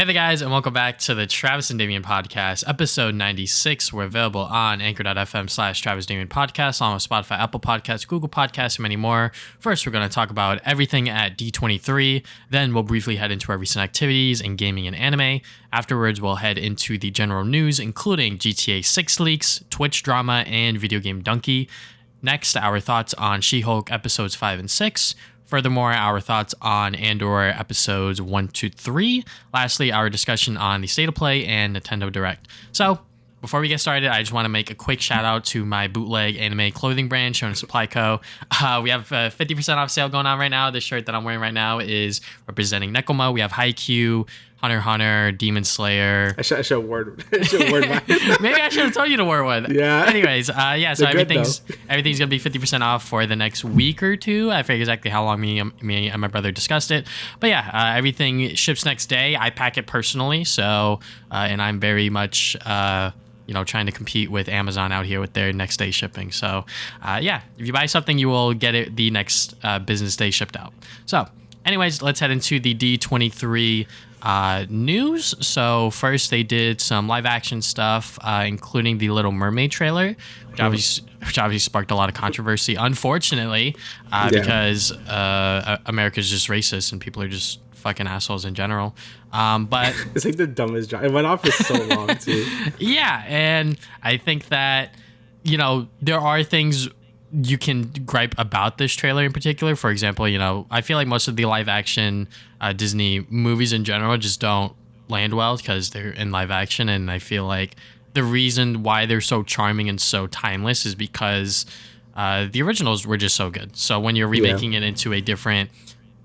Hey there, guys, and welcome back to the Travis and Damian podcast, episode 96. We're available on anchor.fm/Travis Damian podcast, along with Spotify, Apple Podcasts, Google Podcasts, and many more. First, we're going to talk about everything at D23. Then we'll briefly head into our recent activities in gaming and anime. Afterwards, we'll head into the general news, including GTA 6 leaks, Twitch drama, and video game Dunkey. Next, our thoughts on She-Hulk episodes 5 and 6. Furthermore, our thoughts on Andor episodes 1 to 3. Lastly, our discussion on the State of Play and Nintendo Direct. So, before we get started, I just want to make a quick shout out to my bootleg anime clothing brand, Shonen Supply Co. We have a 50% off sale going on right now. This shirt that I'm wearing right now is representing Nekoma. We have Haikyuu, Hunter x Hunter, Demon Slayer. I should have worn mine. Maybe I should have told you to wear one. Yeah. Anyways, so everything's gonna be 50% off for the next week or two. I forget exactly how long me and my brother discussed it. But yeah, everything ships next day. I pack it personally, so and I'm very much trying to compete with Amazon out here with their next day shipping. So if you buy something, you will get it the next business day shipped out. So anyways, let's head into the D23 news. So first, they did some live action stuff, including the Little Mermaid trailer, which obviously sparked a lot of controversy, unfortunately, because America's just racist and people are just fucking assholes in general. But it's like the dumbest job. It went on for so long too. Yeah, and I think that there are things you can gripe about this trailer in particular. For example, I feel like most of the live action Disney movies in general just don't land well because they're in live action, and I feel like the reason why they're so charming and so timeless is because the originals were just so good. So when you're remaking it into a different,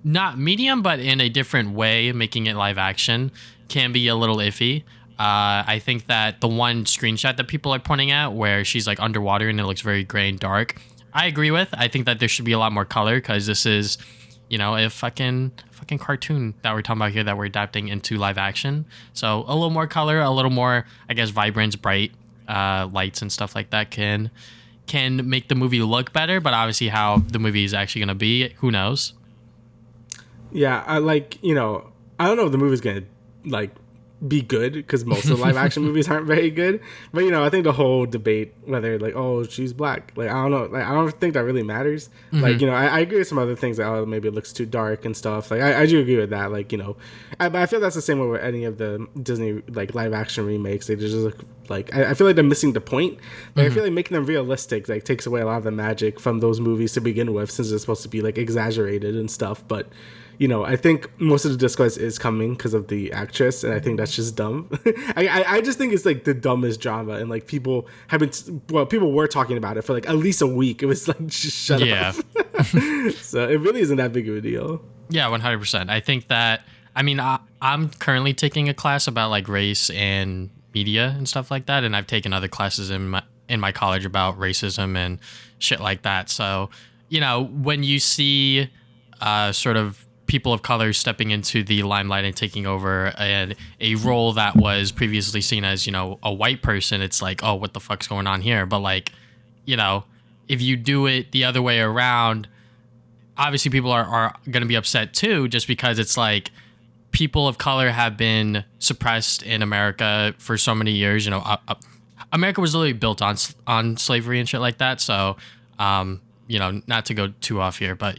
not medium, but in a different way, making it live action can be a little iffy. I think that the one screenshot that people are pointing at where she's like underwater and it looks very gray and dark, I agree with. I think that there should be a lot more color because this is, a fucking cartoon that we're talking about here that we're adapting into live action. So a little more color, a little more, I guess, vibrant, bright lights and stuff like that can make the movie look better. But obviously how the movie is actually going to be, who knows? Yeah, I don't know if the movie's going to be good because most of the live action movies aren't very good, but I think the whole debate whether she's black, I don't know, I don't think that really matters. Mm-hmm. I agree with some other things that maybe it looks too dark and stuff. I do agree with that. I feel that's the same way with any of the Disney live action remakes. They just look I feel like they're missing the point. Mm-hmm. I feel like making them realistic takes away a lot of the magic from those movies to begin with, since they're supposed to be exaggerated and stuff. But I think most of the discourse is coming because of the actress, and I think that's just dumb. I just think it's the dumbest drama, and people were talking about it for at least a week. It was just shut up. So it really isn't that big of a deal. Yeah, 100%. I think that, I'm currently taking a class about race and media and stuff like that, and I've taken other classes in my college about racism and shit like that. So, when you see sort of people of color stepping into the limelight and taking over a role that was previously seen as, a white person, it's oh, what the fuck's going on here? But if you do it the other way around, obviously people are going to be upset too, just because it's people of color have been suppressed in America for so many years. America was literally built on slavery and shit like that. So, not to go too off here, but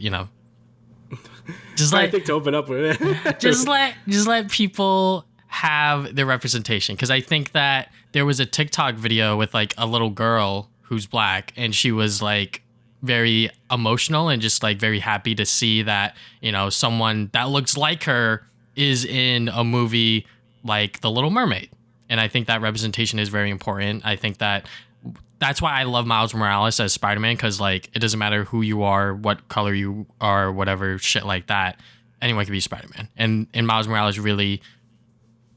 just I think to open up with it. just let people have their representation, because I think that there was a TikTok video with a little girl who's black, and she was very emotional and just very happy to see that someone that looks like her is in a movie like The Little Mermaid. And I think that representation is very important. I think that's why I love Miles Morales as Spider-Man, because it doesn't matter who you are, what color you are, whatever shit like that. Anyone can be Spider-Man. And Miles Morales really,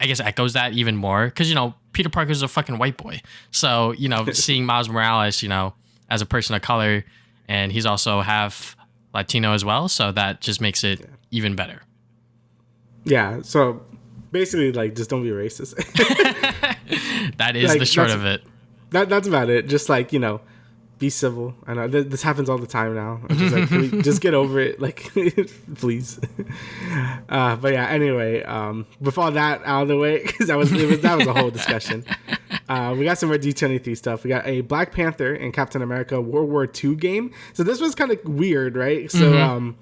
I guess, echoes that even more, because, Peter Parker's a fucking white boy. So, seeing Miles Morales, as a person of color, and he's also half Latino as well. So that just makes it even better. Yeah. So basically, just don't be racist. That is the short of it. That's about it. Just be civil. I know this happens all the time now. I'm just like, can we just get over it, like, please. But yeah, anyway, before that out of the way, because that was a whole discussion. We got some more D23 stuff. We got a Black Panther and Captain America World War II game. So this was kind of weird, right? So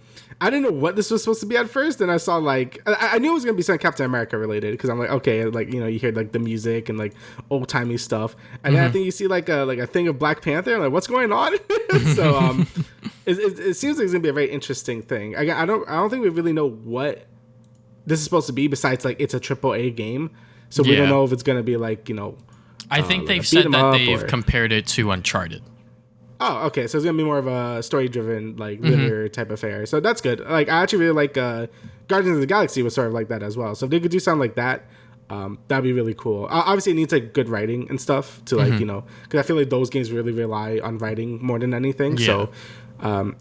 I didn't know what this was supposed to be at first, and I saw like I knew it was gonna be something Captain America related because I'm like, okay, like, you know, you hear like the music and like old timey stuff, and then I think you see like a thing of Black Panther, like what's going on? So it seems like it's gonna be a very interesting thing. I don't think we really know what this is supposed to be besides like it's a AAA game, so we don't know if it's gonna be like, you know. I think they've said that they've compared it to Uncharted. Oh, okay. So it's gonna be more of a story-driven, like linear type affair. So that's good. Like I actually really like Guardians of the Galaxy was sort of like that as well. So if they could do something like that, that'd be really cool. Obviously, it needs like good writing and stuff to like, you know, because I feel like those games really rely on writing more than anything. Yeah. So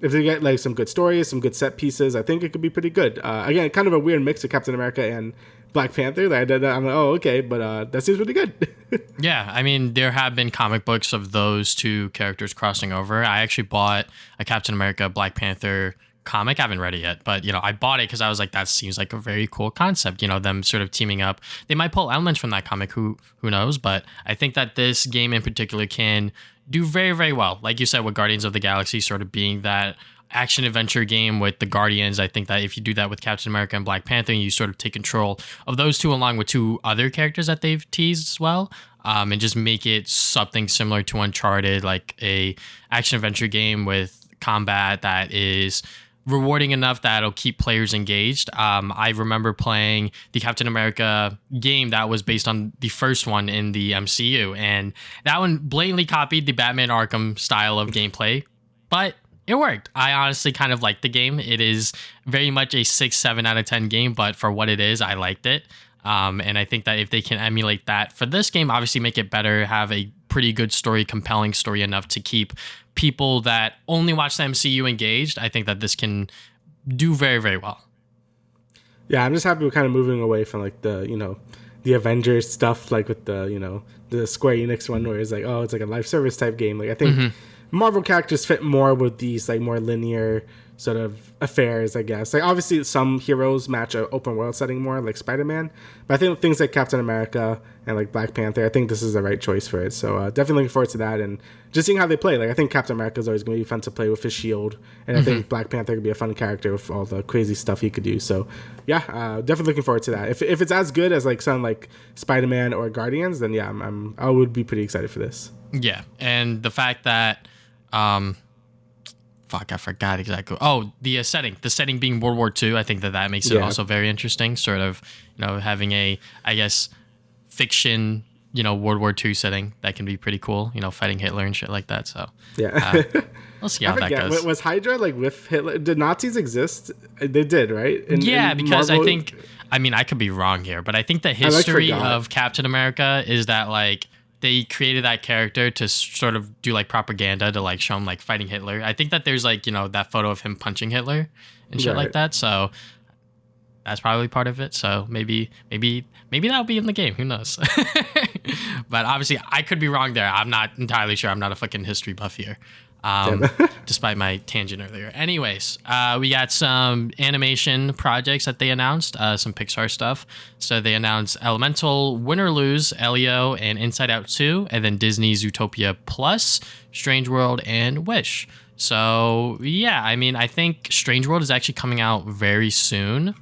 if they get like some good stories, some good set pieces, I think it could be pretty good. Again, kind of a weird mix of Captain America and Black Panther. I'm like, oh, okay, but that seems really good. Yeah, I mean, there have been comic books of those two characters crossing over. I actually bought a Captain America Black Panther comic. I haven't read it yet, but you know, I bought it because I was like, that seems like a very cool concept. You know, them sort of teaming up. They might pull elements from that comic. Who knows? But I think that this game in particular can do very, very well. Like you said, with Guardians of the Galaxy sort of being that action adventure game with the Guardians. I think that if you do that with Captain America and Black Panther, you sort of take control of those two along with two other characters that they've teased as well, and just make it something similar to Uncharted, like a action adventure game with combat that is rewarding enough that it'll keep players engaged. I remember playing the Captain America game that was based on the first one in the MCU, and that one blatantly copied the Batman Arkham style of gameplay, but it worked. I honestly kind of liked the game. It is very much a 6-7 out of 10 game, but for what it is, I liked it. And I think that if they can emulate that for this game, obviously make it better, have a pretty good story, compelling story enough to keep people that only watch the MCU engaged, I think that this can do very, very well. Yeah, I'm just happy we're kind of moving away from like the, you know, the Avengers stuff, like with the, you know, the Square Enix one where it's like, oh, it's like a live service type game. Like I think Marvel characters fit more with these like more linear sort of affairs, I guess. Like obviously some heroes match an open world setting more, like Spider-Man, but I think things like Captain America and like Black Panther, I think this is the right choice for it. So definitely looking forward to that and just seeing how they play. Like I think Captain America is always going to be fun to play with his shield, and I think Black Panther could be a fun character with all the crazy stuff he could do. So yeah, definitely looking forward to that. If it's as good as like something like Spider-Man or Guardians, then yeah, I would be pretty excited for this. Yeah, and the fact that I forgot exactly. Oh, the setting being World War II. I think that makes it also very interesting. Sort of, you know, having a, I guess, fiction, you know, World War II setting that can be pretty cool. You know, fighting Hitler and shit like that. So yeah, we'll see how that goes. Was Hydra like with Hitler? Did Nazis exist? They did, right? Because Marvel? I could be wrong here, but I think the history of Captain America is that like they created that character to sort of do like propaganda to like show him like fighting Hitler. I think that there's like, you know, that photo of him punching Hitler and shit like that. So that's probably part of it. So maybe that'll be in the game. Who knows? But obviously I could be wrong there. I'm not entirely sure. I'm not a fucking history buff here. Despite my tangent earlier. Anyways, we got some animation projects that they announced, some Pixar stuff. So they announced Elemental, Win or Lose, Elio, and Inside Out 2, and then Disney's Zootopia Plus, Strange World, and Wish. So yeah, I mean, I think Strange World is actually coming out very soon,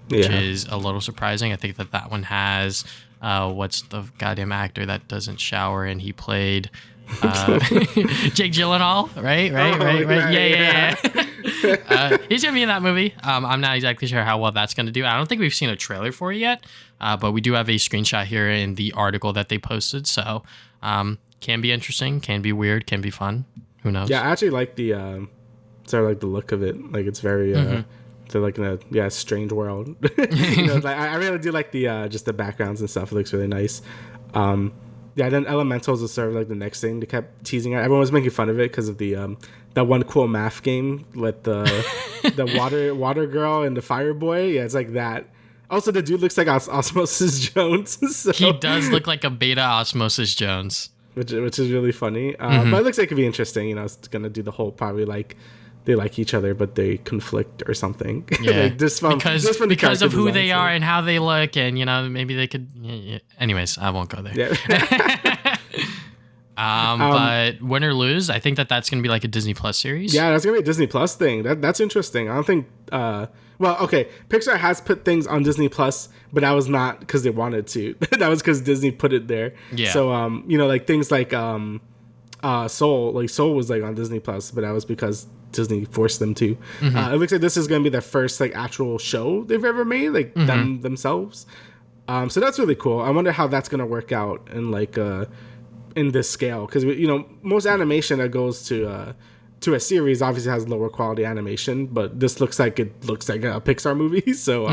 which is a little surprising. I think that one has, what's the goddamn actor that doesn't shower and he played... Jake Gyllenhaal, right? Yeah. He's gonna be in that movie. I'm not exactly sure how well that's gonna do. I don't think we've seen a trailer for it yet, but we do have a screenshot here in the article that they posted. So can be interesting, can be weird, can be fun. Who knows? Yeah, I actually like the sort of like the look of it. Like it's very they're like in a strange world. You know, like, I really do like the just the backgrounds and stuff. It looks really nice. Yeah, then Elementals is sort of like the next thing they kept teasing out. Everyone was making fun of it because of the that one cool math game with the water girl and the fire boy. Yeah, it's like that. Also, the dude looks like Osmosis Jones. So. He does look like a beta Osmosis Jones. which is really funny. But it looks like it could be interesting. You know, it's gonna do the whole probably like they like each other but they conflict or something. Yeah, like just from because of who they are so. and how they look, and you know maybe they could. Yeah. Anyways, I won't go there. Yeah. But win or lose, I think that's gonna be like a Disney Plus series. Yeah, that's gonna be a Disney Plus thing. That's interesting. I don't think. Well, okay, Pixar has put things on Disney Plus, but that was not because they wanted to. That was because Disney put it there. Yeah. So you know, like things like Soul, like Soul was like on Disney Plus, but that was because Disney forced them to. It looks like this is gonna be their first like actual show they've ever made, like them themselves. So that's really cool. I wonder how that's gonna work out in like in this scale, because you know most animation that goes to a series obviously has lower quality animation, but this looks like a Pixar movie. So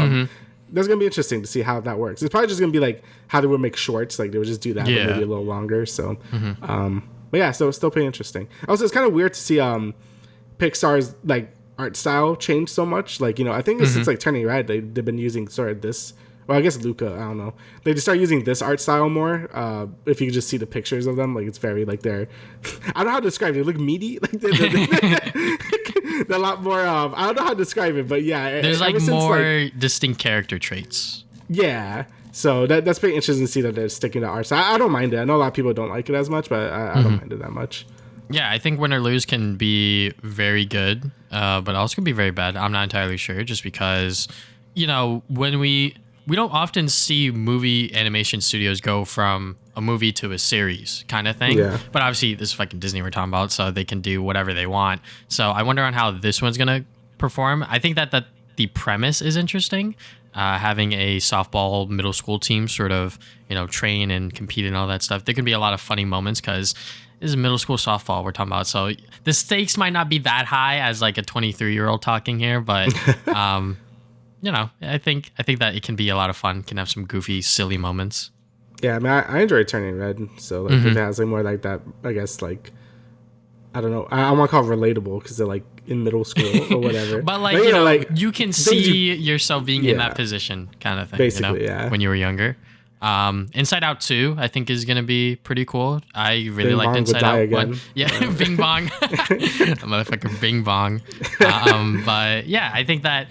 that's gonna be interesting to see how that works. It's probably just gonna be like how they would make shorts, like they would just do that, but maybe a little longer. So, but yeah, so it's still pretty interesting. Also, it's kind of weird to see Pixar's like art style change so much. Like, you know, I think since like Turning Red, they've been using sort of this. Well, I guess Luca, I don't know. They just start using this art style more. If you could just see the pictures of them, like it's very like they're, I don't know how to describe it. They look meaty, like they're a lot more. I don't know how to describe it, but yeah, there's like more distinct character traits. Yeah, so that's pretty interesting to see that they're sticking to art style. I don't mind it. I know a lot of people don't like it as much, but I don't mind it that much. Yeah, I think Win or Lose can be very good, but also can be very bad. I'm not entirely sure, just because, you know, when we don't often see movie animation studios go from a movie to a series kind of thing. Yeah. But obviously, this is fucking Disney we're talking about, so they can do whatever they want. So I wonder on how this one's gonna perform. I think that the premise is interesting. Having a softball middle school team sort of, you know, train and compete and all that stuff. There can be a lot of funny moments because this is middle school softball we're talking about. So the stakes might not be that high as like a 23-year-old talking here, but you know, I think that it can be a lot of fun. Can have some goofy, silly moments. Yeah, I mean, I enjoy Turning Red. So like, if it has like more like that, I guess like, I don't know. I want to call it relatable because they're like in middle school or whatever. But like, you know, like you can see yourself being in that position, kind of thing. Basically, you know, when you were younger. Inside Out 2, I think is gonna be pretty cool. I really liked Inside Out 1. Yeah, Bing Bong, the motherfucker Bing Bong. But yeah, I think that.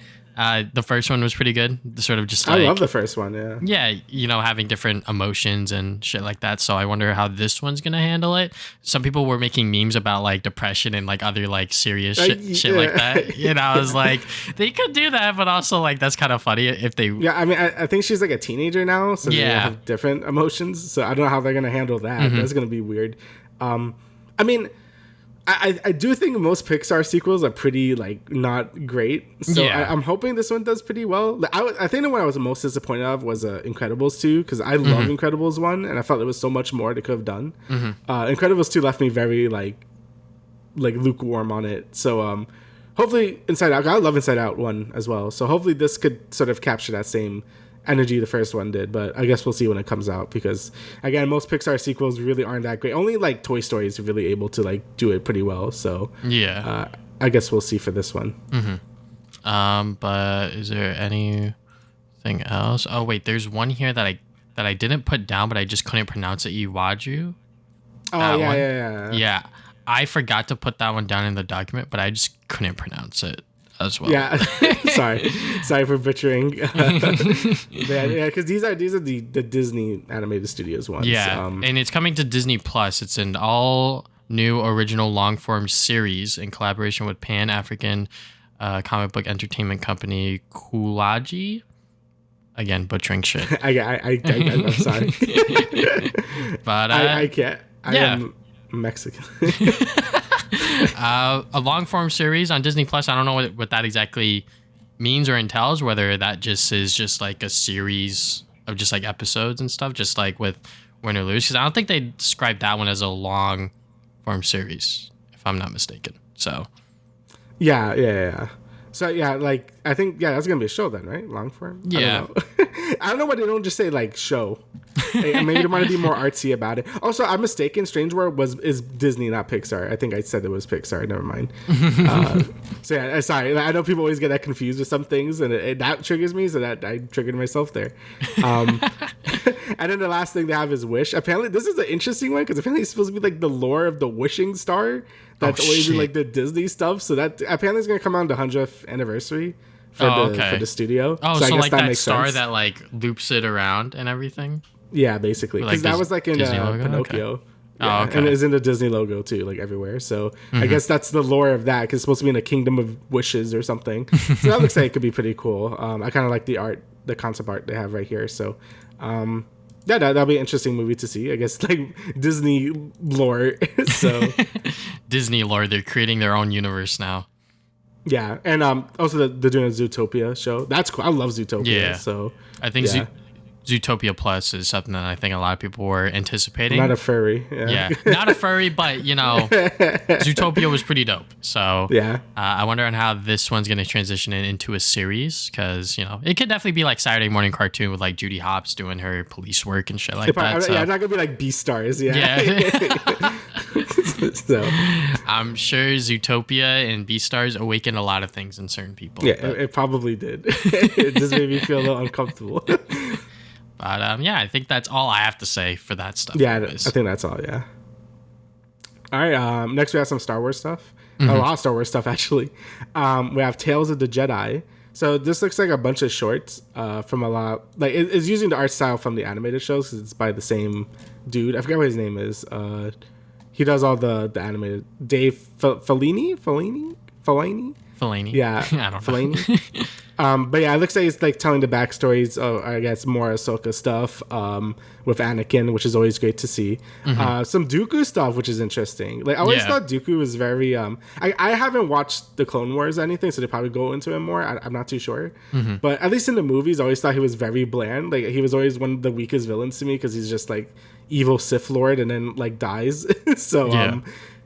The first one was pretty good. Sort of just like, I love the first one, yeah. Yeah, you know, having different emotions and shit like that. So I wonder how this one's gonna handle it. Some people were making memes about like depression and like other like serious shit like that. You know, I was like, they could do that, but also like that's kind of funny if they. Yeah, I mean, I think she's like a teenager now, so they have different emotions. So I don't know how they're gonna handle that. That's gonna be weird. I mean. I do think most Pixar sequels are pretty like not great, so I'm hoping this one does pretty well. I think the one I was most disappointed of was Incredibles 2, because I love Incredibles 1 and I felt there was so much more they could have done. Incredibles 2 left me very like lukewarm on it. So hopefully Inside Out. I love Inside Out 1 as well. So hopefully this could sort of capture that same energy the first one did, but I guess we'll see when it comes out, because again, most Pixar sequels really aren't that great. Only like Toy Story is really able to like do it pretty well. So yeah, I guess we'll see for this one. But is there anything else? Oh wait, there's one here that I didn't put down, but I just couldn't pronounce it. Iwaju. Oh yeah. Yeah, I forgot to put that one down in the document, but I just couldn't pronounce it as well. Yeah, sorry for butchering. Yeah, because these are the Disney animated studios ones. Yeah, and it's coming to Disney Plus. It's an all new original long form series in collaboration with Pan African comic book entertainment company Kulaji. Again, butchering shit. I'm sorry, but I can't. I am Mexican. A long form series on Disney Plus. I don't know what that exactly means or entails, whether that just is just like a series of just like episodes and stuff, just like with Win or Lose, because I don't think they described that one as a long form series, if I'm not mistaken. So yeah. So yeah, like I think that's gonna be a show then, right? Long form. Yeah. I don't know why they don't just say like show. Maybe they want to be more artsy about it. Also, I'm mistaken. Strange World is Disney, not Pixar. I think I said it was Pixar. Never mind. So yeah, sorry. I know people always get that confused with some things, and that triggers me. So that I triggered myself there. And then the last thing they have is Wish. Apparently, this is an interesting one because apparently it's supposed to be like the lore of the wishing star that's always in like the Disney stuff. So that apparently is going to come out on the 100th anniversary for the studio. Oh, so I guess like that star sense. That like loops it around and everything. Yeah, basically, because that was like in Pinocchio. Okay. Yeah, and it's in the Disney logo too, like everywhere. So I guess that's the lore of that, because it's supposed to be in a kingdom of wishes or something. So that looks like it could be pretty cool. I kind of like the art, the concept art they have right here. So yeah, that'll be an interesting movie to see. I guess like Disney lore. So Disney lore, they're creating their own universe now. Yeah, and also they're doing a Zootopia show. That's cool. I love Zootopia. Yeah, so I think Zootopia Plus is something that I think a lot of people were anticipating. Not a furry. Yeah, not a furry, but you know, Zootopia was pretty dope. So yeah, I wonder on how this one's going to transition into a series, because you know it could definitely be like Saturday morning cartoon with like Judy Hopps doing her police work and shit like that. Yeah, not gonna be like Beastars. Yeah. So I'm sure Zootopia and Beastars awakened a lot of things in certain people. Yeah, it probably did. It just made me feel a little uncomfortable. But yeah, I think that's all I have to say for that stuff. Yeah, I think that's all. Yeah. All right. Next, we have some Star Wars stuff. A lot of Star Wars stuff, actually. We have Tales of the Jedi. So this looks like a bunch of shorts from a lot. Like it's using the art style from the animated shows because it's by the same dude. I forget what his name is. He does all the animated. Dave Filoni. Yeah, I don't know. But yeah, it looks like it's like telling the backstories of, I guess, more Ahsoka stuff with Anakin, which is always great to see. Some Dooku stuff, which is interesting. Like I always thought Dooku was very. I haven't watched the Clone Wars or anything, so they probably go into it more. I'm not too sure, but at least in the movies, I always thought he was very bland. Like he was always one of the weakest villains to me because he's just like evil Sith Lord and then like dies. So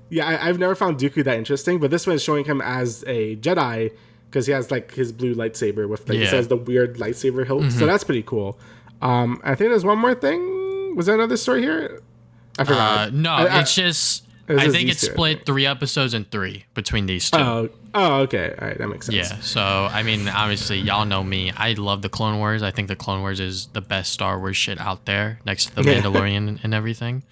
yeah, I've never found Dooku that interesting, but this one is showing him as a Jedi because he has like his blue lightsaber with like it says the weird lightsaber hilt. So that's pretty cool. I think there's one more thing. Was there another story here? I forgot. No, it's just I think it's split 3 episodes in 3 between these two. Oh, okay. All right, that makes sense. Yeah, so I mean, obviously, y'all know me. I love the Clone Wars. I think the Clone Wars is the best Star Wars shit out there, next to the Mandalorian and everything.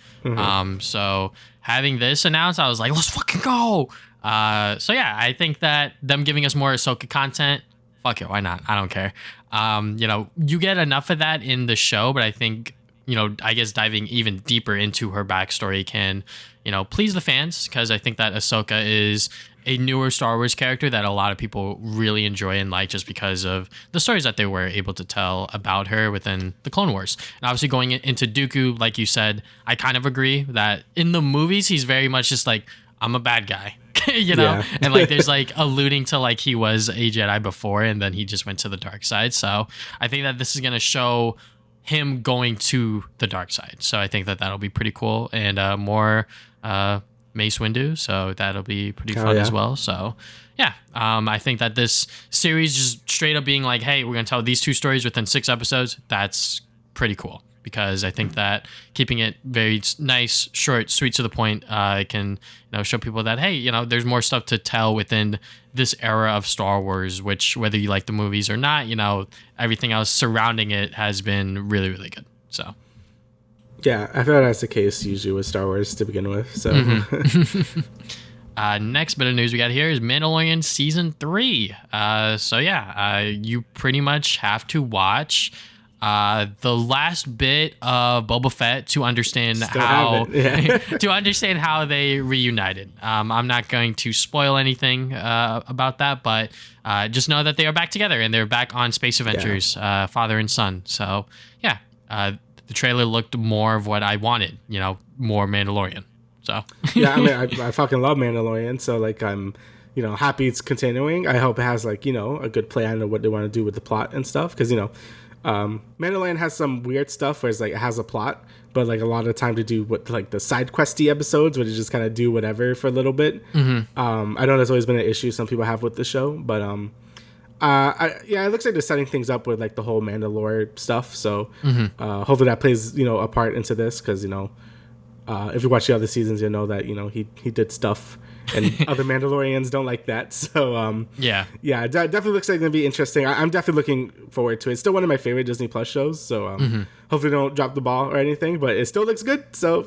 So having this announced, I was like, let's fucking go. So yeah, I think that them giving us more Ahsoka content, fuck it, why not? I don't care. You know, you get enough of that in the show, but I think, you know, I guess diving even deeper into her backstory can, you know, please the fans, because I think that Ahsoka is a newer Star Wars character that a lot of people really enjoy and like just because of the stories that they were able to tell about her within the Clone Wars. And obviously going into Dooku, like you said, I kind of agree that in the movies, he's very much just like, I'm a bad guy. You know, and like there's like alluding to like he was a Jedi before and then he just went to the dark side. So I think that this is going to show him going to the dark side. So I think that that'll be pretty cool, and more Mace Windu, so that'll be pretty fun as well. So yeah, I think that this series just straight up being like, hey, we're gonna tell these 2 stories within 6 episodes, that's pretty cool, because I think that keeping it very nice, short, sweet, to the point, can, you know, show people that, hey, you know, there's more stuff to tell within this era of Star Wars, which whether you like the movies or not, you know, everything else surrounding it has been really, really good. So yeah, I feel like that's the case usually with Star Wars to begin with. So next bit of news we got here is Mandalorian season 3. So yeah, you pretty much have to watch the last bit of Boba Fett to understand to understand how they reunited. I'm not going to spoil anything about that, but just know that they are back together and they're back on Space Adventures, father and son. So yeah, the trailer looked more of what I wanted, you know, more Mandalorian. So yeah, I mean, I fucking love Mandalorian, so like I'm, you know, happy it's continuing. I hope it has like, you know, a good plan of what they want to do with the plot and stuff, because, you know, Mandalorian has some weird stuff where it's like it has a plot, but like a lot of the time to do what like the side questy episodes where they just kind of do whatever for a little bit. I know that's always been an issue some people have with the show, but it looks like they're setting things up with like the whole Mandalore stuff. So hopefully that plays, you know, a part into this, because, you know, if you watch the other seasons, you'll know that, you know, he did stuff and other Mandalorians don't like that. So Yeah. Definitely looks like it's gonna be interesting. I'm definitely looking forward to it. It's still one of my favorite Disney Plus shows. So hopefully they don't drop the ball or anything, but it still looks good. So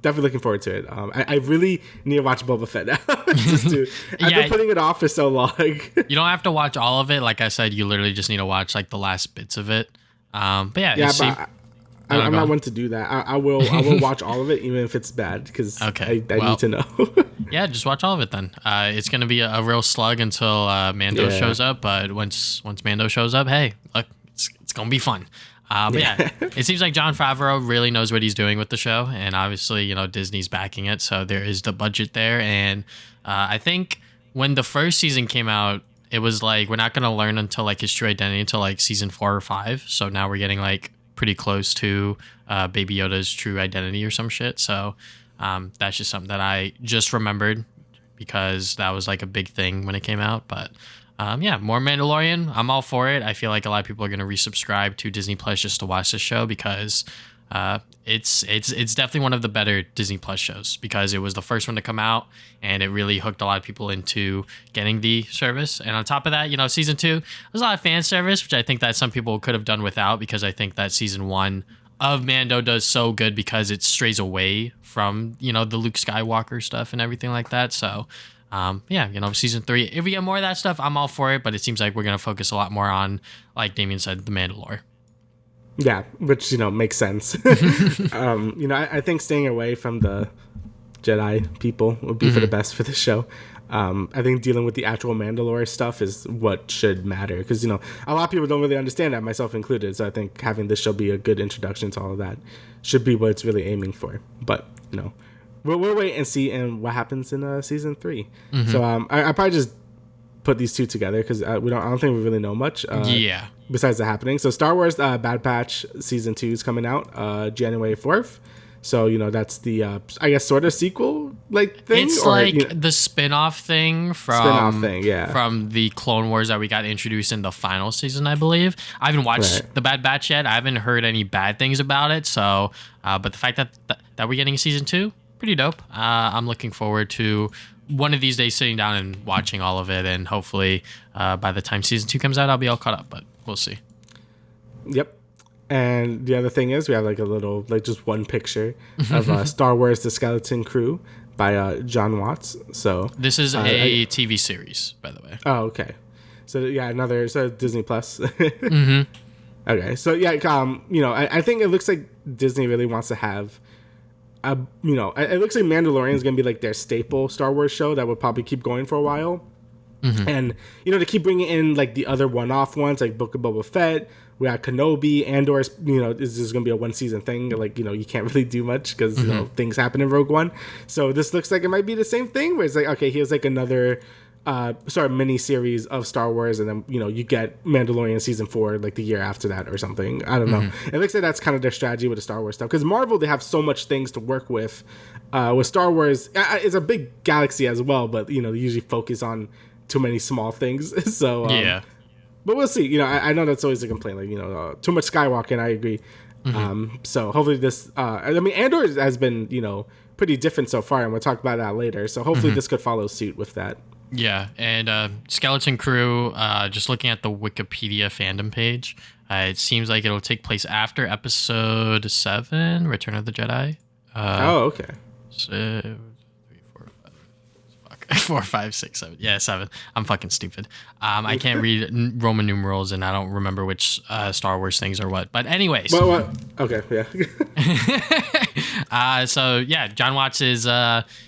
definitely looking forward to it. I really need to watch Boba Fett now. I've been putting it off for so long. You don't have to watch all of it. Like I said, you literally just need to watch like the last bits of it. But I'm not one to do that. I will watch all of it, even if it's bad, because I need to know. Yeah, just watch all of it then. It's gonna be a real slug until Mando shows up, but once Mando shows up, hey, look, it's gonna be fun. But it seems like Jon Favreau really knows what he's doing with the show, and obviously, Disney's backing it, so there is the budget there. And I think when the first season came out, it was like we're not gonna learn until like his true identity until like season 4 or 5. So now we're getting like pretty close to Baby Yoda's true identity or some shit. So that's just something that I just remembered because that was like a big thing when it came out. But more Mandalorian. I'm all for it. I feel like a lot of people are going to resubscribe to Disney Plus just to watch this show because it's definitely one of the better Disney Plus shows because it was the first one to come out and it really hooked a lot of people into getting the service. And on top of that, season 2, there's a lot of fan service, which I think that some people could have done without because I think that season 1 of Mando does so good because it strays away from, the Luke Skywalker stuff and everything like that. So, season 3, if we get more of that stuff, I'm all for it. But it seems like we're going to focus a lot more on, like Damian said, the Mandalore. Yeah, which, makes sense. I think staying away from the Jedi people would be for the best for the show. I think dealing with the actual Mandalore stuff is what should matter because, a lot of people don't really understand that, myself included. So I think having this show be a good introduction to all of that should be what it's really aiming for. But, we'll wait and see what happens in season 3. So I probably just put these two together because I don't think we really know much. Besides the happening. So Star Wars Bad Batch season 2 is coming out January 4th. So, that's the, I guess, sort of sequel like thing. It's the spin-off thing from the Clone Wars that we got introduced in the final season, I believe. I haven't watched the Bad Batch yet. I haven't heard any bad things about it. So, but the fact that we're getting season 2, pretty dope. I'm looking forward to one of these days sitting down and watching all of it. And hopefully by the time season 2 comes out, I'll be all caught up. But we'll see. Yep. And the other thing is we have like a little, like just one picture of Star Wars: The Skeleton Crew by John Watts. So this is a TV series, by the way. Oh, okay. So another Disney Plus. Okay, so I think it looks like Disney really wants to have. It looks like Mandalorian is gonna be like their staple Star Wars show that would probably keep going for a while. And to keep bringing in like the other one-off ones like Book of Boba Fett, we got Kenobi, Andor. Is just gonna be a one-season thing. Like you can't really do much because things happen in Rogue One. So this looks like it might be the same thing where it's like, okay, here's like another mini series of Star Wars, and then you get Mandalorian season 4 like the year after that or something. I don't know. It looks like that's kind of their strategy with the Star Wars stuff because Marvel, they have so much things to work with. With Star Wars, it's a big galaxy as well, but they usually focus on too many small things. So but we'll see. I know that's always a complaint, like too much Skywalker, and I agree. So hopefully this Andor has been pretty different so far, and we'll talk about that later. So hopefully this could follow suit with that. Yeah, and Skeleton Crew, just looking at the Wikipedia fandom page, it seems like it'll take place after episode 7, Return of the Jedi. Okay. 4, 5, 6, 7. Yeah, 7. I'm fucking stupid. I can't read Roman numerals, and I don't remember which Star Wars things are what. But anyways. What? Okay, yeah. John Watts is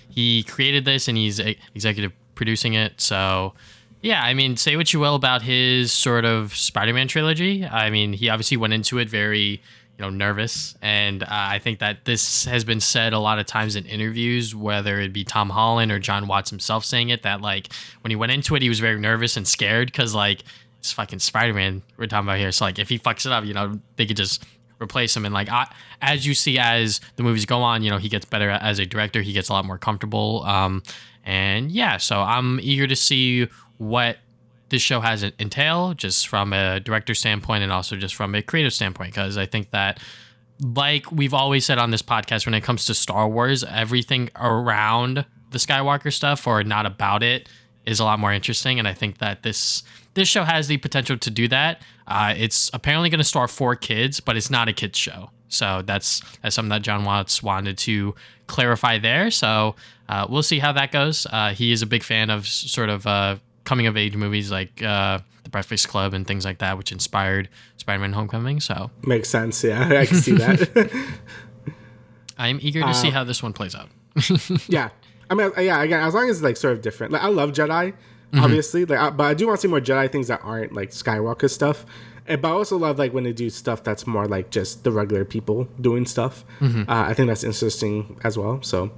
he created this, and he's executive producing it. So, say what you will about his sort of Spider-Man trilogy. He obviously went into it very nervous. And I think that this has been said a lot of times in interviews, whether it be Tom Holland or John Watts himself saying it, that like when he went into it, he was very nervous and scared because like it's fucking Spider-Man we're talking about here. So like if he fucks it up, they could just replace him. And like as you see, as the movies go on, he gets better as a director. He gets a lot more comfortable. So I'm eager to see what this show has entail, just from a director standpoint and also just from a creative standpoint, because I think that, like we've always said on this podcast, when it comes to Star Wars, everything around the Skywalker stuff or not about it is a lot more interesting. And I think that this show has the potential to do that. It's apparently going to star 4 kids, but it's not a kids show. So that's something that John Watts wanted to clarify there. So we'll see how that goes. He is a big fan of sort of coming of age movies like The Breakfast Club and things like that, which inspired Spider-Man Homecoming. So makes sense. Yeah, I can see that. I'm eager to see how this one plays out. Yeah. I mean, yeah, again, as long as it's like sort of different. Like, I love Jedi, obviously, but I do want to see more Jedi things that aren't like Skywalker stuff. But I also love like when they do stuff that's more like just the regular people doing stuff. I think that's interesting as well. So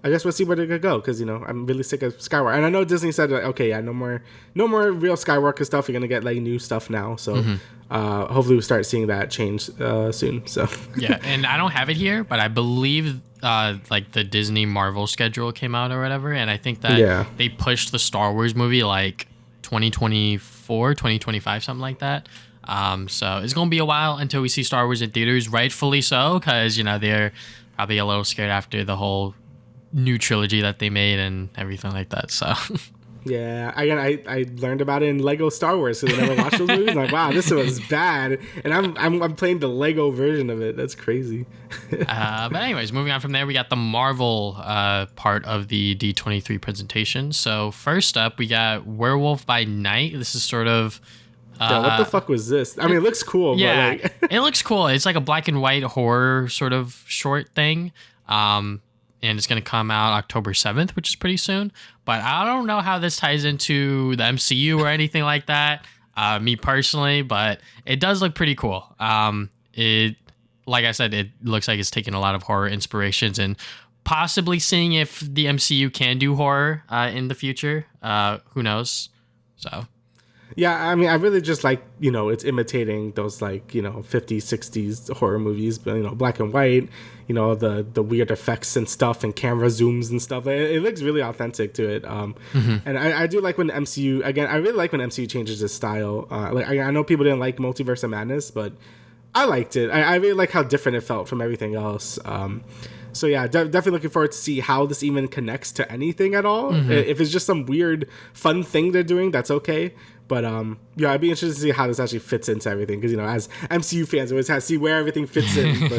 I guess we'll see where they're gonna go, because I'm really sick of Skywalker, and I know Disney said like, okay, yeah, no more real Skywalker stuff. You're gonna get like new stuff now. So hopefully we start seeing that change soon. So yeah, and I don't have it here, but I believe like the Disney Marvel schedule came out or whatever, and I think that they pushed the Star Wars movie like 2024, 2025, something like that. So it's gonna be a while until we see Star Wars in theaters, rightfully so, because they're probably a little scared after the whole new trilogy that they made and everything like that. So yeah, again, I learned about it in Lego Star Wars, because I never watched those movies. I'm like, wow, this was bad, and I'm playing the Lego version of it. That's crazy. But anyways, moving on from there, we got the Marvel part of the D23 presentation. So first up, we got Werewolf by Night. This is sort of what the fuck was this? I mean, it looks cool. Yeah, but like... it looks cool. It's like a black and white horror sort of short thing. And it's going to come out October 7th, which is pretty soon. But I don't know how this ties into the MCU or anything like that, me personally, but it does look pretty cool. Like I said, it looks like it's taking a lot of horror inspirations and possibly seeing if the MCU can do horror in the future. Who knows? So... yeah, I mean, I really just like, it's imitating those like, 50s, 60s horror movies, but, black and white, the weird effects and stuff and camera zooms and stuff. It looks really authentic to it. And I do like when the MCU, again, I really like when MCU changes its style. Like I know people didn't like Multiverse of Madness, but I liked it. I really like how different it felt from everything else. So yeah, definitely looking forward to see how this even connects to anything at all. If it's just some weird fun thing they're doing, that's okay. But yeah, I'd be interested to see how this actually fits into everything, because as MCU fans, we always have to see where everything fits in.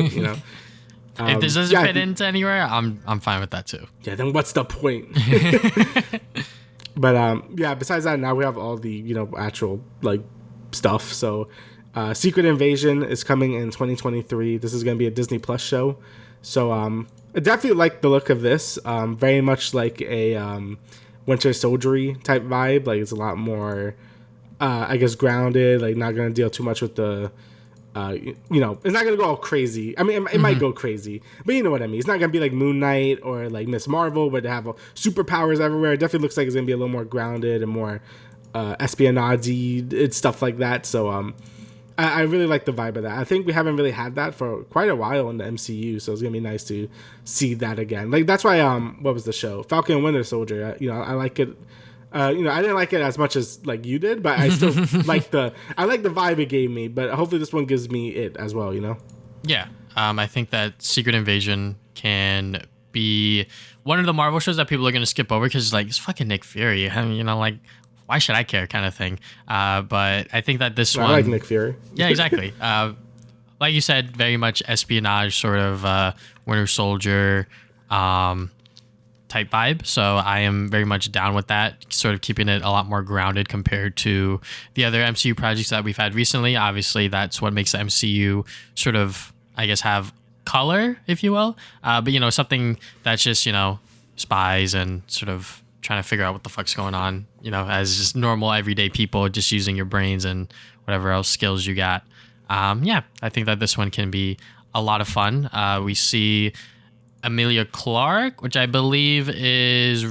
But if this doesn't fit into anywhere, I'm fine with that too. Yeah, then what's the point? But yeah, besides that, now we have all the actual like stuff. So Secret Invasion is coming in 2023. This is going to be a Disney Plus show. So I definitely like the look of this. Very much like a Winter Soldier type vibe. Like it's a lot more, I guess, grounded. Like not going to deal too much with the, it's not going to go all crazy. I mean, it might go crazy, but you know what I mean. It's not going to be like Moon Knight or like Miss Marvel, where they have superpowers everywhere. It definitely looks like it's going to be a little more grounded and more espionage-y and stuff like that. So I really like the vibe of that. I think we haven't really had that for quite a while in the MCU, so it's gonna be nice to see that again. Like that's why what was the show? Falcon and Winter Soldier. I like it. I didn't like it as much as like you did, but I still like the vibe it gave me. But hopefully this one gives me it as well. Yeah. I think that Secret Invasion can be one of the Marvel shows that people are gonna skip over because it's fucking Nick Fury. I mean, like, why should I care, kind of thing. But I think that this one... I like Nick Fury. Yeah, exactly. Like you said, very much espionage, sort of Winter Soldier type vibe. So I am very much down with that, sort of keeping it a lot more grounded compared to the other MCU projects that we've had recently. Obviously, that's what makes the MCU sort of, I guess, have color, if you will. But, something that's just, spies and sort of trying to figure out what the fuck's going on, as just normal everyday people, just using your brains and whatever else skills you got. Yeah, I think that this one can be a lot of fun. We see Emilia Clarke, which I believe is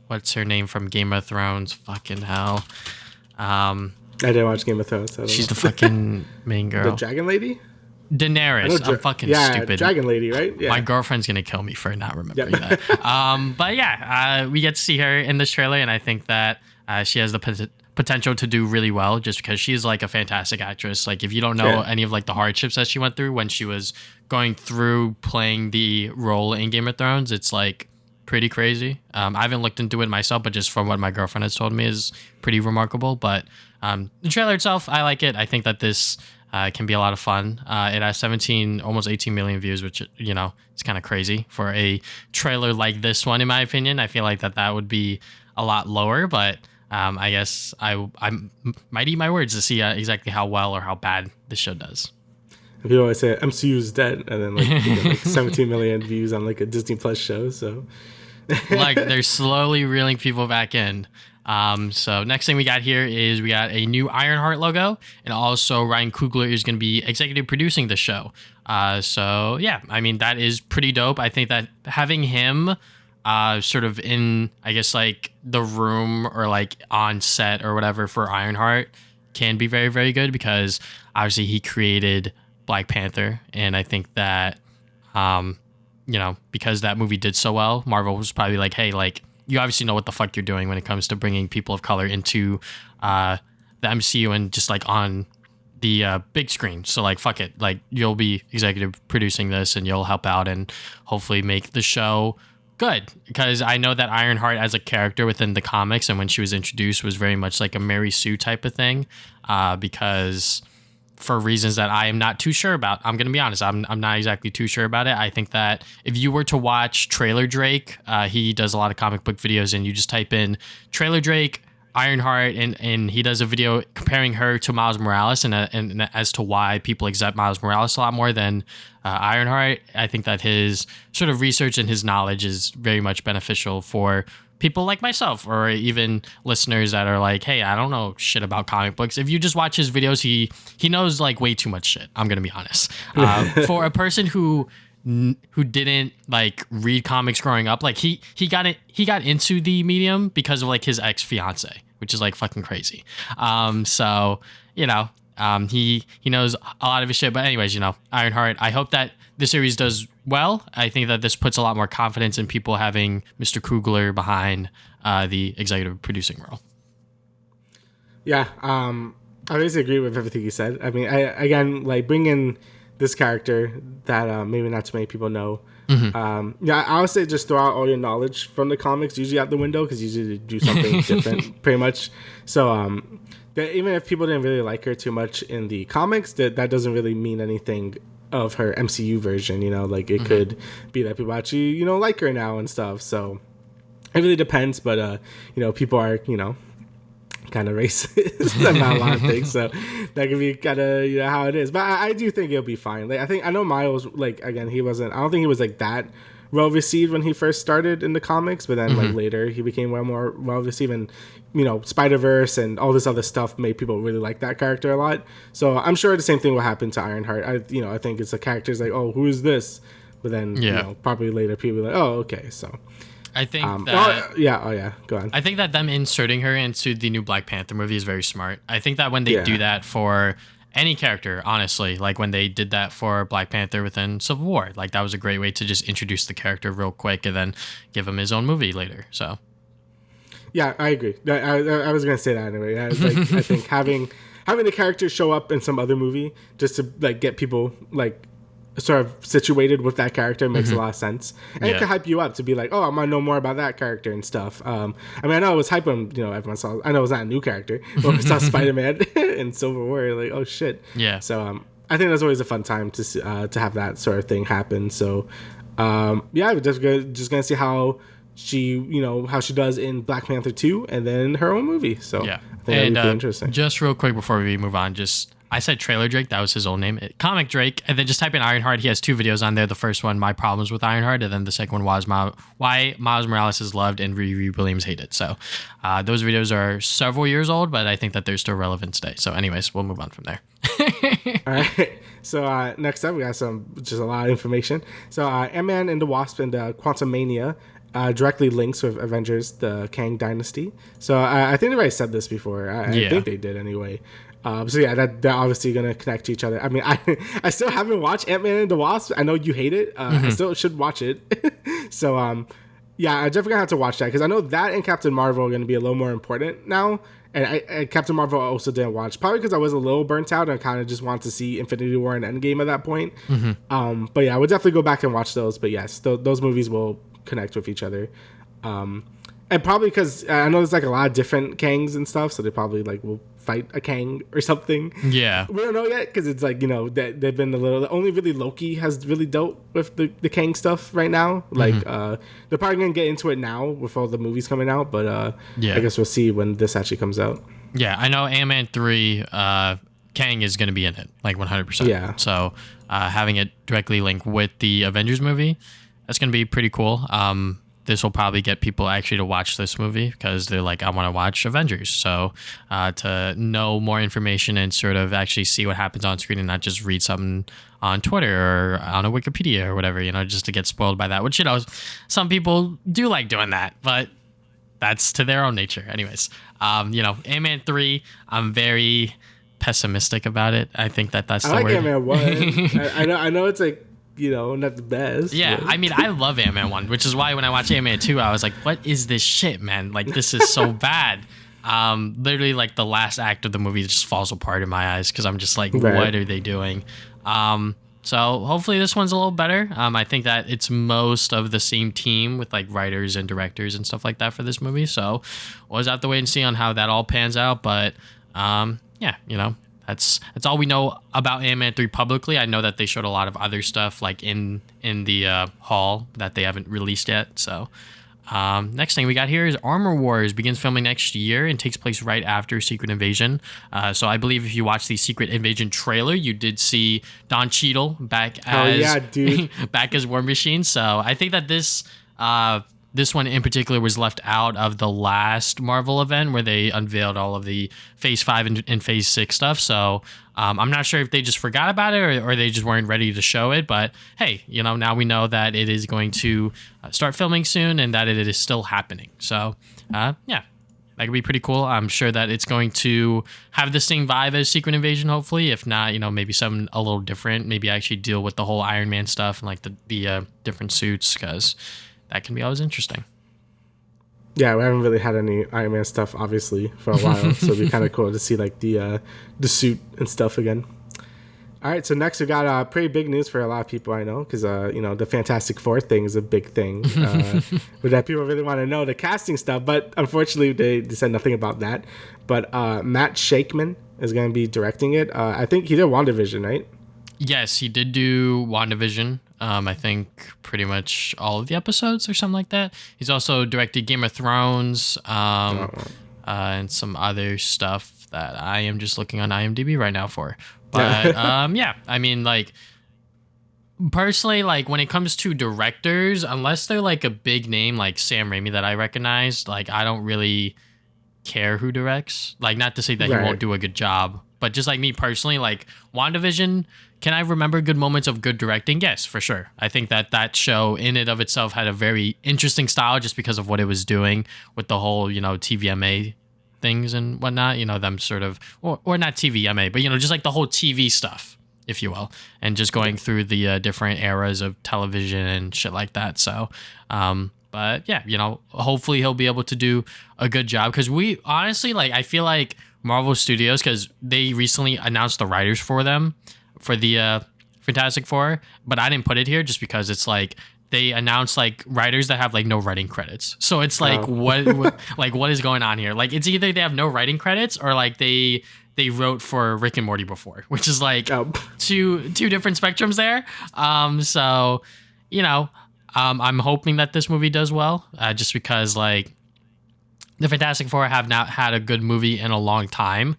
what's her name from Game of Thrones? Fucking hell. I didn't watch Game of Thrones. So she's the fucking main girl. The Dragon Lady? Daenerys. I'm fucking stupid. Dragon Lady, right? Yeah. My girlfriend's gonna kill me for not remembering that. But yeah, we get to see her in this trailer, and I think that she has the potential to do really well, just because she's like a fantastic actress. Like if you don't know any of like the hardships that she went through when she was going through playing the role in Game of Thrones, it's like pretty crazy. I haven't looked into it myself, but just from what my girlfriend has told me is pretty remarkable. But the trailer itself, I like it. I think that this can be a lot of fun. It has 17, almost 18 million views, which, you know, it's kind of crazy for a trailer like this one, in my opinion. I feel like that would be a lot lower, but I guess I might eat my words to see exactly how well or how bad this show does. People always say MCU's dead, and then like, you get, like 17 million views on like a Disney Plus show. So like they're slowly reeling people back in. So next thing we got here is we got a new IronHeart logo, and also Ryan Coogler is going to be executive producing the show. So yeah, I mean, that is pretty dope. I think that having him sort of in, I guess, like the room or like on set or whatever for IronHeart can be very, very good, because obviously he created Black Panther, and I think that you know, because that movie did so well, Marvel was probably like, hey, like, you obviously know what the fuck you're doing when it comes to bringing people of color into the MCU and just like on the big screen. So like, fuck it, like, you'll be executive producing this and you'll help out and hopefully make the show good, because I know that Ironheart as a character within the comics and when she was introduced was very much like a Mary Sue type of thing, because for reasons that I am not too sure about. I'm going to be honest. I'm not exactly too sure about it. I think that if you were to watch Trailer Drake, he does a lot of comic book videos, and you just type in Trailer Drake, Ironheart, and he does a video comparing her to Miles Morales and as to why people accept Miles Morales a lot more than Ironheart. I think that his sort of research and his knowledge is very much beneficial for people like myself, or even listeners that are like, hey, I don't know shit about comic books. If you just watch his videos, he knows like way too much shit. I'm gonna be honest. For a person who didn't like read comics growing up, like he got into the medium because of like his ex-fiance, which is like fucking crazy. So you know, he knows a lot of his shit. But anyways, you know, Ironheart, I hope that the series does well. I think that this puts a lot more confidence in people having Mr. Coogler behind the executive producing role. Yeah, I basically agree with everything you said. I mean, again, like, bring in this character that maybe not too many people know. Mm-hmm. Yeah, I would say just throw out all your knowledge from the comics usually out the window, because usually they do something different, pretty much. So that even if people didn't really like her too much in the comics, that doesn't really mean anything of her MCU version, you know, like it could be that people actually, you know, like her now and stuff. So it really depends, but you know, people are, you know, kind of racist about a lot of things, so that could be kind of, you know, how it is. But I do think it'll be fine. Like, I know Miles, like, again, I don't think he was like that well received when he first started in the comics, but then like later he became more well received, and you know, Spider-Verse and all this other stuff made people really like that character a lot. So I'm sure the same thing will happen to Ironheart. I think it's the characters like, oh, who is this? But then you know, probably later people will be like, oh, okay. So I think that go on. I think that them inserting her into the new Black Panther movie is very smart. I think that when they do that for any character, honestly, like when they did that for Black Panther within Civil War, like that was a great way to just introduce the character real quick and then give him his own movie later. So yeah, I agree. I was gonna say that anyway. I think having the character show up in some other movie just to like get people like sort of situated with that character makes a lot of sense, and it can hype you up to be like, oh, I want to know more about that character and stuff. I mean, I know it was hype when, you know, everyone saw, I know it's not a new character, but we saw Spider-Man in Civil War, like, oh shit. Yeah. So I think that's always a fun time to have that sort of thing happen. So yeah, we're just gonna see how she does in Black Panther 2 and then her own movie. So yeah, I think that'd be interesting. Just real quick before we move on, I said Trailer Drake, that was his old name. Comic Drake, and then just type in Ironheart. He has 2 videos on there. The first one, My Problems with Ironheart, and then the second one was Why Miles Morales is Loved and Riri Williams Hated. So those videos are several years old, but I think that they're still relevant today. So anyways, we'll move on from there. All right. So next up, we got just a lot of information. So Ant-Man and the Wasp and Quantumania directly links with Avengers, the Kang Dynasty. So I think they already said this before. I think they did anyway. So yeah, they're obviously gonna connect to each other. I mean, I still haven't watched Ant-Man and the Wasp. I know you hate it. I still should watch it. So yeah, I definitely have to watch that, because I know that and Captain Marvel are gonna be a little more important now. And Captain Marvel I also didn't watch, probably because I was a little burnt out and I kind of just wanted to see Infinity War and Endgame at that point. But yeah, I would definitely go back and watch those. But yes, those movies will connect with each other. And probably because I know there's like a lot of different Kangs and stuff, so they probably like will fight a Kang or something. Yeah, we don't know yet because it's like, you know, that they've been a little. Only really Loki has really dealt with the Kang stuff right now. Like they're probably gonna get into it now with all the movies coming out, but I guess we'll see when this actually comes out. Yeah, I know Ant-Man 3, Kang is gonna be in it, like 100%. Yeah. So having it directly linked with the Avengers movie, that's gonna be pretty cool. This will probably get people actually to watch this movie because they're like, I want to watch Avengers. So to know more information and sort of actually see what happens on screen and not just read something on Twitter or on a Wikipedia or whatever, you know, just to get spoiled by that, which, you know, some people do like doing that, but that's to their own nature. Anyways, you know, Ant-Man 3, I'm very pessimistic about it. I think that's the word. I like Ant-Man 1. I know it's like, you know, not the best. Yeah, but I mean, I love Ant-Man 1, which is why when I watched Ant-Man 2, I was like, what is this shit, man? Like, this is so bad. Literally, like, the last act of the movie just falls apart in my eyes because I'm just like, what are they doing? So hopefully this one's a little better. I think that it's most of the same team with, like, writers and directors and stuff like that for this movie. So we'll just have to wait and see on how that all pans out. But, yeah, you know. That's all we know about Ant-Man 3 publicly. I know that they showed a lot of other stuff like in the hall that they haven't released yet. So next thing we got here is Armor Wars begins filming next year and takes place right after Secret Invasion. So I believe if you watched the Secret Invasion trailer, you did see Don Cheadle back as back as War Machine. So I think that this one in particular was left out of the last Marvel event where they unveiled all of the Phase 5 and Phase 6 stuff. So I'm not sure if they just forgot about it or they just weren't ready to show it. But hey, you know, now we know that it is going to start filming soon and that it is still happening. So yeah, that could be pretty cool. I'm sure that it's going to have the same vibe as Secret Invasion, hopefully. If not, you know, maybe something a little different. Maybe actually deal with the whole Iron Man stuff and like the different suits, because that can be always interesting. Yeah, we haven't really had any Iron Man stuff, obviously, for a while. So it'd be kind of cool to see like the suit and stuff again. All right, so next we got pretty big news for a lot of people I know, because you know, the Fantastic Four thing is a big thing, but that people really want to know the casting stuff. But unfortunately, they said nothing about that. But Matt Shakman is going to be directing it. I think he did WandaVision, right? Yes, he did do WandaVision. I think pretty much all of the episodes or something like that. He's also directed Game of Thrones and some other stuff that I am just looking on IMDb right now for. But yeah, I mean, like, personally, like, when it comes to directors, unless they're like a big name like Sam Raimi that I recognize, like, I don't really care who directs. Like, not to say that he won't do a good job, but just like me personally, like, WandaVision, can I remember good moments of good directing? Yes, for sure. I think that show in and of itself had a very interesting style just because of what it was doing with the whole, you know, TVMA things and whatnot, you know, them sort of, or not TVMA, but, you know, just like the whole TV stuff, if you will, and just going through the different eras of television and shit like that. So, but yeah, you know, hopefully he'll be able to do a good job, because we honestly, like, I feel like Marvel Studios, because they recently announced the writers for them for the Fantastic Four, but I didn't put it here just because it's like they announced like writers that have like no writing credits. So it's like what like what is going on here? Like, it's either they have no writing credits or like they wrote for Rick and Morty before, which is like two different spectrums there. So, you know, I'm hoping that this movie does well, just because like the Fantastic Four have not had a good movie in a long time.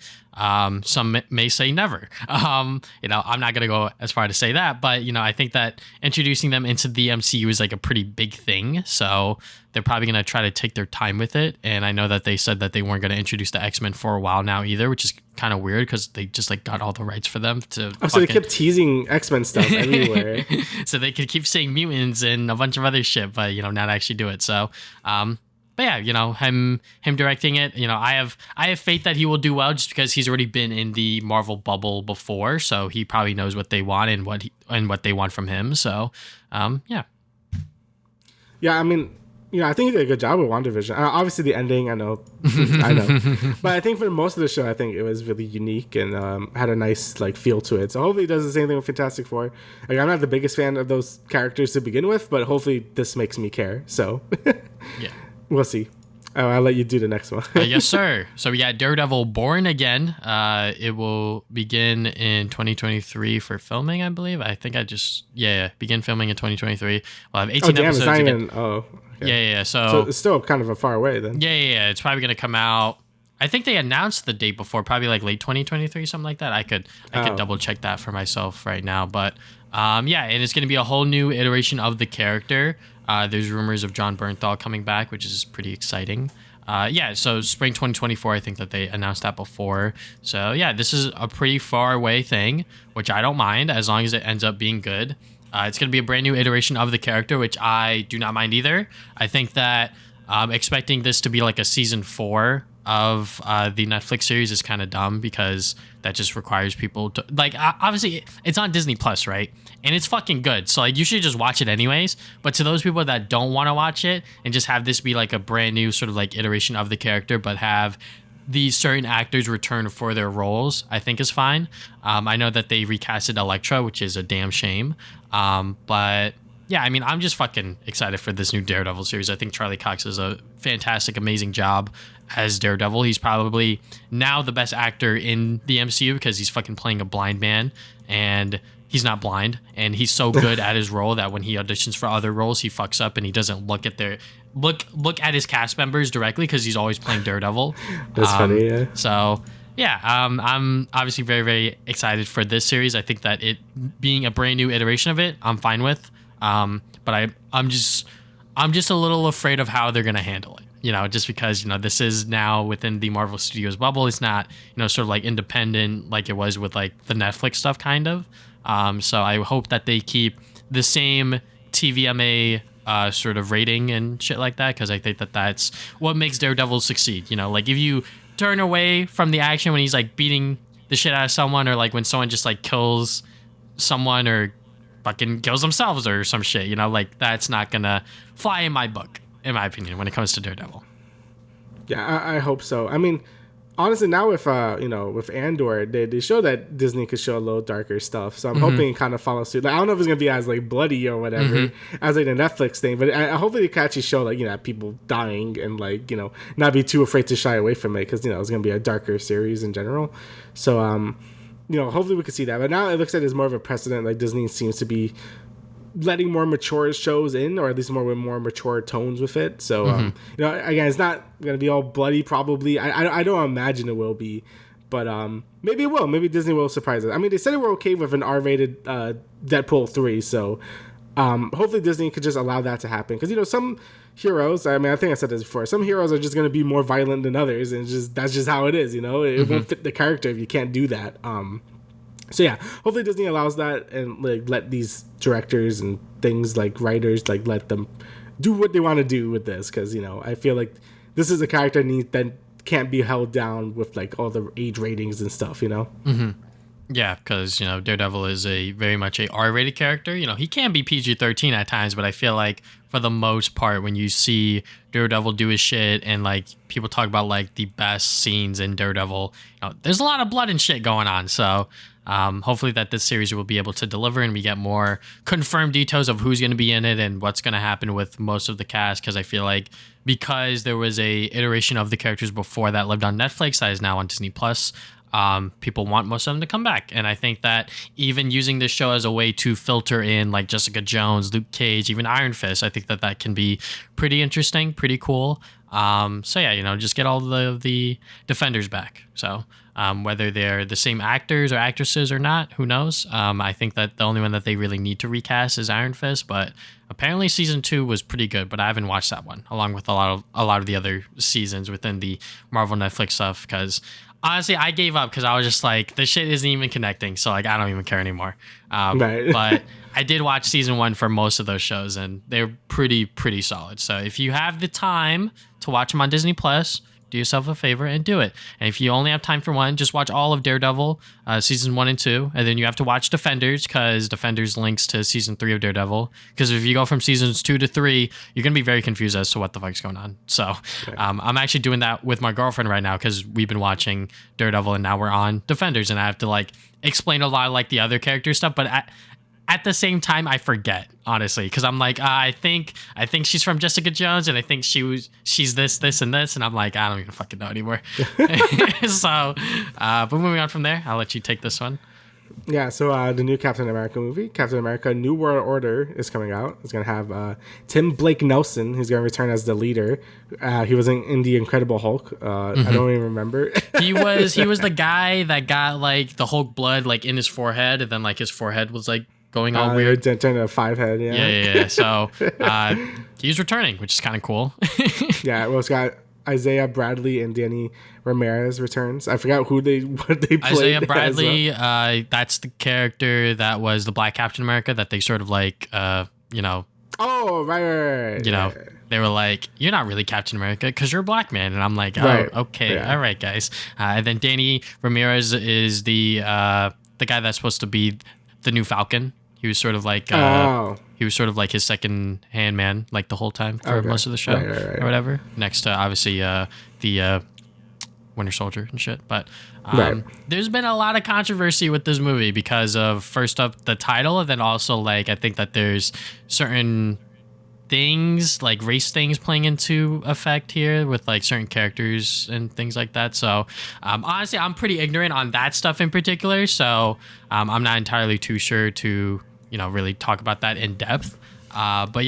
Some may say never. You know, I'm not going to go as far to say that, but, you know, I think that introducing them into the MCU is like a pretty big thing. So they're probably going to try to take their time with it. And I know that they said that they weren't going to introduce the X-Men for a while now either, which is kind of weird because they just like got all the rights for them to. So they kept teasing X-Men stuff everywhere. So they could keep saying mutants and a bunch of other shit, but, you know, not actually do it. So, but yeah, you know, him directing it, you know, I have faith that he will do well just because he's already been in the Marvel bubble before, so he probably knows what they want and what they want from him. So, yeah. Yeah, I mean, I think he did a good job with WandaVision. Obviously, the ending, I know, I know, but I think for most of the show, I think it was really unique and had a nice like feel to it. So hopefully, he does the same thing with Fantastic Four. Like, I'm not the biggest fan of those characters to begin with, but hopefully, this makes me care. So, yeah, we'll see. I'll let you do the next one. Yes, sir. So we got Daredevil Born Again. It will begin in 2023 for filming, I believe. I think begin filming in 2023. We'll have 18 episodes. It's not even, okay. Yeah. So it's still kind of a far away then. Yeah. It's probably going to come out. I think they announced the date before, probably like late 2023, something like that. I could double check that for myself right now. But and it's going to be a whole new iteration of the character. There's rumors of John Bernthal coming back, which is pretty exciting. So spring 2024, I think that they announced that before. So yeah, this is a pretty far away thing, which I don't mind as long as it ends up being good. It's going to be a brand new iteration of the character, which I do not mind either. I think that expecting this to be like a season 4 of the Netflix series is kind of dumb because that just requires people to like obviously it's on Disney Plus, right? And it's fucking good, so like you should just watch it anyways. But to those people that don't want to watch it and just have this be like a brand new sort of like iteration of the character, but have these certain actors return for their roles, I think is fine. I know that they recasted Elektra, which is a damn shame, but yeah, I mean, I'm just fucking excited for this new Daredevil series. I think Charlie Cox does a fantastic, amazing job as Daredevil. He's probably now the best actor in the MCU because he's fucking playing a blind man, and he's not blind, and he's so good at his role that when he auditions for other roles, he fucks up and he doesn't look at at his cast members directly because he's always playing Daredevil. That's funny, yeah. So yeah, I'm obviously very, very excited for this series. I think that it being a brand new iteration of it, I'm fine with. But I'm just a little afraid of how they're gonna handle it. Just because this is now within the Marvel Studios bubble. It's not sort of like independent like it was with like the Netflix stuff, kind of. So I hope that they keep the same TVMA sort of rating and shit like that, because I think that that's what makes Daredevil succeed. Like if you turn away from the action when he's like beating the shit out of someone, or like when someone just like kills someone or fucking kills themselves or some shit, like that's not gonna fly in my book, in my opinion, when it comes to Daredevil. Yeah, I hope so. I mean, honestly, now with with Andor, they show that Disney could show a little darker stuff, so I'm hoping it kind of follows suit. Like, I don't know if it's gonna be as like bloody or whatever as like the Netflix thing, but I hopefully they can actually show like people dying and like not be too afraid to shy away from it, because it's gonna be a darker series in general. So hopefully we can see that. But now it looks like there's more of a precedent. Like Disney seems to be letting more mature shows in, or at least more mature tones with it. So again, it's not gonna be all bloody probably. I don't imagine it will be, but maybe it will. Maybe Disney will surprise us. I mean, they said they were okay with an R-rated Deadpool 3, so hopefully Disney could just allow that to happen, because some heroes, I mean, I think I said this before, some heroes are just going to be more violent than others, and that's just how it is. It won't fit the character if you can't do that. So yeah, hopefully Disney allows that, and like let these directors and things like writers like let them do what they want to do with this, because I feel like this is a character that can't be held down with like all the age ratings and stuff. Yeah, because Daredevil is very much a R-rated character. He can be PG-13 at times, but I feel like for the most part, when you see Daredevil do his shit and like people talk about like the best scenes in Daredevil, there's a lot of blood and shit going on. So hopefully that this series will be able to deliver, and we get more confirmed details of who's going to be in it and what's going to happen with most of the cast, because I feel like because there was a iteration of the characters before that lived on Netflix that is now on Disney Plus, people want most of them to come back. And I think that even using this show as a way to filter in like Jessica Jones, Luke Cage, even Iron Fist, I think that can be pretty interesting, pretty cool. So yeah, just get all the Defenders back. So whether they're the same actors or actresses or not, who knows? I think that the only one that they really need to recast is Iron Fist, but apparently season 2 was pretty good, but I haven't watched that one, along with a lot of the other seasons within the Marvel Netflix stuff, because honestly, I gave up because I was just like, this shit isn't even connecting, so like I don't even care anymore. Right. But I did watch season 1 for most of those shows, and they're pretty solid. So if you have the time to watch them on Disney Plus, do yourself a favor and do it. And if you only have time for one, just watch all of Daredevil, seasons 1 and 2. And then you have to watch Defenders, because Defenders links to season 3 of Daredevil. Because if you go from seasons 2 to 3, you're going to be very confused as to what the fuck's going on. So I'm actually doing that with my girlfriend right now, because we've been watching Daredevil and now we're on Defenders. And I have to like explain a lot of like the other character stuff. But at the same time, I forget, honestly, because I'm like, I think she's from Jessica Jones, and I think she's this, and this, and I'm like, I don't even fucking know anymore. So, but moving on from there, I'll let you take this one. Yeah, so the new Captain America movie, Captain America New World Order, is coming out. It's going to have Tim Blake Nelson, who's going to return as the leader. He was in The Incredible Hulk. I don't even remember. He was the guy that got like the Hulk blood like in his forehead, and then like his forehead was like going all weird. Turned to a 5-head, yeah. So he's returning, which is kind of cool. Yeah, well, it's got Isaiah Bradley and Danny Ramirez returns. I forgot what they played. Isaiah Bradley, that's the character that was the Black Captain America that they sort of like, Oh, right. You know, they were like, you're not really Captain America because you're a black man. And I'm like, oh, right. Okay. Yeah. All right, guys. And then Danny Ramirez is the guy that's supposed to be the new Falcon. He was sort of like he was sort of like his second hand man like the whole time for most of the show or whatever. Next to obviously the Winter Soldier and shit. But there's been a lot of controversy with this movie because of first up the title, and then also like I think that there's certain things like race things playing into effect here with like certain characters and things like that. So honestly, I'm pretty ignorant on that stuff in particular. So I'm not entirely too sure to really talk about that in depth. But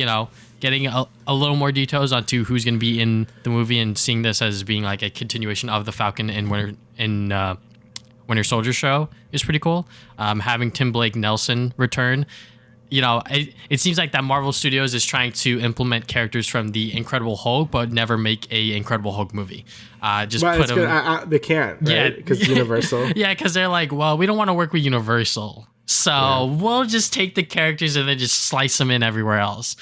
getting a little more details onto who's going to be in the movie and seeing this as being like a continuation of the Falcon and Winter Soldier show is pretty cool. Having Tim Blake Nelson return, it seems like that Marvel Studios is trying to implement characters from the Incredible Hulk, but never make a Incredible Hulk movie. Just put them. They can't, right? Yeah, because Universal. Yeah, because they're like, well, we don't want to work with Universal. So we'll just take the characters and then just slice them in everywhere else.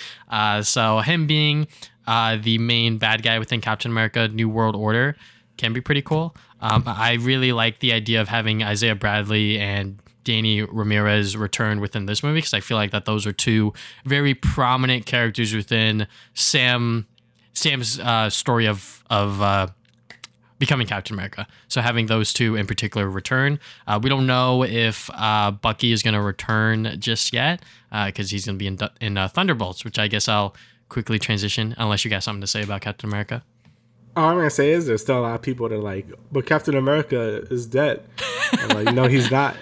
So him being the main bad guy within Captain America New World Order can be pretty cool. I really like the idea of having Isaiah Bradley and Danny Ramirez return within this movie, because I feel like that those are two very prominent characters within Sam's story of becoming Captain America. So having those two in particular return. We don't know if Bucky is going to return just yet, because he's going to be in Thunderbolts, which I guess I'll quickly transition unless you got something to say about Captain America. All I'm going to say is there's still a lot of people that are like, but Captain America is dead. I'm like, no, he's not.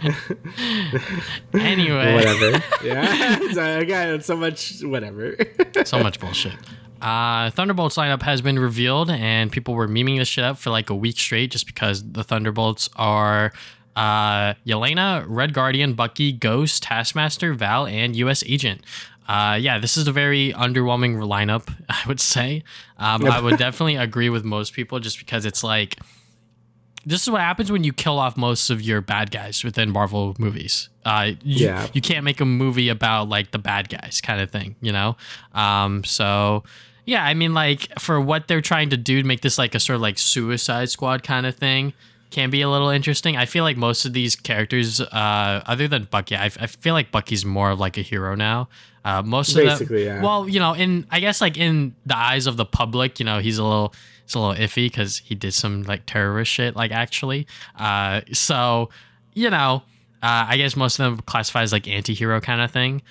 Anyway. Whatever. Yeah. So, again, it's so much whatever. So much bullshit. Thunderbolts lineup has been revealed, and people were memeing this shit up for like a week straight just because the Thunderbolts are Yelena, Red Guardian, Bucky, Ghost, Taskmaster, Val, and US Agent. This is a very underwhelming lineup, I would say. I would definitely agree with most people just because it's like, this is what happens when you kill off most of your bad guys within Marvel movies. You can't make a movie about like the bad guys kind of thing, So yeah, I mean, like for what they're trying to do to make this like a sort of like Suicide Squad kind of thing can be a little interesting. I feel like most of these characters, other than Bucky, I feel like Bucky's more of like a hero now. Most of them, yeah. Well, in I guess like in the eyes of the public, he's a little iffy because he did some like terrorist shit, like actually. I guess most of them classify as like anti-hero kind of thing.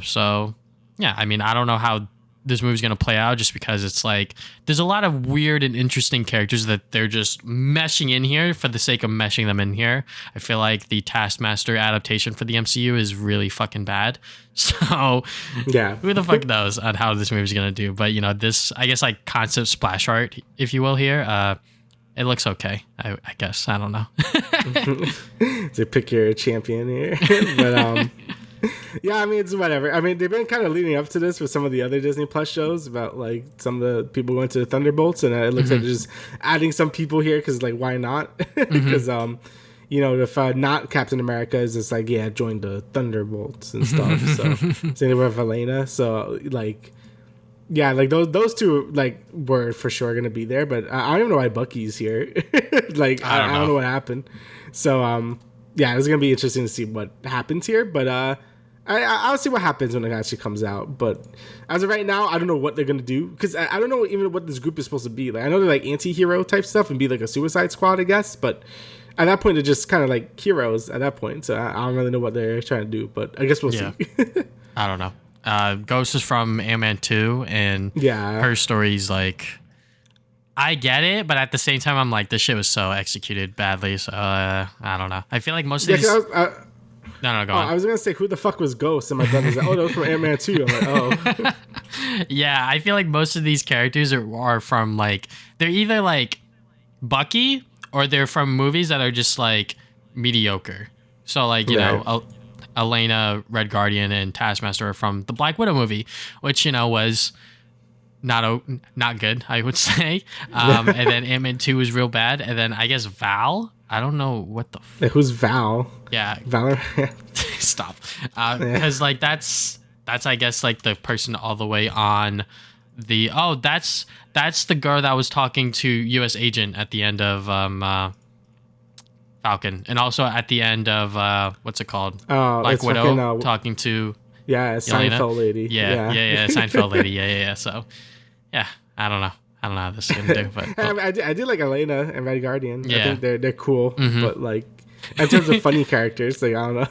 So yeah, I mean, I don't know how this movie's going to play out just because it's like there's a lot of weird and interesting characters that they're just meshing in here for the sake of meshing them in here. I feel like the Taskmaster adaptation for the MCU is really fucking bad. So yeah, who the fuck knows on how this movie's going to do. But, this, I guess, like concept splash art, if you will, here, it looks okay, I guess. I don't know. To pick your champion here. But, yeah, I mean, it's whatever. I mean, they've been kind of leading up to this with some of the other Disney Plus shows about like some of the people going to the Thunderbolts, and it looks like they're just adding some people here because like why not? Because if not Captain America is just like join the Thunderbolts and stuff. So same with Elena. So like yeah, like those two like were for sure gonna be there, but I don't even know why Bucky's here. Like I don't know what happened. So yeah, it's gonna be interesting to see what happens here. But I'll see what happens when it actually comes out. But as of right now, I don't know what they're gonna do because I don't know even what this group is supposed to be. Like I know they're like anti-hero type stuff and be like a Suicide Squad, I guess. But at that point, they're just kind of like heroes at that point. So I don't really know what they're trying to do. But I guess we'll see. I don't know. Ghost is from Ant-Man 2, and her story's like, I get it, but at the same time, I'm like, this shit was so executed badly. So I don't know. I feel like most of these. No, go on. I was gonna say, who the fuck was Ghost? And my brother's like, oh, that was from Ant-Man 2. I'm like, oh. Yeah, I feel like most of these characters are from like they're either like Bucky or they're from movies that are just like mediocre. So like you know. Elena, Red Guardian, and Taskmaster are from the Black Widow movie, which, you know, was not good, I would say. And then Ant-Man 2 was real bad. And then I guess Val, I don't know what the... Who's Val? Yeah. Valorant? Stop. Because, like, that's, I guess, like, the person all the way on the... Oh, that's the girl that was talking to U.S. Agent at the end of... Falcon, and also at the end of what's it called? Black Widow fucking, talking to Seinfeld lady. Yeah, Seinfeld lady. Yeah. So, yeah, I don't know how this is gonna do, but I do like Elena and Red Guardian. Yeah. I think they're cool, but like in terms of funny characters, like I don't know.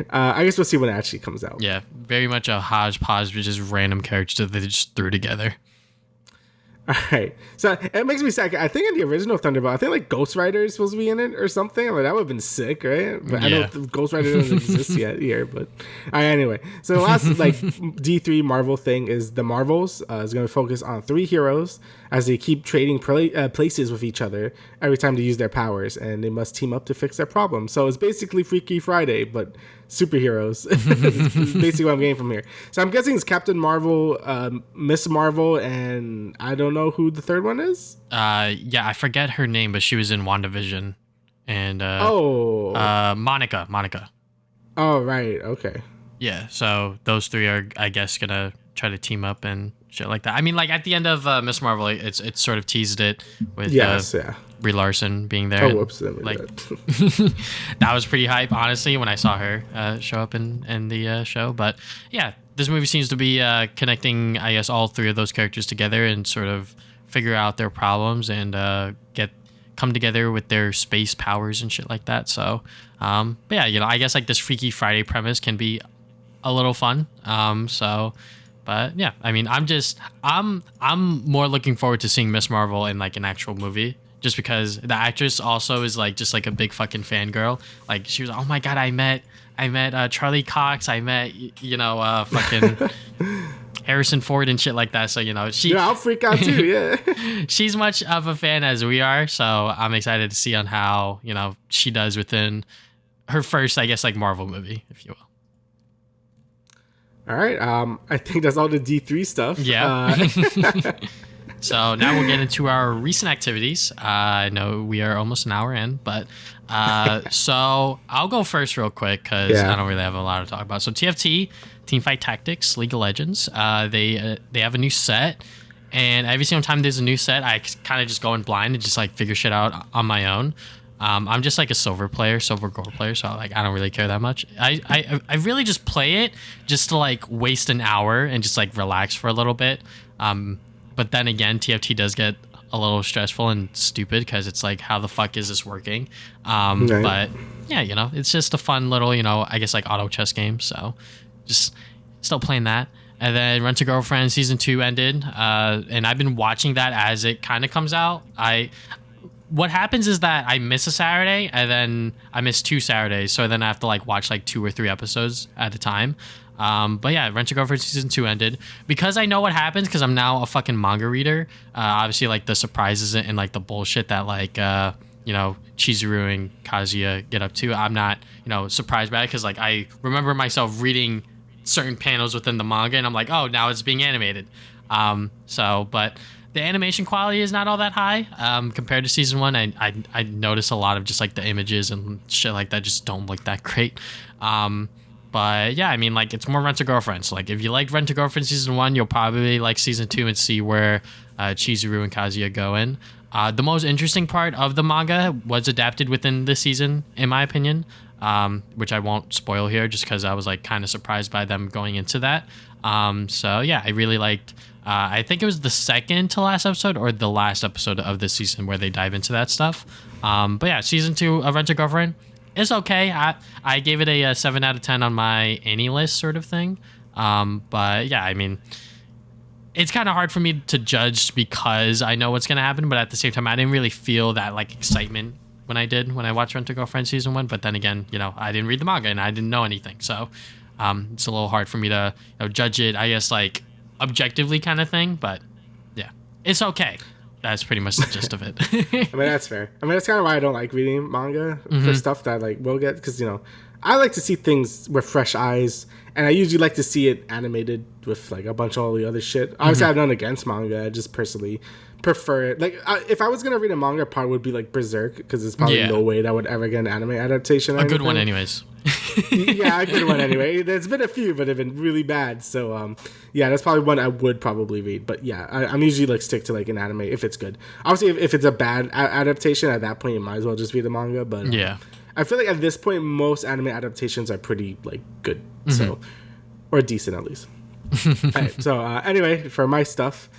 I guess we'll see when it actually comes out. Yeah, very much a hodgepodge of just random characters that they just threw together. All right, so it makes me sad. I think in the original Thunderbolt, I think like Ghost Rider is supposed to be in it or something. Like that would have been sick, right? But I know Ghost Rider doesn't exist yet here. But anyway, so the last like D3 Marvel thing is the Marvels is going to focus on 3 heroes as they keep trading places with each other every time they use their powers, and they must team up to fix their problems. So it's basically Freaky Friday, but superheroes. It's basically what I'm getting from here. So I'm guessing it's Captain Marvel, Miss Marvel, and I don't know who the third one is. Yeah, I forget her name, but she was in WandaVision. And Monica. Oh, right. Okay. Yeah, so those 3 are, I guess, gonna try to team up and shit like that. I mean, like at the end of Miss Marvel, it's sort of teased it with Brie Larson being there. Oh, whoops! Like that was pretty hype, honestly, when I saw her show up in the show. But yeah, this movie seems to be connecting, I guess, all 3 of those characters together and sort of figure out their problems and come together with their space powers and shit like that. So, but yeah, you know, I guess like this Freaky Friday premise can be a little fun. But yeah, I mean, I'm more looking forward to seeing Miss Marvel in like an actual movie, just because the actress also is like just like a big fucking fangirl. Like she was, oh my god, I met Charlie Cox, I met fucking Harrison Ford and shit like that. So you know, I'll freak out too. Yeah, she's much of a fan as we are. So I'm excited to see on how she does within her first, I guess, like Marvel movie, if you will. All right. I think that's all the D3 stuff. Yeah. So now we'll get into our recent activities. I know we are almost an hour in, but so I'll go first real quick because I don't really have a lot to talk about. So TFT, Teamfight Tactics, League of Legends, they have a new set. And every single time there's a new set, I kind of just go in blind and just like figure shit out on my own. I'm just like a silver gold player, so like I don't really care that much. I really just play it just to like waste an hour and just like relax for a little bit. But then again, TFT does get a little stressful and stupid because it's like, how the fuck is this working? But yeah, it's just a fun little, I guess like auto chess game. So just still playing that. And then Rent-a-Girlfriend season 2 ended, and I've been watching that as it kind of comes out. What happens is that I miss a Saturday and then I miss 2 Saturdays. So then I have to like watch like 2 or 3 episodes at a time. But yeah, Rent-a-Girlfriend season 2 ended because I know what happens because I'm now a fucking manga reader. Obviously like the surprises and like the bullshit that like, Chizuru and Kazuya get up to. I'm not, surprised by it because like I remember myself reading certain panels within the manga and I'm like, oh, now it's being animated. But the animation quality is not all that high compared to season 1. I notice a lot of just like the images and shit like that just don't look that great. But But yeah, I mean, like, it's more Rent-a-Girlfriend. So, like, if you liked Rent-a-Girlfriend season 1, you'll probably like season 2 and see where Chizuru and Kazuya go in. The most interesting part of the manga was adapted within this season, in my opinion, which I won't spoil here just because I was like kind of surprised by them going into that. So yeah, I really liked, I think it was the second to last episode or the last episode of this season where they dive into that stuff. But yeah, season 2 of Rent-a-Girlfriend, it's okay. I gave it a 7 out of 10 on my any list sort of thing. But yeah, I mean, it's kind of hard for me to judge because I know what's going to happen, but at the same time, I didn't really feel that like excitement when I watched Rent-a-Girlfriend season 1. But then again, you know, I didn't read the manga and I didn't know anything. So it's a little hard for me to, you know, judge it, I guess, like objectively kind of thing. But yeah, it's okay. That's pretty much the gist of it. I mean, that's fair. I mean, that's kind of why I don't like reading manga for stuff that like will get, because, you know, I like to see things with fresh eyes, and I usually like to see it animated with like a bunch of all the other shit. Obviously, I have none against manga. I just personally prefer it. Like, if I was gonna read a manga, part would be like Berserk, because there's probably no way that would ever get an anime adaptation. A good one, anyways. Yeah, a good one anyway. There's been a few, but they've been really bad. So, yeah, that's probably one I would probably read. But yeah, I'm usually like stick to like an anime if it's good. Obviously, if it's a bad adaptation, at that point you might as well just read the manga. But yeah. I feel like at this point, most anime adaptations are pretty like good, so, or decent at least. All right, so anyway, for my stuff,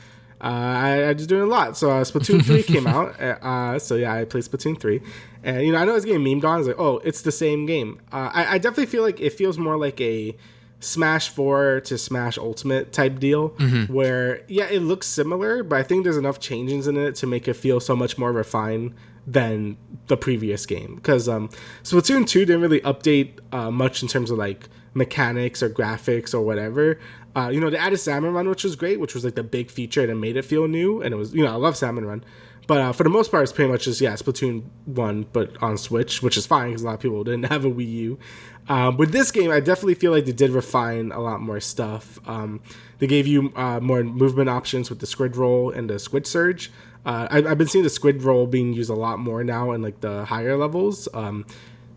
I just doing a lot. So Splatoon 3 came out. So yeah, I played Splatoon 3, and you know, I know it's getting memed on. It's like, oh, it's the same game. I definitely feel like it feels more like a Smash 4 to Smash Ultimate type deal, where yeah, it looks similar, but I think there's enough changes in it to make it feel so much more refined than the previous game, because Splatoon 2 didn't really update much in terms of like mechanics or graphics or whatever. You know, they added Salmon Run, which was great, which was like the big feature, and it made it feel new, and it was, you know, I love Salmon Run, but for the most part it's pretty much just, yeah, Splatoon 1 but on Switch, which is fine because a lot of people didn't have a Wii U. With this game, I definitely feel like they did refine a lot more stuff. They gave you more movement options with the squid roll and the squid surge. I've been seeing the squid roll being used a lot more now in like the higher levels,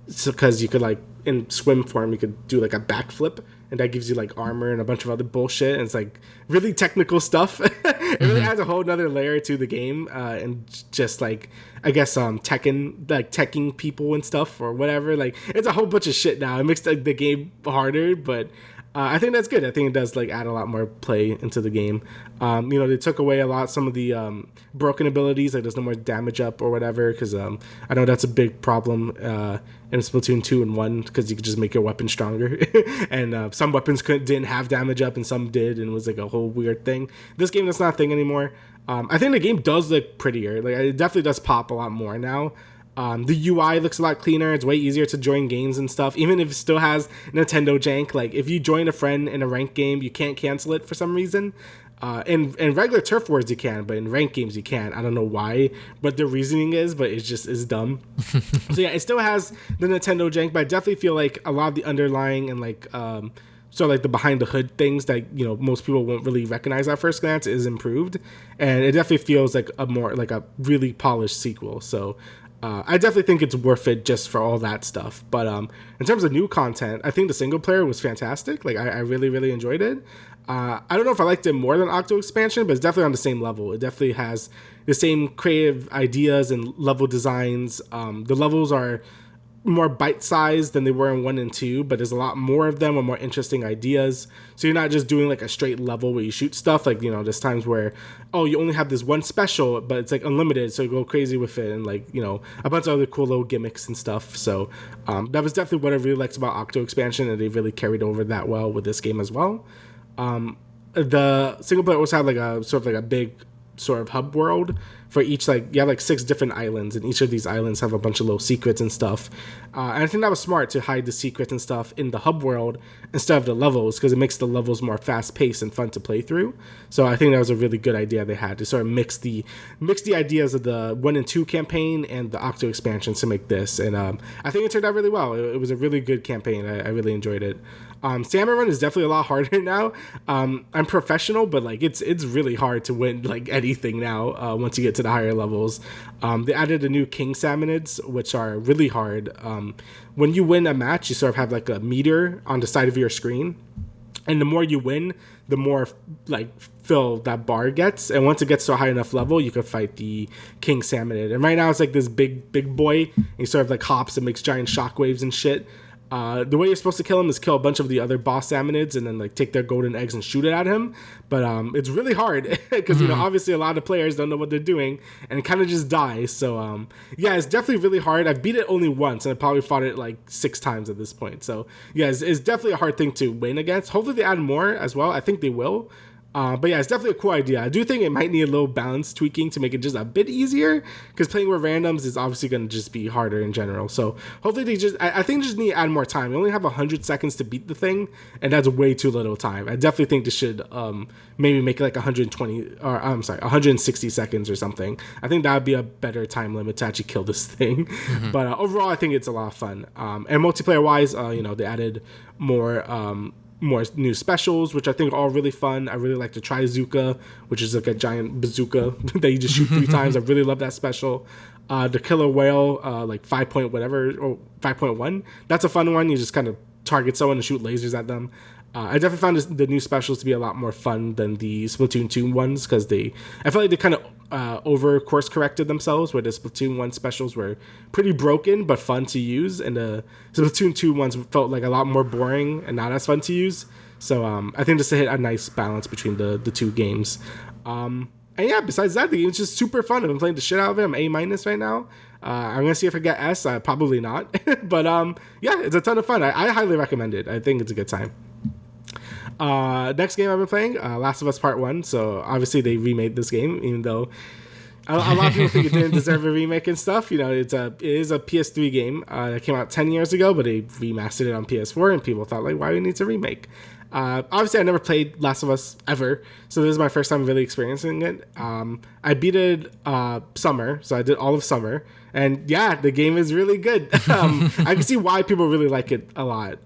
because you could like in swim form you could do like a backflip, and that gives you like armor and a bunch of other bullshit, and it's like really technical stuff. It really adds a whole nother layer to the game, and just like, I guess teching people and stuff or whatever. Like, it's a whole bunch of shit now. It makes the game harder, but I think that's good. I think it does like add a lot more play into the game. You know, they took away some of the broken abilities, like there's no more damage up or whatever, because I know that's a big problem in Splatoon 2 and 1, because you could just make your weapon stronger. And some weapons didn't have damage up and some did, and it was like a whole weird thing. This game, that's not a thing anymore. I think the game does look prettier. Like, it definitely does pop a lot more now. The UI looks a lot cleaner. It's way easier to join games and stuff, even if it still has Nintendo jank. Like, if you join a friend in a ranked game, you can't cancel it for some reason. In regular turf wars you can, but in ranked games you can't. I don't know why, but the reasoning but it's just is dumb. So yeah, it still has the Nintendo jank, but I definitely feel like a lot of the underlying and like so like the behind the hood things that, you know, most people won't really recognize at first glance is improved, and it definitely feels like a more like a really polished sequel. So I definitely think it's worth it just for all that stuff. But in terms of new content, I think the single player was fantastic. Like, I really, really enjoyed it. I don't know if I liked it more than Octo Expansion, but it's definitely on the same level. It definitely has the same creative ideas and level designs. The levels are more bite-sized than they were in 1 and 2, but there's a lot more of them with more interesting ideas. So you're not just doing like a straight level where you shoot stuff. Like, you know, there's times where, oh, you only have this one special, but it's like unlimited, so you go crazy with it, and like, you know, a bunch of other cool little gimmicks and stuff. So that was definitely what I really liked about Octo Expansion, and they really carried over that well with this game as well. The single player also had like a sort of like a big sort of hub world for each, like, you have like 6 different islands, and each of these islands have a bunch of little secrets and stuff. And I think that was smart to hide the secrets and stuff in the hub world instead of the levels, because it makes the levels more fast paced and fun to play through. So I think that was a really good idea they had to sort of mix the ideas of the 1 and 2 campaign and the Octo expansion to make this. And I think it turned out really well. It was a really good campaign. I really enjoyed it. Salmon Run is definitely a lot harder now. I'm professional, but like it's really hard to win like anything now once you get to to the higher levels. They added a new king salmonids, which are really hard. When you win a match, you sort of have like a meter on the side of your screen, and the more you win, the more like fill that bar gets. And once it gets to a high enough level, you can fight the king salmonid. And right now it's like this big boy, and he sort of like hops and makes giant shockwaves and shit. The way you're supposed to kill him is kill a bunch of the other boss salmonids and then like take their golden eggs and shoot it at him. But it's really hard because obviously a lot of players don't know what they're doing and it kind of just dies. So yeah, it's definitely really hard. I've beat it only once and I probably fought it like 6 times at this point. So yeah, it's definitely a hard thing to win against. Hopefully they add more as well. I think they will. But yeah, it's definitely a cool idea. I do think it might need a little balance tweaking to make it just a bit easier, because playing with randoms is obviously going to just be harder in general. So hopefully I think they just need to add more time. We only have 100 seconds to beat the thing, and that's way too little time. I definitely think they should maybe make it like 160 seconds or something. I think that would be a better time limit to actually kill this thing. But overall, I think it's a lot of fun. And multiplayer wise, they added more new specials, which I think are all really fun. I really like the Trizuka, which is like a giant bazooka that you just shoot 3 times. I really love that special. The killer whale, like 5 point whatever, or 5.1. That's a fun one. You just kind of target someone and shoot lasers at them. I definitely found the new specials to be a lot more fun than the Splatoon 2 ones, because I felt like they kind of over course corrected themselves, where the Splatoon 1 specials were pretty broken but fun to use, and the Splatoon 2 ones felt like a lot more boring and not as fun to use. So I think just to hit a nice balance between the 2 games. And yeah, besides that, the game's just super fun. I've been playing the shit out of it. I'm A- right now. I'm gonna see if I get S. Probably not. But yeah, it's a ton of fun. I highly recommend it. I think it's a good time. Next game I've been playing, Last of Us Part 1. So obviously they remade this game, even though a lot of people think it didn't deserve a remake and stuff. It is a PS3 game that came out 10 years ago, but they remastered it on PS4, and people thought, like, why do we need to remake? Obviously I never played Last of Us ever, so this is my first time really experiencing it. I beat it summer, so I did all of summer, and yeah, the game is really good. I can see why people really like it a lot.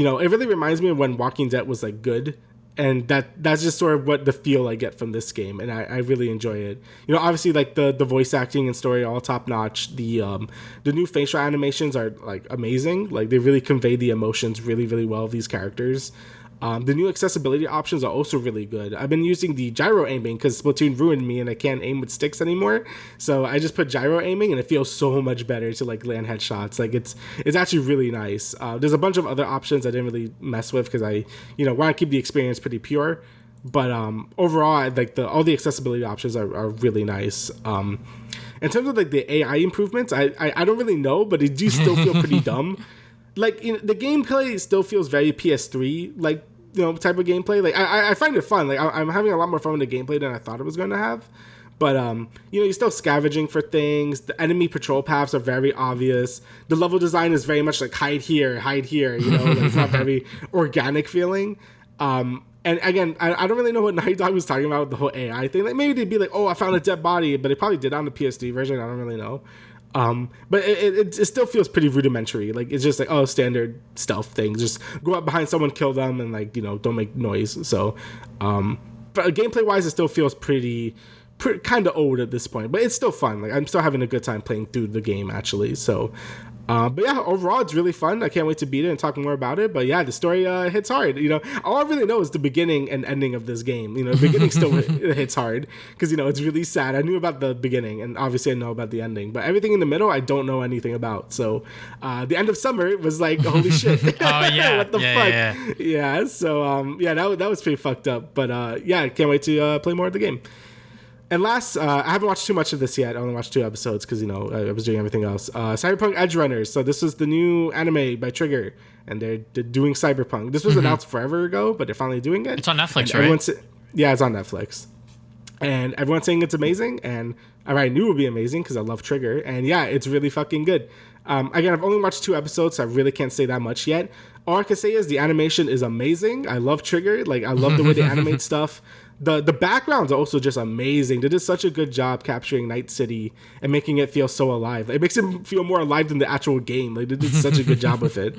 It really reminds me of when Walking Dead was like good, and that's just sort of what the feel I get from this game, and I really enjoy it. Obviously like the voice acting and story are all top notch. The new facial animations are like amazing. Like they really convey the emotions really, really well of these characters. The new accessibility options are also really good. I've been using the gyro aiming because Splatoon ruined me and I can't aim with sticks anymore. So I just put gyro aiming and it feels so much better to like land headshots. Like it's actually really nice. There's a bunch of other options I didn't really mess with because I want to keep the experience pretty pure. But overall, I like all the accessibility options are really nice. In terms of like the AI improvements, I don't really know, but they do still feel pretty dumb. Like the gameplay still feels very PS3 like type of gameplay. Like I find it fun. Like I'm having a lot more fun with the gameplay than I thought I was going to have. But you're still scavenging for things. The enemy patrol paths are very obvious. The level design is very much like hide here. Like it's not very organic feeling. And again, I don't really know what Naughty Dog was talking about with the whole AI thing. Like maybe they'd be like, oh, I found a dead body, but they probably did on the PS3 version. I don't really know. But it still feels pretty rudimentary. Like it's just like, oh, standard stealth thing. Just go up behind someone, kill them, and like don't make noise. So, but gameplay wise, it still feels pretty kind of old at this point. But it's still fun. Like I'm still having a good time playing through the game actually. So. But yeah, overall, it's really fun. I can't wait to beat it and talk more about it. But yeah, the story hits hard. All I really know is the beginning and ending of this game. The beginning still hits hard because, it's really sad. I knew about the beginning and obviously I know about the ending. But everything in the middle, I don't know anything about. So the end of summer was like, holy shit. Oh, yeah. What the fuck? Yeah. So, that was pretty fucked up. But I can't wait to play more of the game. And last, I haven't watched too much of this yet. I only watched 2 episodes because, I was doing everything else. Cyberpunk Edgerunners. So this was the new anime by Trigger, and they're doing Cyberpunk. This was announced forever ago, but they're finally doing it. It's on Netflix, right? Yeah, it's on Netflix. And everyone's saying it's amazing, and I already knew it would be amazing because I love Trigger. And yeah, it's really fucking good. Again, I've only watched 2 episodes, so I really can't say that much yet. All I can say is the animation is amazing. I love Trigger. Like, I love the way they animate stuff. The backgrounds are also just amazing. They did such a good job capturing Night City and making it feel so alive. It makes it feel more alive than the actual game. Like, they did such a good job with it.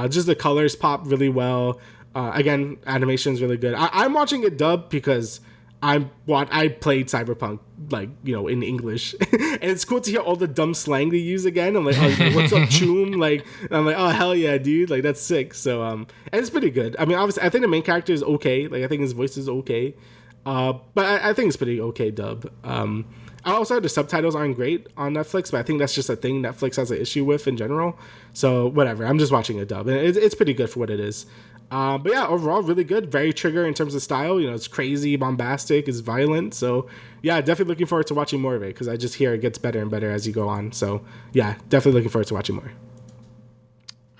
Just the colors pop really well. Again, animation is really good. I'm watching it dubbed because I played Cyberpunk like in English, and it's cool to hear all the dumb slang they use again. I'm like, oh, what's up, choom? Like, I'm like, oh hell yeah, dude, like that's sick. So and it's pretty good. I mean, obviously, I think the main character is okay. Like, I think his voice is okay, but I think it's pretty okay dub. I also heard the subtitles aren't great on Netflix, but I think that's just a thing Netflix has an issue with in general. So whatever, I'm just watching a dub, and it's pretty good for what it is. But yeah, overall, really good. Very Trigger in terms of style. It's crazy, bombastic, it's violent. So yeah, definitely looking forward to watching more of it because I just hear it gets better and better as you go on. So yeah, definitely looking forward to watching more.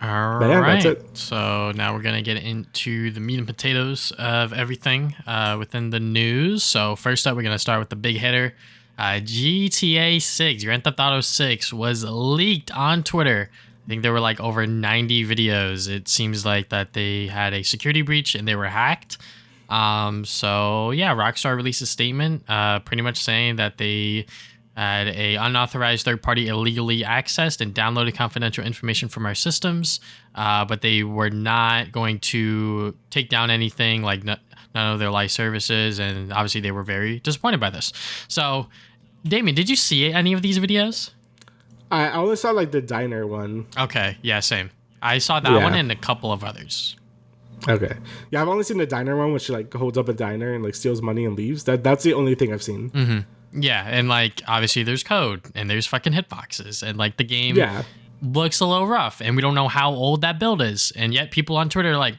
All right. That's it. So now we're going to get into the meat and potatoes of everything within the news. So first up, we're going to start with the big hitter. GTA 6, Grand Theft Auto 6 was leaked on Twitter. I think there were like over 90 videos. It seems like that they had a security breach and they were hacked. So yeah, Rockstar released a statement pretty much saying that they had a unauthorized third party illegally accessed and downloaded confidential information from our systems, but they were not going to take down anything, like none of their live services, and obviously they were very disappointed by this. So Damian, did you see any of these videos? I only saw like the diner one. Okay, yeah, same. I saw that one and a couple of others. Okay, yeah, I've only seen the diner one, which like holds up a diner and like steals money and leaves. That's the only thing I've seen. Mm-hmm. Yeah, and like obviously there's code and there's fucking hitboxes and like the game looks a little rough and we don't know how old that build is, and yet people on Twitter are like,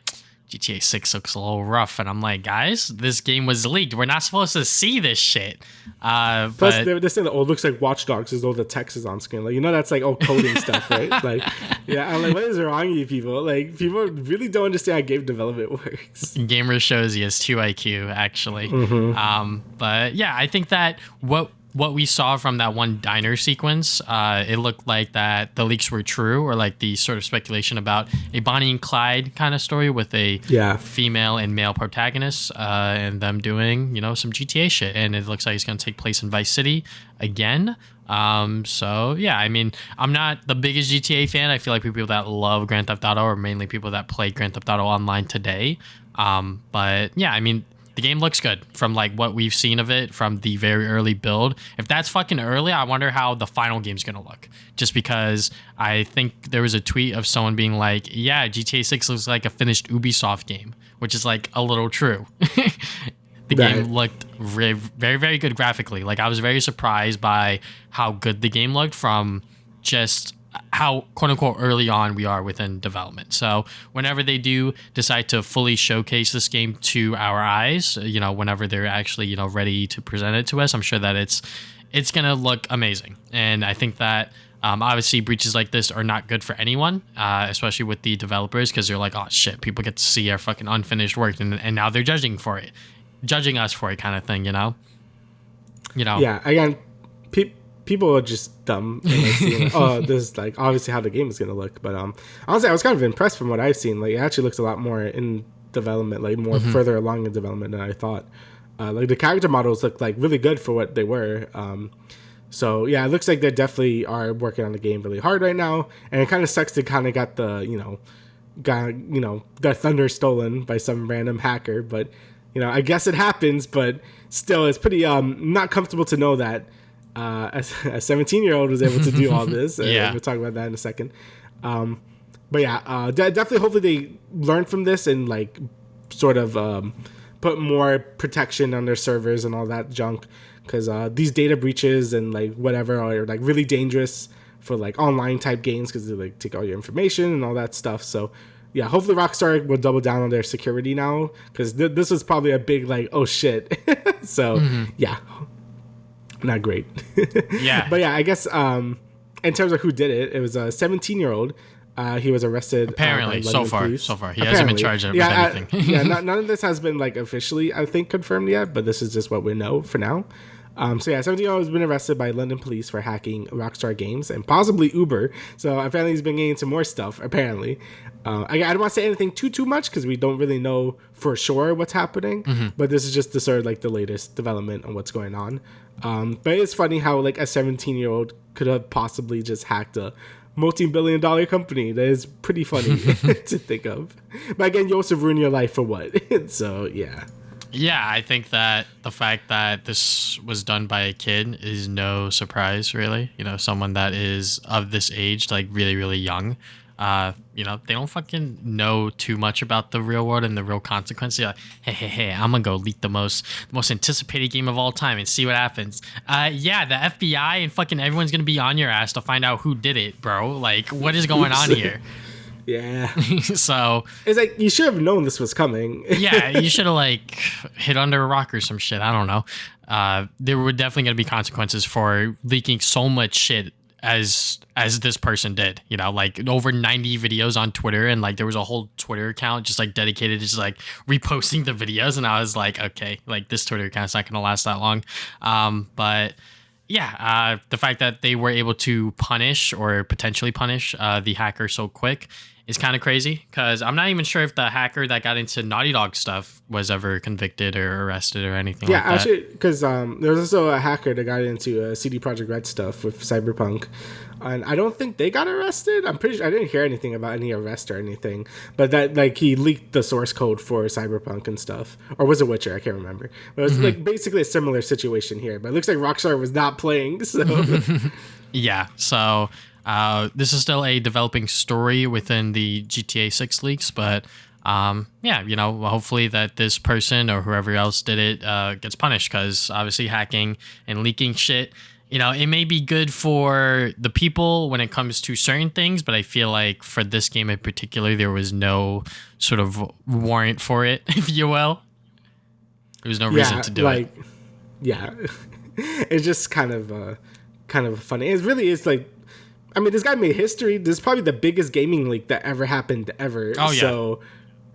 GTA 6 looks a little rough, and I'm like, guys, this game was leaked. We're not supposed to see this shit. Plus, they're saying that, it looks like Watch Dogs as though the text is on screen. Like, that's like all coding stuff, right? Like, yeah, I'm like, what is wrong with you people? Like, people really don't understand how game development works. Gamer shows he has 2 IQ, actually. Mm-hmm. But yeah, I think that what we saw from that one diner sequence, it looked like that the leaks were true, or like the sort of speculation about a Bonnie and Clyde kind of story with a female and male protagonists, and them doing, some GTA shit. And it looks like it's going to take place in Vice City again. So yeah, I mean, I'm not the biggest GTA fan. I feel like people that love Grand Theft Auto are mainly people that play Grand Theft Auto Online today. But yeah, I mean, the game looks good from like what we've seen of it from the very early build. If that's fucking early, I wonder how the final game's going to look. Just because I think there was a tweet of someone being like, yeah, GTA 6 looks like a finished Ubisoft game, which is like a little true. The game looked very, very, very good graphically. Like, I was very surprised by how good the game looked from just how quote unquote early on we are within development. So whenever they do decide to fully showcase this game to our eyes, whenever they're actually, ready to present it to us, I'm sure that it's going to look amazing. And I think that obviously breaches like this are not good for anyone, especially with the developers, because they're like, oh shit, people get to see our fucking unfinished work and now they're judging us for it kind of thing, Yeah, again, people are just dumb. And like seeing, this is like obviously how the game is gonna look. But honestly, I was kind of impressed from what I've seen. Like, it actually looks a lot more in development, like more further along in development than I thought. Like the character models look like really good for what they were. So yeah, it looks like they definitely are working on the game really hard right now. And it kind of sucks to kind of got the the thunder stolen by some random hacker. But I guess it happens. But still, it's pretty not comfortable to know that. A 17-year-old was able to do all this. We'll talk about that in a second. But yeah, definitely hopefully they learn from this and like sort of put more protection on their servers and all that junk, because these data breaches and like whatever are like really dangerous for like online type games, because they like take all your information and all that stuff. So yeah, hopefully Rockstar will double down on their security now, because this was probably a big like, oh shit. So yeah. Not great. Yeah. But yeah, I guess in terms of who did it, it was a 17-year-old. He was arrested. Apparently, so far. He hasn't been charged with anything. None of this has been like officially, I think, confirmed yet, but this is just what we know for now. So yeah, 17-year-old has been arrested by London police for hacking Rockstar Games and possibly Uber. So apparently he's been getting into more stuff, apparently. I don't want to say anything too much because we don't really know for sure what's happening. But this is just the sort of like the latest development on what's going on. But it's funny how like a 17-year-old could have possibly just hacked a multi-billion-dollar company. That is pretty funny to think of. But again, you also ruin your life for what? So yeah. Yeah, I think that the fact that this was done by a kid is no surprise, really. Someone that is of this age, like really, really young. They don't fucking know too much about the real world and the real consequences. Like, hey, I'm gonna go leak the most anticipated game of all time and see what happens. Yeah, the FBI and fucking everyone's gonna be on your ass to find out who did it, bro. Like, what is going on here? Yeah. So it's like you should have known this was coming. Yeah, you should have like hid under a rock or some shit. I don't know. There were definitely gonna be consequences for leaking so much shit as this person did. Like over 90 videos on Twitter, and like there was a whole Twitter account just like dedicated to just like reposting the videos, and I was like, okay, like this Twitter account's not gonna last that long. But yeah, the fact that they were able to punish or potentially punish the hacker so quick is kind of crazy, because I'm not even sure if the hacker that got into Naughty Dog stuff was ever convicted or arrested or anything like that. Yeah, actually, because there was also a hacker that got into CD Projekt Red stuff with Cyberpunk, and I don't think they got arrested. I'm pretty sure I didn't hear anything about any arrest or anything, but that like he leaked the source code for Cyberpunk and stuff, or was it Witcher? I can't remember. But it was like basically a similar situation here, but it looks like Rockstar was not playing. So yeah, so. This is still a developing story within the GTA 6 leaks, but yeah, hopefully that this person or whoever else did it gets punished, because obviously hacking and leaking shit, it may be good for the people when it comes to certain things, but I feel like for this game in particular, there was no sort of warrant for it, if you will. There was no reason to do it. Yeah, it's just kind of funny. It really is like. I mean, this guy made history. This is probably the biggest gaming leak that ever happened ever. Oh, yeah. So,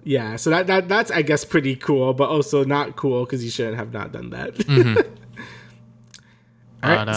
yeah. So that's, I guess, pretty cool, but also not cool because you shouldn't have not done that. Mm-hmm. All right. This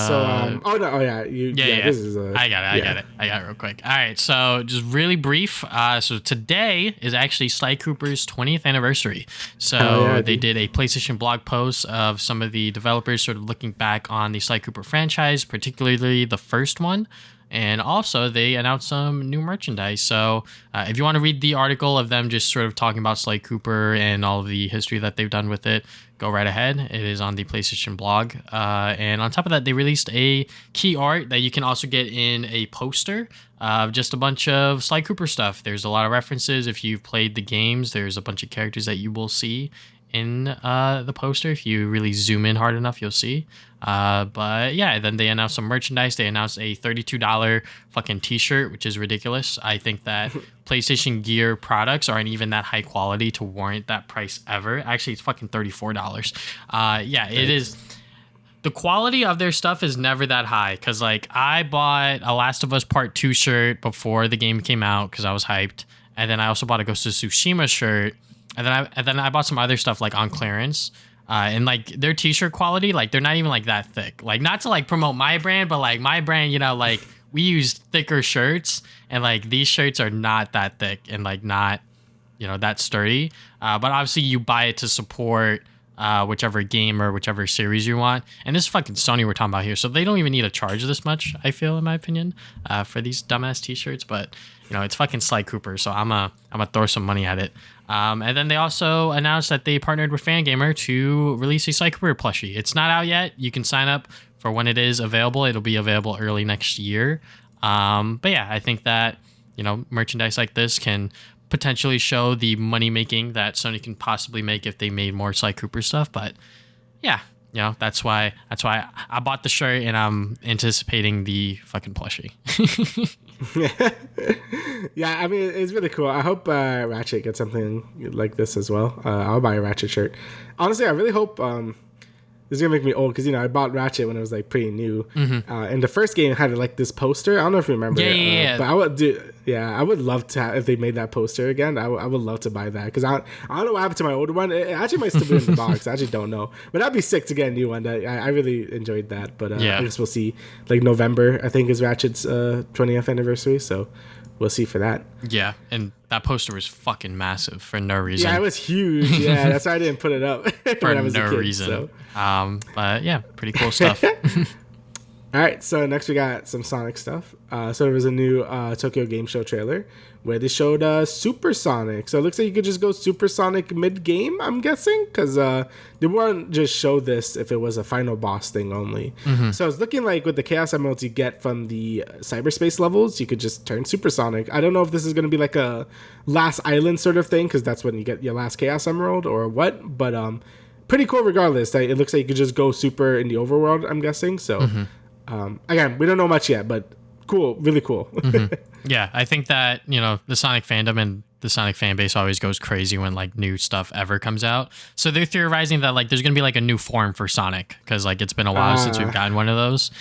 is I got it real quick. All right. So just really brief. So today is actually Sly Cooper's 20th anniversary. So they did a PlayStation blog post of some of the developers sort of looking back on the Sly Cooper franchise, particularly the first one. And also, they announced some new merchandise. So if you want to read the article of them just sort of talking about Sly Cooper and all of the history that they've done with it, go right ahead. It is on the PlayStation blog. And on top of that, they released a key art that you can also get in a poster of just a bunch of Sly Cooper stuff. There's a lot of references. If you've played the games, there's a bunch of characters that you will see in the poster. If you really zoom in hard enough, you'll see. But yeah, then they announced some merchandise. They announced a $32 fucking t-shirt, which is ridiculous. I think that PlayStation Gear products aren't even that high quality to warrant that price ever. Actually, it's fucking $34. Yeah, it is. The quality of their stuff is never that high, because like I bought a Last of Us Part 2 shirt before the game came out because I was hyped, and then I also bought a Ghost of Tsushima shirt, and then I bought some other stuff like on clearance. And like their t-shirt quality, like they're not even like that thick. Like, not to like promote my brand, but like my brand, like we use thicker shirts, and like these shirts are not that thick and like not, that sturdy. But obviously you buy it to support whichever game or whichever series you want. And this is fucking Sony we're talking about here, so they don't even need to charge this much, I feel, in my opinion, for these dumbass t-shirts. But it's fucking Sly Cooper, so I'm gonna throw some money at it. And then they also announced that they partnered with Fangamer to release a Sly Cooper plushie. It's not out yet. You can sign up for when it is available. It'll be available early next year. But yeah, I think that merchandise like this can potentially show the money making that Sony can possibly make if they made more Sly Cooper stuff. But yeah, that's why I bought the shirt, and I'm anticipating the fucking plushie. Yeah, I mean, it's really cool. I hope Ratchet gets something like this as well. I'll buy a Ratchet shirt. Honestly, I really hope this is gonna make me old, because I bought Ratchet when it was like pretty new, and the first game had like this poster. I don't know if you remember. Yeah. But I would love to have, if they made that poster again. I would love to buy that, because I don't know what happened to my older one. It actually might still be in the box. I actually don't know, but that'd be sick to get a new one. I really enjoyed that. But I guess we'll see. Like November, I think, is Ratchet's 20th anniversary, so we'll see for that. Yeah, and that poster was fucking massive for no reason. Yeah, it was huge. Yeah, that's why I didn't put it up for when I was no a kid, reason. So. But yeah, pretty cool stuff. All right, so next we got some Sonic stuff. So there was a new Tokyo Game Show trailer where they showed Super Sonic. So it looks like you could just go Super Sonic mid-game, I'm guessing, because they wouldn't just show this if it was a final boss thing only. So it's looking like with the Chaos Emeralds you get from the cyberspace levels, you could just turn Super Sonic. I don't know if this is going to be like a last island sort of thing, because that's when you get your last Chaos Emerald or what, but pretty cool regardless. It looks like you could just go Super in the overworld, I'm guessing, so... again, we don't know much yet, but cool, really cool. Yeah, I think that, the Sonic fandom and the Sonic fan base always goes crazy when like new stuff ever comes out. So they're theorizing that like there's going to be like a new form for Sonic because like it's been a while since we've gotten one of those.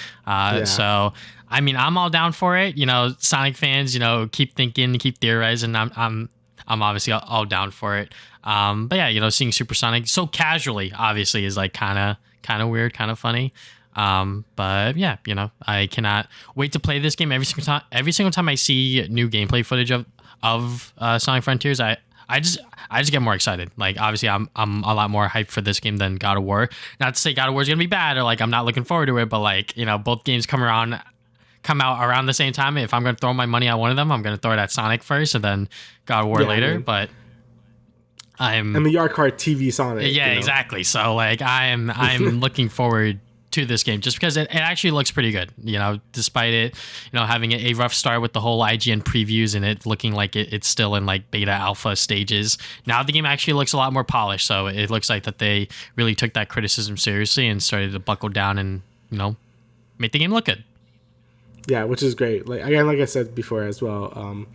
So I mean, I'm all down for it. Sonic fans, keep thinking, keep theorizing. I'm obviously all down for it. But yeah, seeing Super Sonic so casually obviously is like kind of weird, kind of funny. But yeah, I cannot wait to play this game every single time I see new gameplay footage of Sonic Frontiers. I just get more excited. Like obviously I'm a lot more hyped for this game than God of War. Not to say God of War is gonna be bad or like I'm not looking forward to it, but like both games come out around the same time. If I'm gonna throw my money at one of them, I'm gonna throw it at Sonic first and then God of War later. But I'm the Yard Card TV Sonic. Yeah, exactly. So like I'm looking forward to this game just because it actually looks pretty good, despite it having a rough start with the whole IGN previews and it looking like it's still in like beta alpha stages. Now the game actually looks a lot more polished, so it looks like that they really took that criticism seriously and started to buckle down and make the game look good. Yeah, which is great. Like I said before as well,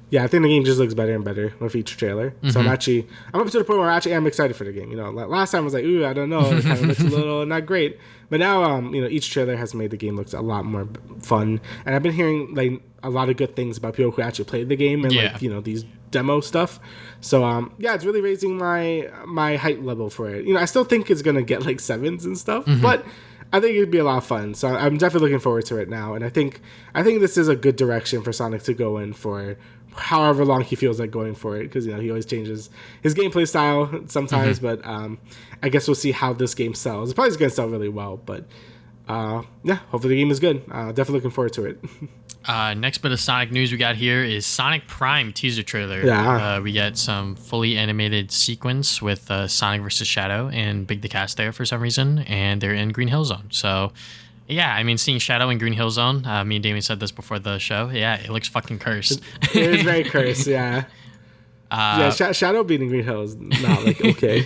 yeah, I think the game just looks better and better with each trailer. So I'm up to the point where I actually am excited for the game. Like last time I was like, ooh, I don't know, it kind of looks a little not great. But now, each trailer has made the game look a lot more fun. And I've been hearing like a lot of good things about people who actually played the game and like these demo stuff. So yeah, it's really raising my hype level for it. I still think it's gonna get like 7s and stuff, but I think it'd be a lot of fun. So I'm definitely looking forward to it now. And I think this is a good direction for Sonic to go in for however long he feels like going for it, because he always changes his gameplay style sometimes. But I guess we'll see how this game sells. It's probably going to sell really well, but yeah, hopefully the game is good. Definitely looking forward to it. Next bit of Sonic news we got here is Sonic Prime teaser trailer. We get some fully animated sequence with Sonic versus Shadow and Big the Cast there for some reason, and they're in Green Hill Zone. So yeah, I mean, seeing Shadow in Green Hill Zone, me and Damian said this before the show. Yeah, it looks fucking cursed. It is very cursed, yeah. Shadow being in Green Hill is not like okay.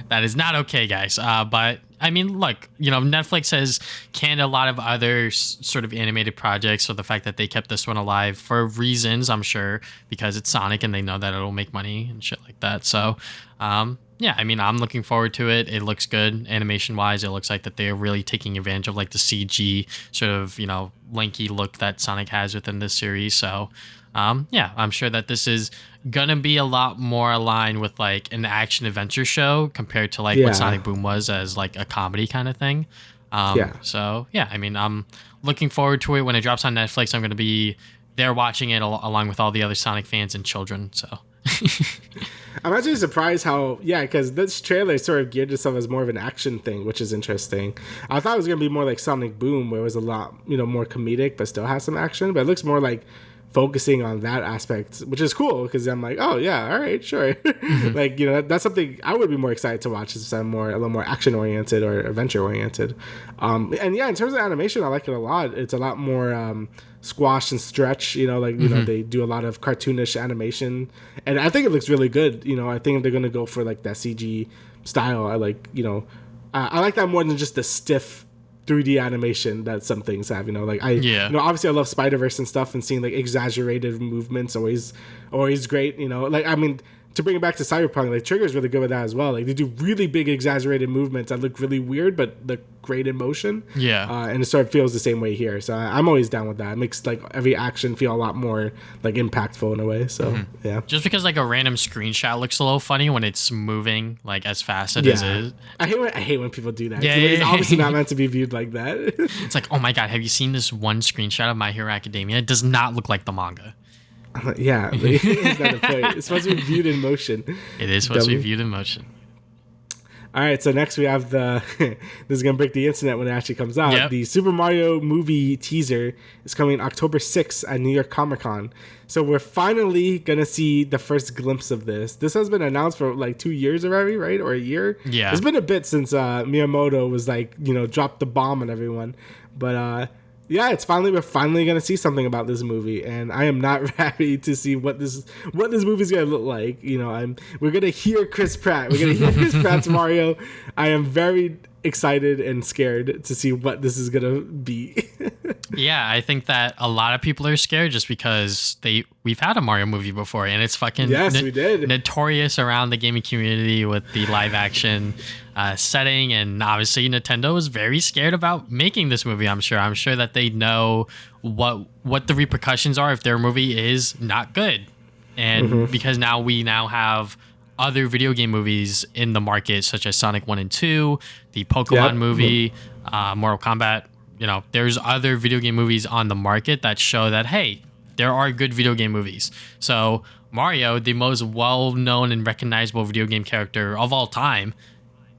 That is not okay, guys. But I mean, look, Netflix has canned a lot of other sort of animated projects. So the fact that they kept this one alive for reasons, I'm sure, because it's Sonic and they know that it'll make money and shit like that. So, yeah, I mean, I'm looking forward to it. It looks good animation-wise. It looks like that they're really taking advantage of like the CG sort of, lanky look that Sonic has within this series. So, yeah, I'm sure that this is gonna be a lot more aligned with like an action adventure show compared to like what Sonic Boom was as like a comedy kind of thing. So yeah, I mean, I'm looking forward to it. When it drops on Netflix, I'm gonna be there watching it along with all the other Sonic fans and children. So. I'm actually surprised how, because this trailer sort of geared itself as more of an action thing, which is interesting. I thought it was going to be more like Sonic Boom, where it was a lot, more comedic, but still has some action. But it looks more like focusing on that aspect, which is cool, because I'm like, oh, yeah, all right, sure. Like, that's something I would be more excited to watch, is I'm a little more action-oriented or adventure-oriented. And yeah, in terms of animation, I like it a lot. It's a lot more squash and stretch, they do a lot of cartoonish animation, and I think it looks really good. I think they're gonna go for like that CG style. I like that more than just the stiff 3D animation that some things have. Obviously I love Spider-Verse and stuff, and seeing like exaggerated movements always great. To bring it back to Cyberpunk, like Trigger's really good with that as well. Like they do really big exaggerated movements that look really weird, but look great in motion. And it sort of feels the same way here. So I'm always down with that. It makes like every action feel a lot more like impactful in a way. So yeah. Just because like a random screenshot looks a little funny when it's moving like as fast as it is. I hate when people do that. It's obviously not meant to be viewed like that. It's like, oh my god, have you seen this one screenshot of My Hero Academia? It does not look like the manga. Yeah, it's not a point. It's supposed to be viewed in motion. It is supposed to be viewed in motion. All right, so next we have the this is gonna break the internet when it actually comes out. Yep. The Super Mario movie teaser is coming October 6th at New York Comic Con. So we're finally gonna see the first glimpse of this. This has been announced for like 2 years already, right? Or a year? Yeah. It's been a bit since Miyamoto was like, dropped the bomb on everyone. But yeah, we're finally gonna see something about this movie, and I am not happy to see what this movie's gonna look like. We're gonna hear Chris Pratt. We're gonna hear Chris Pratt's Mario. I am very excited and scared to see what this is gonna be. Yeah, I think that a lot of people are scared just because we've had a Mario movie before, and it's fucking we did. Notorious around the gaming community with the live action setting, and obviously Nintendo is very scared about making this movie. I'm sure that they know what the repercussions are if their movie is not good, and because we now have other video game movies in the market, such as Sonic 1 and 2, the Pokemon movie, Mortal Kombat. There's other video game movies on the market that show that, hey, there are good video game movies. So Mario, the most well-known and recognizable video game character of all time,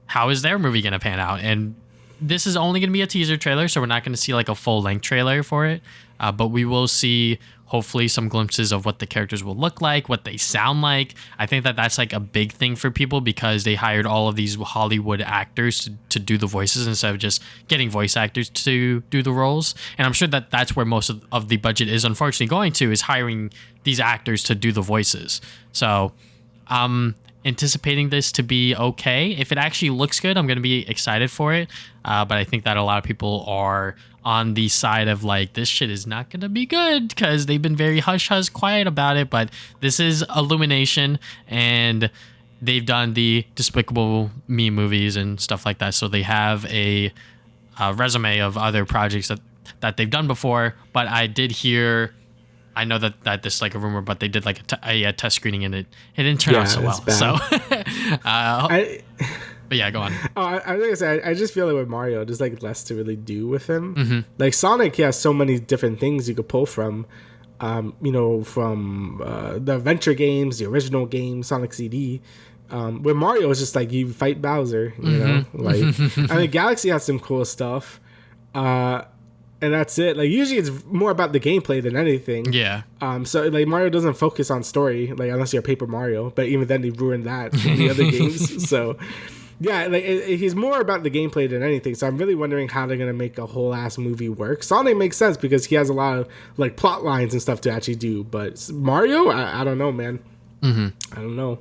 how is their movie going to pan out? And this is only going to be a teaser trailer, so we're not going to see like a full-length trailer for it. But we will see hopefully some glimpses of what the characters will look like, what they sound like. I think that that's like a big thing for people because they hired all of these Hollywood actors to do the voices instead of just getting voice actors to do the roles. And I'm sure that that's where most of the budget is unfortunately going to, is hiring these actors to do the voices. So I'm anticipating this to be okay. If it actually looks good, I'm going to be excited for it. But I think that a lot of people are on the side of like, this shit is not going to be good because they've been very hush-hush quiet about it. But this is Illumination, and they've done the Despicable Me movies and stuff like that. So they have a resume of other projects that they've done before. But I did hear, I know that this is like a rumor, but they did like a test screening and it didn't turn out so well. Bad. But yeah, go on. I was gonna say, I just feel like with Mario, there's like less to really do with him. Like Sonic, he has so many different things you could pull from, from the adventure games, the original game, Sonic CD. With Mario, it's just like you fight Bowser, like I mean, Galaxy has some cool stuff, and that's it. Like usually, it's more about the gameplay than anything. Yeah. So like Mario doesn't focus on story, like unless you're Paper Mario, but even then they ruined that in the other games. So. Yeah, like he's more about the gameplay than anything. So I'm really wondering how they're gonna make a whole ass movie work. Sonic makes sense because he has a lot of like plot lines and stuff to actually do. But Mario, I don't know, man. I don't know.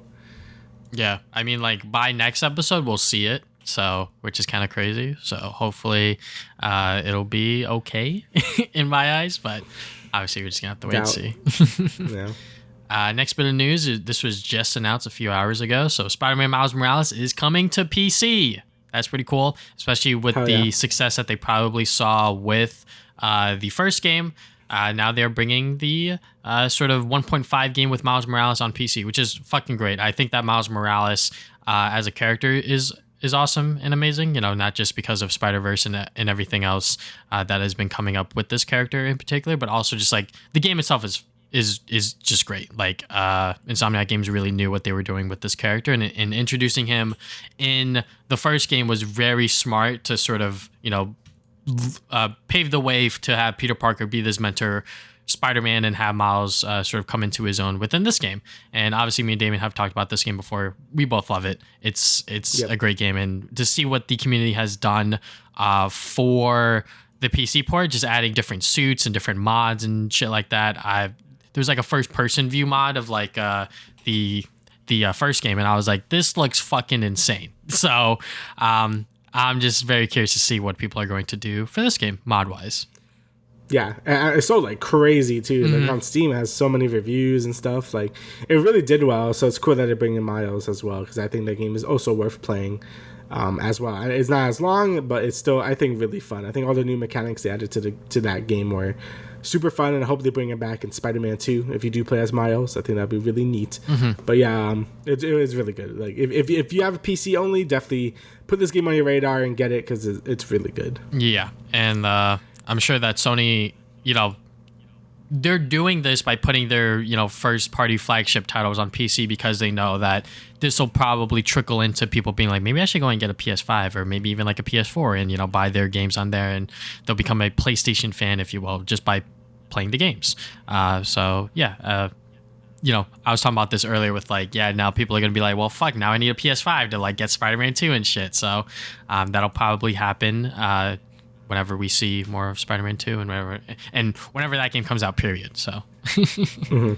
Yeah, I mean, like by next episode we'll see it. So, which is kind of crazy. So hopefully, it'll be okay in my eyes. But obviously, we're just gonna have to wait and see. Yeah. Next bit of news, this was just announced a few hours ago. So Spider-Man Miles Morales is coming to PC. That's pretty cool, especially with the success that they probably saw with the first game. Now they're bringing the sort of 1.5 game with Miles Morales on PC, which is fucking great. I think that Miles Morales as a character is awesome and amazing, not just because of Spider-Verse and everything else that has been coming up with this character in particular, but also just like the game itself is just great. Like Insomniac Games really knew what they were doing with this character, and introducing him in the first game was very smart to sort of pave the way to have Peter Parker be this mentor Spider-Man and have Miles sort of come into his own within this game. And obviously me and Damian have talked about this game before. We both love it. It's a great game, and to see what the community has done for the PC port, just adding different suits and different mods and shit like that. There's like a first person view mod of like the first game, and I was like, this looks fucking insane. So I'm just very curious to see what people are going to do for this game mod wise. Yeah, and it's so like crazy too. Like on Steam, it has so many reviews and stuff. Like it really did well. So it's cool that they're bringing Miles as well, because I think that game is also worth playing as well. It's not as long, but it's still, I think, really fun. I think all the new mechanics they added to that game were super fun, and I hope they bring it back in Spider-Man 2 if you do play as Miles. I think that'd be really neat. But yeah, it was really good. Like if you have a PC only, definitely put this game on your radar and get it, because it's really good. Yeah, and I'm sure that Sony, they're doing this by putting their, first party flagship titles on PC because they know that this will probably trickle into people being like, maybe I should go and get a PS5 or maybe even like a PS4 and, buy their games on there, and they'll become a PlayStation fan, if you will, just by playing the games. I was talking about this earlier with like, now people are going to be like, well, fuck, now I need a PS5 to like get Spider-Man 2 and shit. So that'll probably happen whenever we see more of Spider-Man 2 and whenever that game comes out, period. So. Mm-hmm.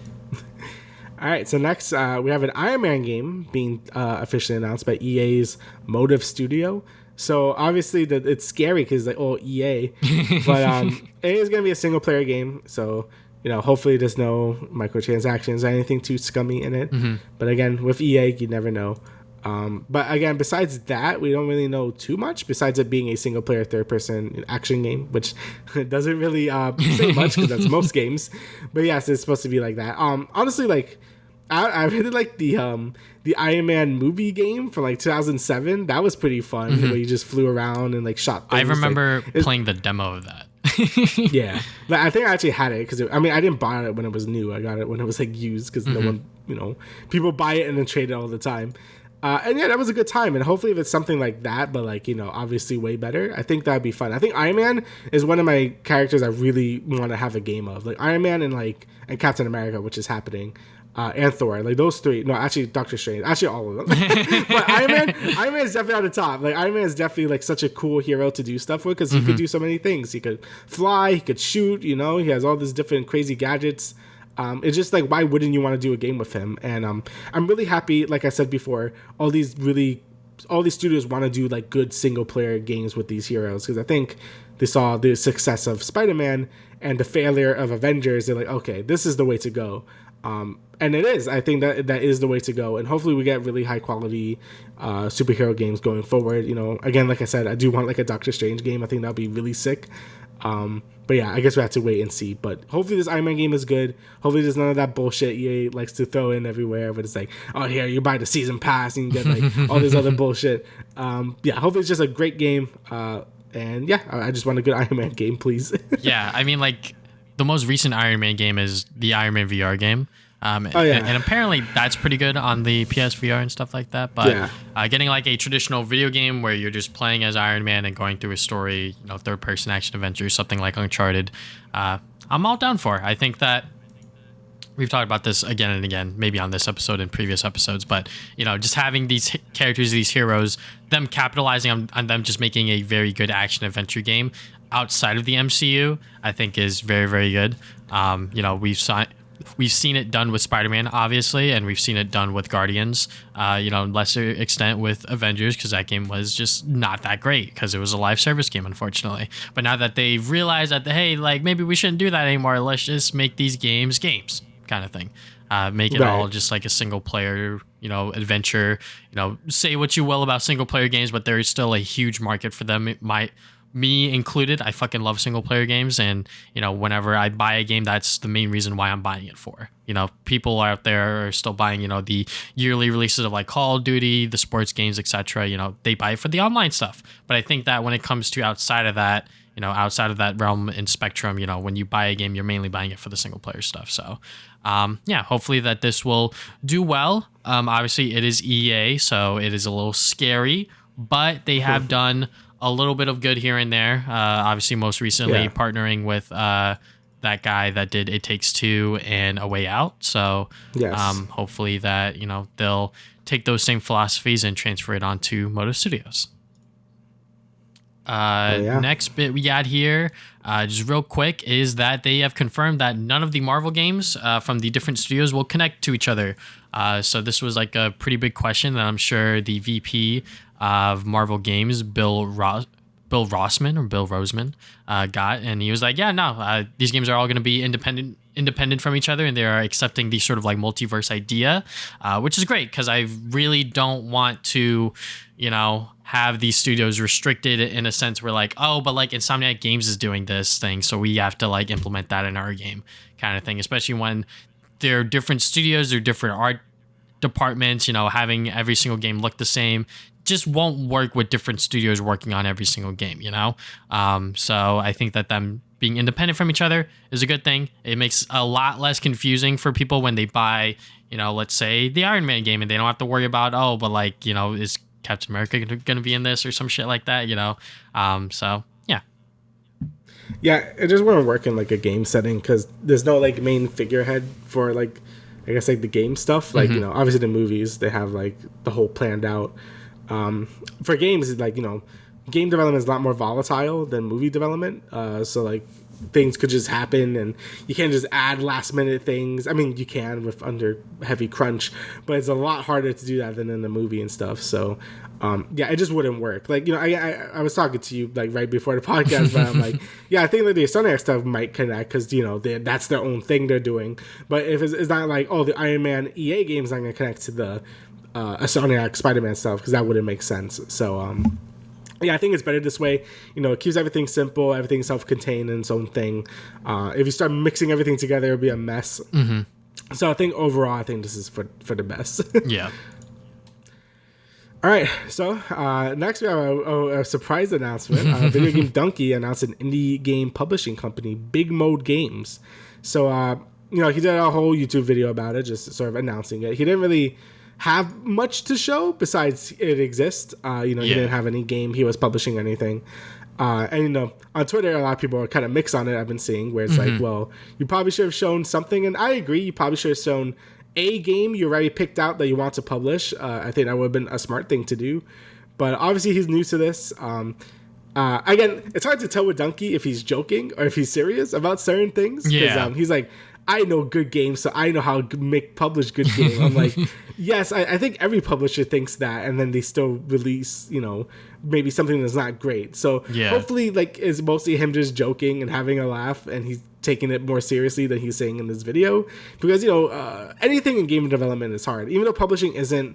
All right, so next we have an Iron Man game being officially announced by EA's Motive Studio. So obviously it's scary because like, oh, EA, but it is going to be a single player game. So, hopefully there's no microtransactions or anything too scummy in it. Mm-hmm. But again, with EA, you never know. But again, besides that, we don't really know too much besides it being a single player third person action game, which doesn't really say much because that's most games. But yes, it's supposed to be like that. Honestly, like I really like the Iron Man movie game from like 2007. That was pretty fun. Mm-hmm. Where you just flew around and like shot things. I remember playing the demo of that. Yeah, but I think I actually had it because I didn't buy it when it was new. I got it when it was like used because no one, people buy it and then trade it all the time. And yeah, that was a good time. And hopefully if it's something like that, but like, obviously way better, I think that'd be fun. I think Iron Man is one of my characters I really want to have a game of. Like Iron Man and Captain America, which is happening. And Thor, like those three. No, actually Doctor Strange. Actually all of them. But Iron Man is definitely on the top. Like Iron Man is definitely like such a cool hero to do stuff with because he could do so many things. He could fly, he could shoot, he has all these different crazy gadgets. It's just like, why wouldn't you want to do a game with him? And I'm really happy, like I said before, all these studios want to do like good single player games with these heroes because I think they saw the success of Spider-Man and the failure of Avengers. They're like, okay, this is the way to go. And it is. I think that is the way to go. And hopefully we get really high quality superhero games going forward. Again, like I said, I do want like a Doctor Strange game. I think that'd be really sick. But yeah, I guess we have to wait and see. But hopefully this Iron Man game is good. Hopefully there's none of that bullshit EA likes to throw in everywhere. But it's like, oh, here, you buy the season pass and you get like all this other bullshit. Hopefully it's just a great game. And yeah, I just want a good Iron Man game, please. Yeah, I mean, like the most recent Iron Man game is the Iron Man VR game. And apparently that's pretty good on the PSVR and stuff like that. But getting like a traditional video game where you're just playing as Iron Man and going through a story, third person action adventure, something like Uncharted, I'm all down for. I think that we've talked about this again and again, maybe on this episode and previous episodes, but just having these characters, these heroes, them capitalizing on them just making a very good action adventure game outside of the MCU, I think is very, very good. We've seen it done with Spider-Man, obviously, and we've seen it done with Guardians, lesser extent with Avengers, because that game was just not that great because it was a live service game, unfortunately. But now that they've realized that, hey, like maybe we shouldn't do that anymore, let's just make these games kind of thing. Make it all just like a single player, adventure. Say what you will about single player games, but there is still a huge market for them. Me included, I fucking love single player games, and whenever I buy a game, that's the main reason why I'm buying it for. People out there are still buying the yearly releases of like Call of Duty, the sports games, etc. They buy it for the online stuff. But I think that when it comes to outside of that realm and spectrum, when you buy a game, you're mainly buying it for the single player stuff. So hopefully that this will do well. Obviously it is EA, so it is a little scary, but they have done a little bit of good here and there. Obviously, most recently partnering with that guy that did It Takes Two and A Way Out. So hopefully that they'll take those same philosophies and transfer it onto Motive Studios. Next bit we got here, just real quick, is that they have confirmed that none of the Marvel games from the different studios will connect to each other. So this was like a pretty big question that I'm sure the VP of Marvel Games, Bill Rosemann, got, and he was like, these games are all going to be independent from each other, and they are accepting the sort of like multiverse idea, which is great because I really don't want to, have these studios restricted in a sense where like, oh, but like Insomniac Games is doing this thing, so we have to like implement that in our game kind of thing, especially when they're different studios, they're different art departments, having every single game look the same just won't work with different studios working on every single game, So I think that them being independent from each other is a good thing. It makes a lot less confusing for people when they buy, let's say the Iron Man game, and they don't have to worry about, is Captain America going to be in this or some shit like that, So, yeah. Yeah, it just wouldn't work in like a game setting because there's no like main figurehead for like, I guess like the game stuff. Like, obviously the movies, they have like the whole planned out. For games, like, game development is a lot more volatile than movie development. So like things could just happen and you can't just add last minute things. I mean, you can with under heavy crunch, but it's a lot harder to do that than in the movie and stuff. So it just wouldn't work. Like, I was talking to you like right before the podcast, but I'm like, I think that the SlikeR stuff might connect because, that's their own thing they're doing. But if it's not like, the Iron Man EA game's not going to connect to the SlikeR Spider-Man stuff because that wouldn't make sense. So, I think it's better this way. It keeps everything simple, everything self-contained in its own thing. If you start mixing everything together, it'll be a mess. So I think overall, I think this is for the best. Yeah. All right. So next we have a surprise announcement. Video Game Dunkey announced an indie game publishing company, BIGMODE Games. So he did a whole YouTube video about it, just sort of announcing it. He didn't really have much to show besides it exists. He didn't have any game he was publishing anything. And on Twitter, a lot of people are kind of mixed on it. I've been seeing where it's like, well, you probably should have shown something, and I agree. You probably should have shown a game you already picked out that you want to publish. I think that would have been a smart thing to do. But obviously, he's new to this. Again, it's hard to tell with Dunkey if he's joking or if he's serious about certain things. Because he's like, I know good games, so I know how to publish good games. I'm like, yes, I think every publisher thinks that, and then they still release, maybe something that's not great. So hopefully, like, it's mostly him just joking and having a laugh, and he's taking it more seriously than he's saying in this video. Because, anything in game development is hard. Even though publishing isn't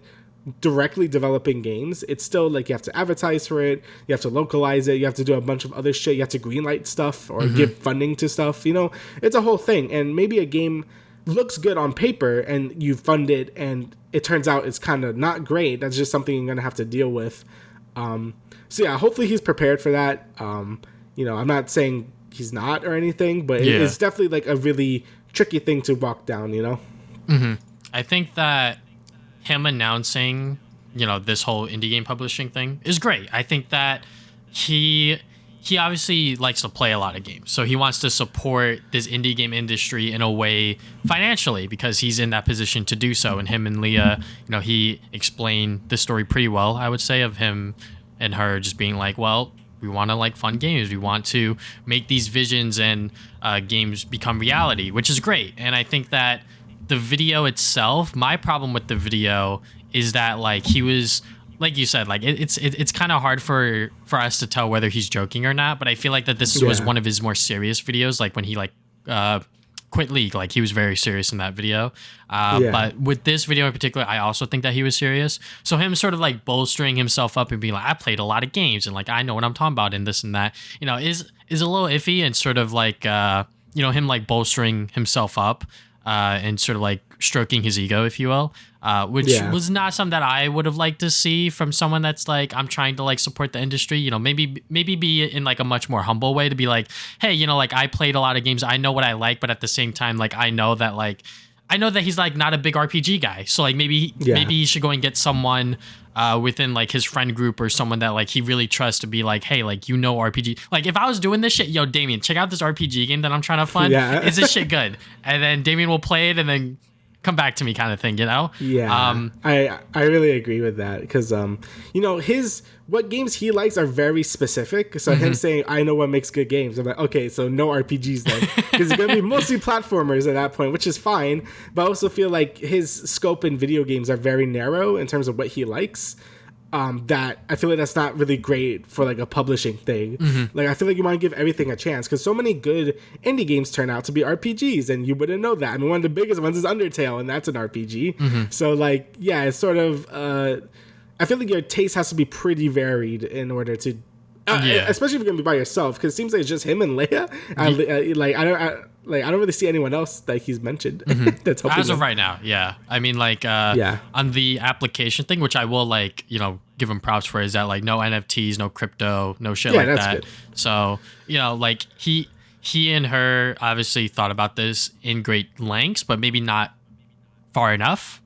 directly developing games, it's still like you have to advertise for it, you have to localize it, you have to do a bunch of other shit, you have to greenlight stuff or give funding to stuff. It's a whole thing. And maybe a game looks good on paper and you fund it and it turns out it's kind of not great. That's just something you're gonna have to deal with. Hopefully he's prepared for that. I'm not saying he's not or anything, but it's definitely like a really tricky thing to walk down. I think that him announcing, this whole indie game publishing thing is great. I think that he obviously likes to play a lot of games. So he wants to support this indie game industry in a way financially because he's in that position to do so. And him and Leah, he explained the story pretty well, I would say, of him and her just being like, well, we want to like fun games. We want to make these visions and games become reality, which is great. And I think that the video itself, my problem with the video is that like he was, like you said, like it's kind of hard for us to tell whether he's joking or not. But I feel like that this was one of his more serious videos, like when he quit League, like he was very serious in that video. But with this video in particular, I also think that he was serious. So him sort of like bolstering himself up and being like, I played a lot of games and like I know what I'm talking about and this and that, is a little iffy and sort of like him like bolstering himself up. And sort of like stroking his ego, if you will, which was not something that I would have liked to see from someone that's like, I'm trying to like support the industry, maybe be in like a much more humble way to be like, hey, like I played a lot of games. I know what I like, but at the same time, like, I know that he's like not a big RPG guy. So like maybe he should go and get someone within like his friend group or someone that like he really trusts to be like, hey, like, RPG. Like if I was doing this shit, yo, Damian, check out this RPG game that I'm trying to fund. Is this shit good? And then Damian will play it and then come back to me kind of thing, I really agree with that because what games he likes are very specific. So him saying I know what makes good games, I'm like, okay, so no RPGs then, because it's gonna be mostly platformers at that point, which is fine. But I also feel like his scope in video games are very narrow in terms of what he likes. That I feel like that's not really great for like a publishing thing. Like I feel like you want to give everything a chance because so many good indie games turn out to be RPGs and you wouldn't know that. I mean, one of the biggest ones is Undertale and that's an RPG. So like, it's sort of, I feel like your taste has to be pretty varied in order to, especially if you're gonna be by yourself, because it seems like it's just him and Leia. I don't really see anyone else that he's mentioned that's helping as of right now. I mean, like, on the application thing, which I will like, give him props for, is that like no NFTs, no crypto, no shit like that. Good. So like he he and her obviously thought about this in great lengths, but maybe not far enough.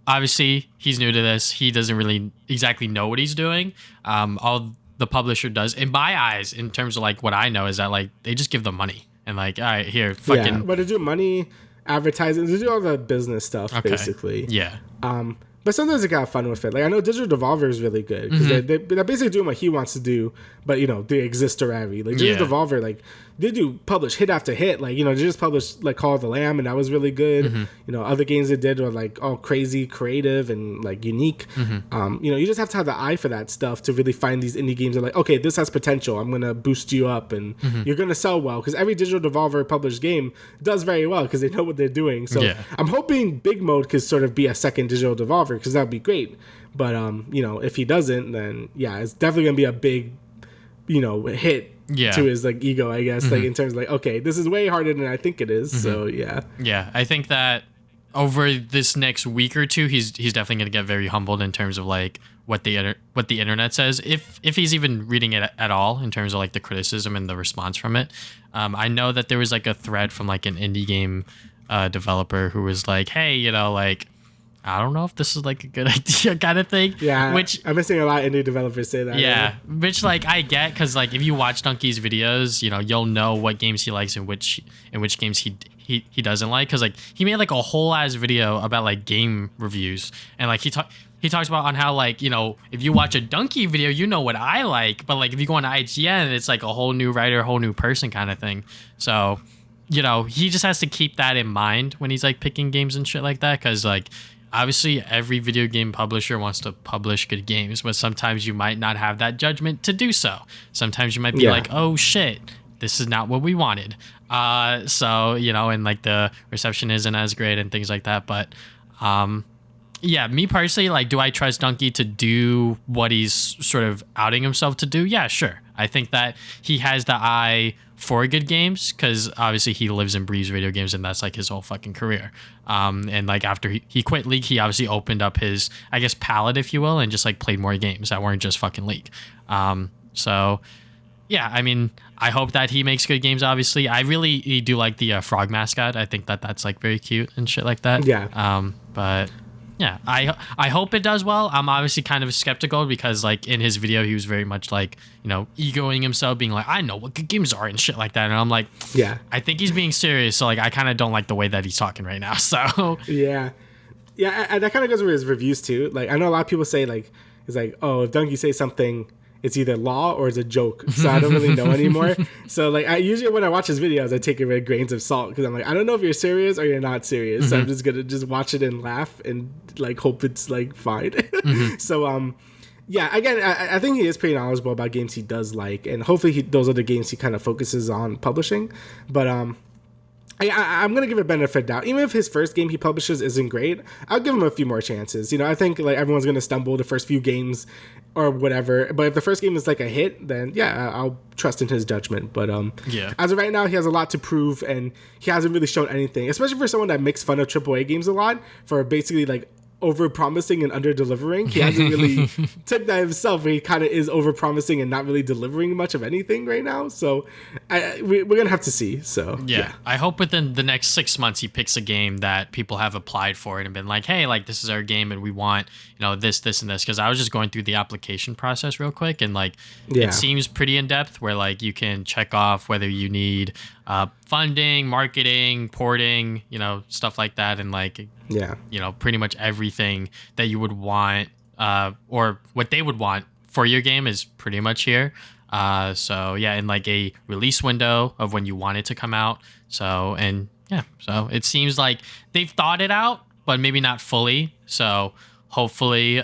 Obviously, he's new to this. He doesn't really exactly know what he's doing. All the publisher does, in my eyes, in terms of like what I know, is that like they just give them money and like, all right, here, fucking. Yeah, but they do money, advertising, they do all the business stuff, basically. Yeah. But sometimes they got fun with it. Like, I know Digital Devolver is really good because they're basically doing what he wants to do, but they exist already. Like Digital Devolver, like they do publish hit after hit. Like they just published like Call of the Lamb, and that was really good. Other games they did were like all crazy, creative, and like unique. You just have to have the eye for that stuff to really find these indie games that are like, okay, this has potential. I'm gonna boost you up, and you're gonna sell well because every Digital Devolver published game does very well because they know what they're doing. So I'm hoping Big Mode could sort of be a second Digital Devolver because that would be great. But if he doesn't, then it's definitely gonna be a big, hit to his like ego, I guess. Like in terms of like, okay, this is way harder than I think it is. So yeah, I think that over this next week or two, he's definitely gonna get very humbled in terms of like what the internet says, if he's even reading it at all, in terms of like the criticism and the response from it. I know that there was like a thread from like an indie game developer who was like, hey, like, I don't know if this is like a good idea kind of thing. Yeah, which I've been seeing a lot of indie developers say that. Yeah, which like I get, because like if you watch Dunkey's videos, you'll know what games he likes and which games he doesn't like, because like he made like a whole ass video about like game reviews, and like he talks about on how like if you watch a Dunkey video, you know what I like, but like if you go on IGN, it's like a whole new writer, whole new person kind of thing. So he just has to keep that in mind when he's like picking games and shit like that, because like obviously every video game publisher wants to publish good games, but sometimes you might not have that judgment to do so. Sometimes you might be like, oh shit, this is not what we wanted. So and like the reception isn't as great and things like that. But me personally, like, do I trust Dunkey to do what he's sort of outing himself to do? Yeah, sure. I think that he has the eye for good games, because obviously he lives and breathes video games, and that's like his whole fucking career. And like after he quit League, he obviously opened up his, I guess, palette, if you will, and just like played more games that weren't just fucking League. So yeah, I mean, I hope that he makes good games. Obviously, I really do like the frog mascot. I think that that's like very cute and shit like that. Yeah. But yeah, I hope it does well. I'm obviously kind of skeptical because like in his video, he was very much like, egoing himself, being like, I know what good games are and shit like that. And I'm like, yeah, I think he's being serious. So like, I kind of don't like the way that he's talking right now. So yeah, and that kind of goes with his reviews too. Like, I know a lot of people say like, it's like, oh, if Dunkey says something, it's either law or it's a joke. So I don't really know anymore. So like, I usually when I watch his videos, I take it with grains of salt, because I'm like, I don't know if you're serious or you're not serious. So I'm just gonna watch it and laugh and like hope it's like fine. So yeah, again, I think he is pretty knowledgeable about games he does like, and hopefully those are the games he kind of focuses on publishing. But I'm gonna give it benefit of doubt. Even if his first game he publishes isn't great, I'll give him a few more chances. I think like everyone's gonna stumble the first few games or whatever. But if the first game is like a hit, then yeah, I'll trust in his judgment. But as of right now, he has a lot to prove, and he hasn't really shown anything. Especially for someone that makes fun of AAA games a lot for basically like over promising and under delivering. He hasn't really took that himself, where he kind of is over promising and not really delivering much of anything right now. So we're gonna have to see. So yeah, I hope within the next 6 months he picks a game that people have applied for it and been like, hey, like this is our game and we want this and this, because I was just going through the application process real quick, and like it seems pretty in depth, where like you can check off whether you need funding, marketing, porting, stuff like that, and like pretty much everything that you would want or what they would want for your game is pretty much here. So yeah, in like a release window of when you want it to come out. So it seems like they've thought it out, but maybe not fully. So hopefully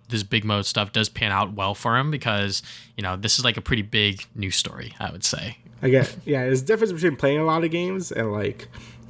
this big mode stuff does pan out well for him, because this is like a pretty big news story, I would say. I get, there's a difference between playing a lot of games and like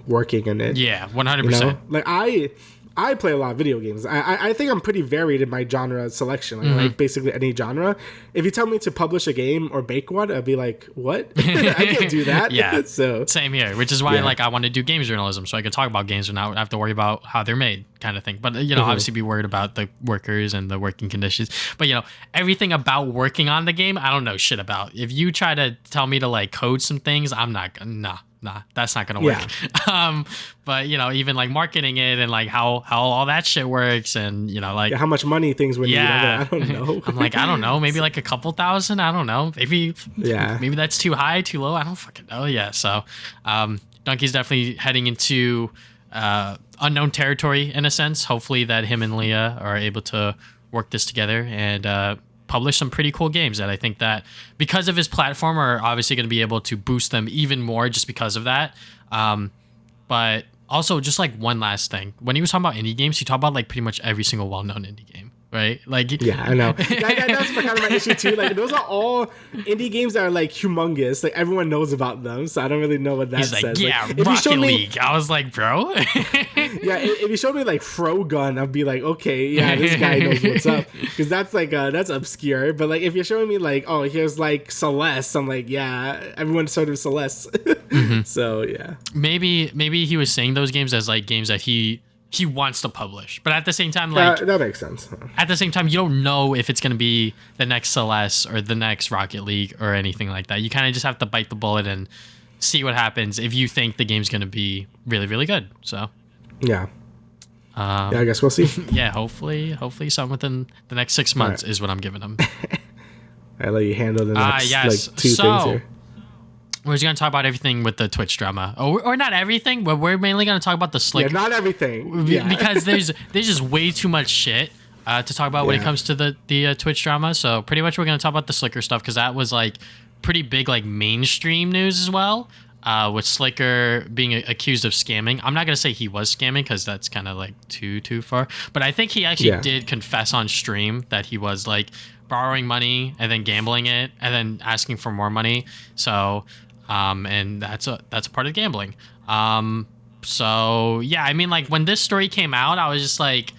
working in it. Yeah, 100%. Like I I play a lot of video games. I think I'm pretty varied in my genre selection. Like basically any genre. If you tell me to publish a game or make one, I'd be like, what? I can't do that. Yeah. So same here, which is why like I want to do games journalism, so I could talk about games and not have to worry about how they're made, kind of thing. But obviously be worried about the workers and the working conditions. But everything about working on the game, I don't know shit about. If you try to tell me to like code some things, I'm not gonna. Nah, that's not gonna work. Yeah. But even like marketing it and like how all that shit works, and like how much money things would need. I don't know. I'm like, I don't know, maybe like a couple thousand. I don't know. Maybe that's too high, too low. I don't fucking know. Yeah. So Dunkey's definitely heading into unknown territory in a sense. Hopefully that him and Leah are able to work this together and publish some pretty cool games that I think that because of his platform are obviously going to be able to boost them even more just because of that. But also just like one last thing, when he was talking about indie games, he talked about like pretty much every single well-known indie game. Right? Like, yeah, I know. That's kind of my issue too. Like, those are all indie games that are like humongous. Like, everyone knows about them, so I don't really know what that says. Like, yeah, like, Rocket League. I was like, bro. Yeah, if you showed me like Frogun, I'd be like, okay, yeah, this guy knows what's up, because that's like that's obscure. But like, if you're showing me like, oh, here's like Celeste, I'm like, yeah, everyone's heard of Celeste. So yeah, maybe he was saying those games as like games that he wants to publish, but at the same time, like that makes sense. At the same time, you don't know if it's going to be the next Celeste or the next Rocket League or anything like that. You kind of just have to bite the bullet and see what happens if you think the game's going to be really, really good. So yeah, I guess we'll see. Yeah, hopefully something within the next 6 months is what I'm giving them. I'll let you handle the next like two things here. We're just going to talk about everything with the Twitch drama. Or not everything, but we're mainly going to talk about the SlikeR. Yeah, not everything. Yeah. Because there's just way too much shit to talk about when it comes to the Twitch drama. So pretty much we're going to talk about the SlikeR stuff because that was like pretty big like mainstream news as well. With SlikeR being accused of scamming. I'm not going to say he was scamming because that's kind of like too far. But I think he actually did confess on stream that he was like borrowing money and then gambling it and then asking for more money. So... and that's a part of gambling. So yeah, I mean, like when this story came out, I was just like,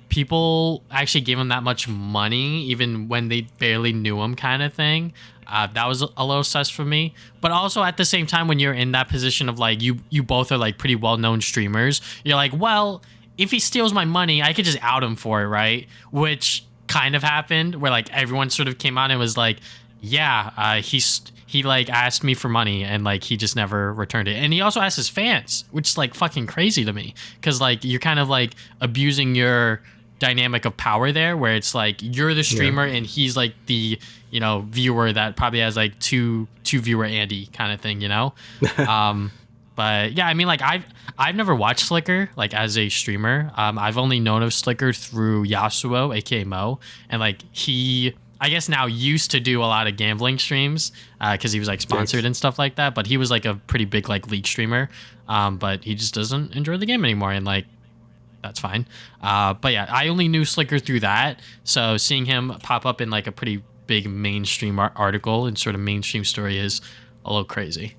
people actually gave him that much money, even when they barely knew him, kind of thing. That was a little sus for me. But also at the same time, when you're in that position of like, you both are like pretty well-known streamers, you're like, well, if he steals my money, I could just out him for it, right? Which kind of happened, where like everyone sort of came out and was like, yeah, he like asked me for money and like he just never returned it. And he also asked his fans, which is like fucking crazy to me, because like you're kind of like abusing your dynamic of power there, where it's like you're the streamer and he's like the viewer that probably has like two viewer Andy kind of thing, But yeah, I mean, like I've never watched SlikeR like as a streamer. I've only known of SlikeR through Yasuo, aka Mo, and like he, I guess now used to do a lot of gambling streams because he was like sponsored and stuff like that. But he was like a pretty big like league streamer. But he just doesn't enjoy the game anymore, and like that's fine. But yeah, I only knew SlikeR through that. So seeing him pop up in like a pretty big mainstream article and sort of mainstream story is a little crazy.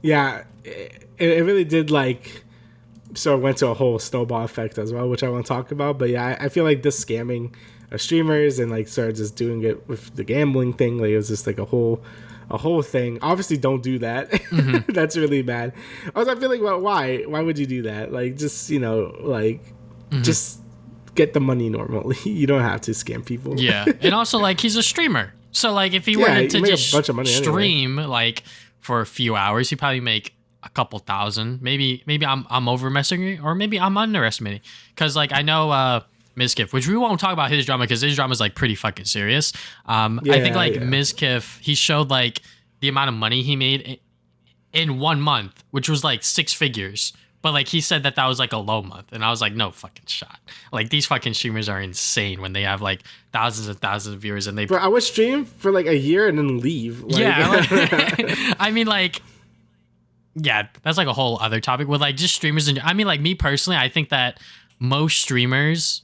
Yeah, it really did like sort of went to a whole snowball effect as well, which I want to talk about. But yeah, I feel like this scamming of streamers and like sort of just doing it with the gambling thing, like it was just like a whole thing. Obviously, don't do that. That's really bad. Also, I feel like, well, why would you do that? Like, just just get the money normally. You don't have to scam people. Yeah, and also like he's a streamer, so like if he wanted to just a bunch of money stream like for a few hours, he'd probably make a couple thousand. Maybe I'm overestimating, or maybe I'm underestimating, because like I know Mizkif, which we won't talk about his drama because his drama is like pretty fucking serious. I think like Mizkif, he showed like the amount of money he made in 1 month, which was like 6 figures. But like he said that was like a low month, and I was like, no fucking shot. Like these fucking streamers are insane when they have like thousands and thousands of viewers, and they. Bro, I would stream for like a year and then leave. Like, yeah, like, I mean, like, yeah, that's like a whole other topic with like just streamers. And I mean, like me personally, I think that most streamers,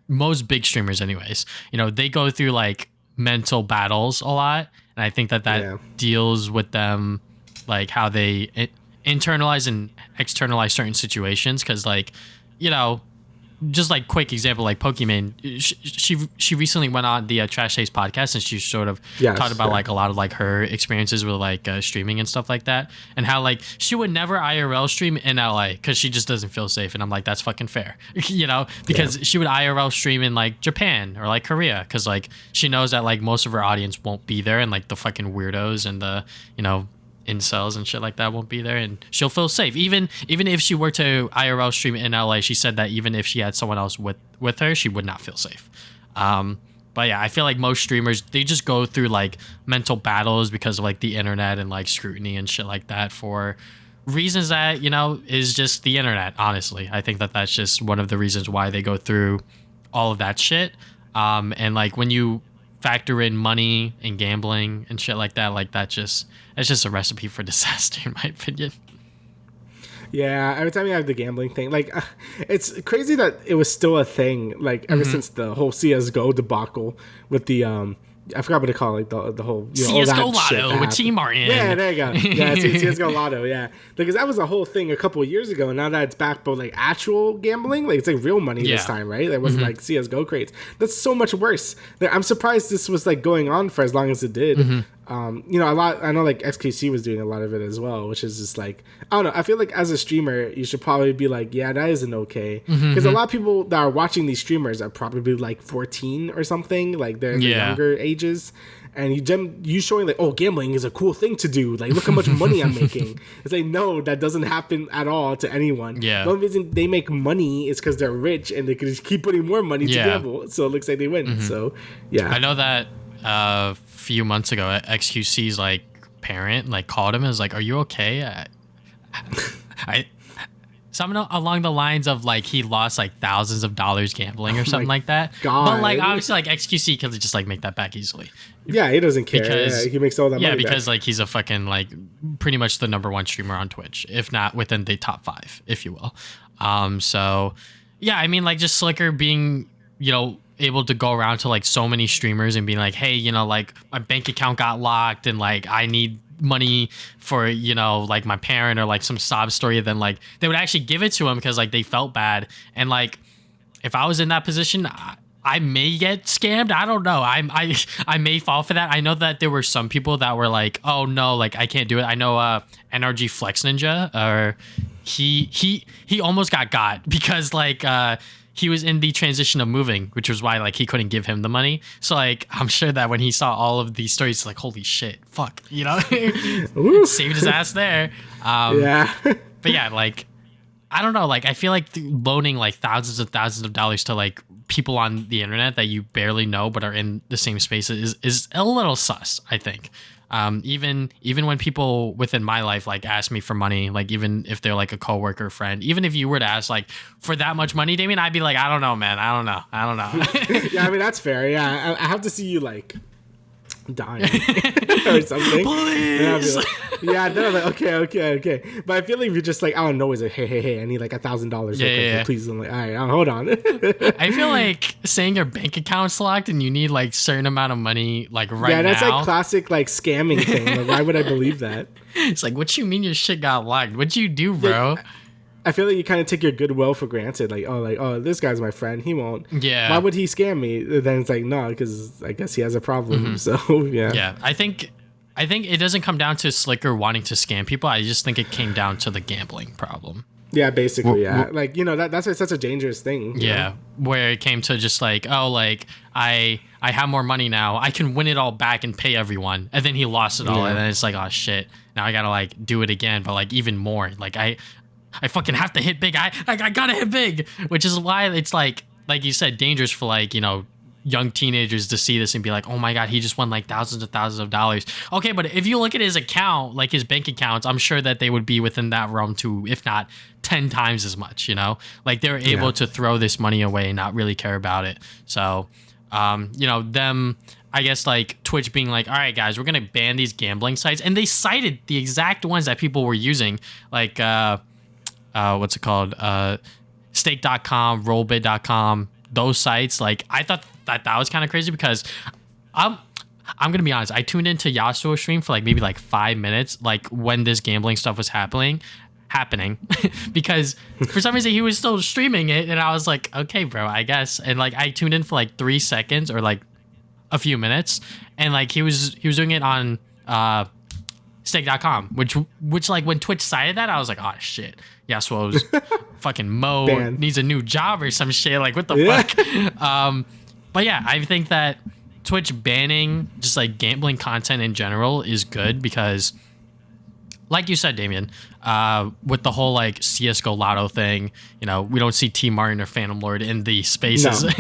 most big streamers, anyways, they go through like mental battles a lot, and I think that deals with them, like how they internalize and externalize certain situations, because like you know, just like quick example, like Pokimane, she recently went on the Trash Taste podcast, and she sort of talked about like a lot of like her experiences with like streaming and stuff like that, and how like she would never IRL stream in LA because she just doesn't feel safe. And I'm like, that's fucking fair, you know, because she would IRL stream in like Japan or like Korea because like she knows that like most of her audience won't be there, and like the fucking weirdos and the, you know, incels and shit like that won't be there, and she'll feel safe. Even if she were to IRL stream in LA, she said that even if she had someone else with her, she would not feel safe. But yeah, I feel like most streamers, they just go through like mental battles because of like the internet and like scrutiny and shit like that for reasons that, you know, is just the internet. Honestly, I think that that's just one of the reasons why they go through all of that shit. And like when you factor in money and gambling and shit like that, like that's just a recipe for disaster in my opinion. Yeah, every time you have the gambling thing, like it's crazy that it was still a thing, like ever since the whole CS:GO debacle with the I forgot what to call it, like the whole, you know, CS:GO Lotto with T Martin. Yeah, there you go. Yeah, CS:GO Lotto. Yeah, because that was a whole thing a couple of years ago. And now that it's back, but like actual gambling, like it's like real money this time, right? It wasn't like CS:GO crates. That's so much worse. Like, I'm surprised this was like going on for as long as it did. You know, I know like XKC was doing a lot of it as well, which is just like, I don't know. I feel like as a streamer, you should probably be like, yeah, that isn't okay. Because a lot of people that are watching these streamers are probably like 14 or something, like they're in the younger ages. And you showing like, oh, gambling is a cool thing to do. Like, look how much money I'm making. It's like, no, that doesn't happen at all to anyone. Yeah. The only reason they make money is because they're rich and they can just keep putting more money to gamble. So it looks like they win. So, yeah. I know that a few months ago, XQC's like parent like called him and was like, "Are you okay?" Something along the lines of like he lost like thousands of dollars gambling or something like that. God. But like obviously like XQC can just like make that back easily. Yeah, he doesn't care. Because, he makes all that money. Yeah, because like he's a fucking like pretty much the #1 streamer on Twitch, if not within the top 5, if you will. So yeah, I mean like just SlikeR being, you know, able to go around to like so many streamers and being like, hey, you know, like my bank account got locked and like I need money for, you know, like my parent or like some sob story, then like they would actually give it to him because like they felt bad. And like if I was in that position, I may get scammed. I don't know. I may fall for that. I know that there were some people that were like, oh no, like I can't do it. I know NRG Flex Ninja, or he almost got because like he was in the transition of moving, which was why like he couldn't give him the money. So like I'm sure that when he saw all of these stories, like holy shit, fuck, you know, saved his ass there. Yeah. But yeah, like I don't know, like I feel like loaning like thousands of dollars to like people on the internet that you barely know but are in the same space is a little sus, I think. Even when people within my life like ask me for money, like even if they're like a coworker, friend, even if you were to ask like for that much money, Damian, I'd be like, I don't know, man, I don't know. Yeah, I mean that's fair. Yeah, I have to see you like dying or something. Please. Yeah, then I'm like, okay. But I feel like if you're just like, I don't know, is it hey, I need like $1,000. Yeah. Please. I'm like, all right, hold on. I feel like saying your bank account's locked and you need like certain amount of money like right now. Yeah, that's like classic like scamming thing. Like, why would I believe that? It's like, what you mean your shit got locked? What'd you do, bro? Yeah, I feel like you kind of take your goodwill for granted. Like, oh, this guy's my friend. He won't. Yeah. Why would he scam me? Then it's like, no, because I guess he has a problem. So, yeah. Yeah. I think it doesn't come down to SlikeR wanting to scam people. I just think it came down to the gambling problem. Yeah, basically, yeah. Like, you know, that's why it's such a dangerous thing. Yeah. Know? Where it came to just like, oh, like, I have more money now. I can win it all back and pay everyone. And then he lost it all. And then it's like, oh, shit. Now I got to, like, do it again. But, like, even more. Like, I fucking have to hit big. I gotta hit big, which is why it's like you said, dangerous for like, you know, young teenagers to see this and be like, oh my God, he just won like thousands of dollars. Okay, but if you look at his account, like his bank accounts, I'm sure that they would be within that realm too, if not 10 times as much, you know? Like they're able to throw this money away and not really care about it. So, you know, them, I guess like Twitch being like, all right, guys, we're going to ban these gambling sites. And they cited the exact ones that people were using, like, what's it called? Stake.com, rollbit.com, those sites. Like I thought that was kind of crazy because I'm gonna be honest, I tuned into Yasuo's stream for like maybe like 5 minutes, like when this gambling stuff was happening, happening because for some reason he was still streaming it, and I was like, okay, bro, I guess. And like I tuned in for like 3 seconds or like a few minutes, and like he was doing it on stake.com, which like when Twitch cited that, I was like, oh shit, Yasuo's fucking Mo needs a new job or some shit. Like what the fuck? But yeah, I think that Twitch banning just like gambling content in general is good because, like you said, Damian, with the whole like CS:GO Lotto thing, you know, we don't see T Martin or Phantom Lord in the spaces. No.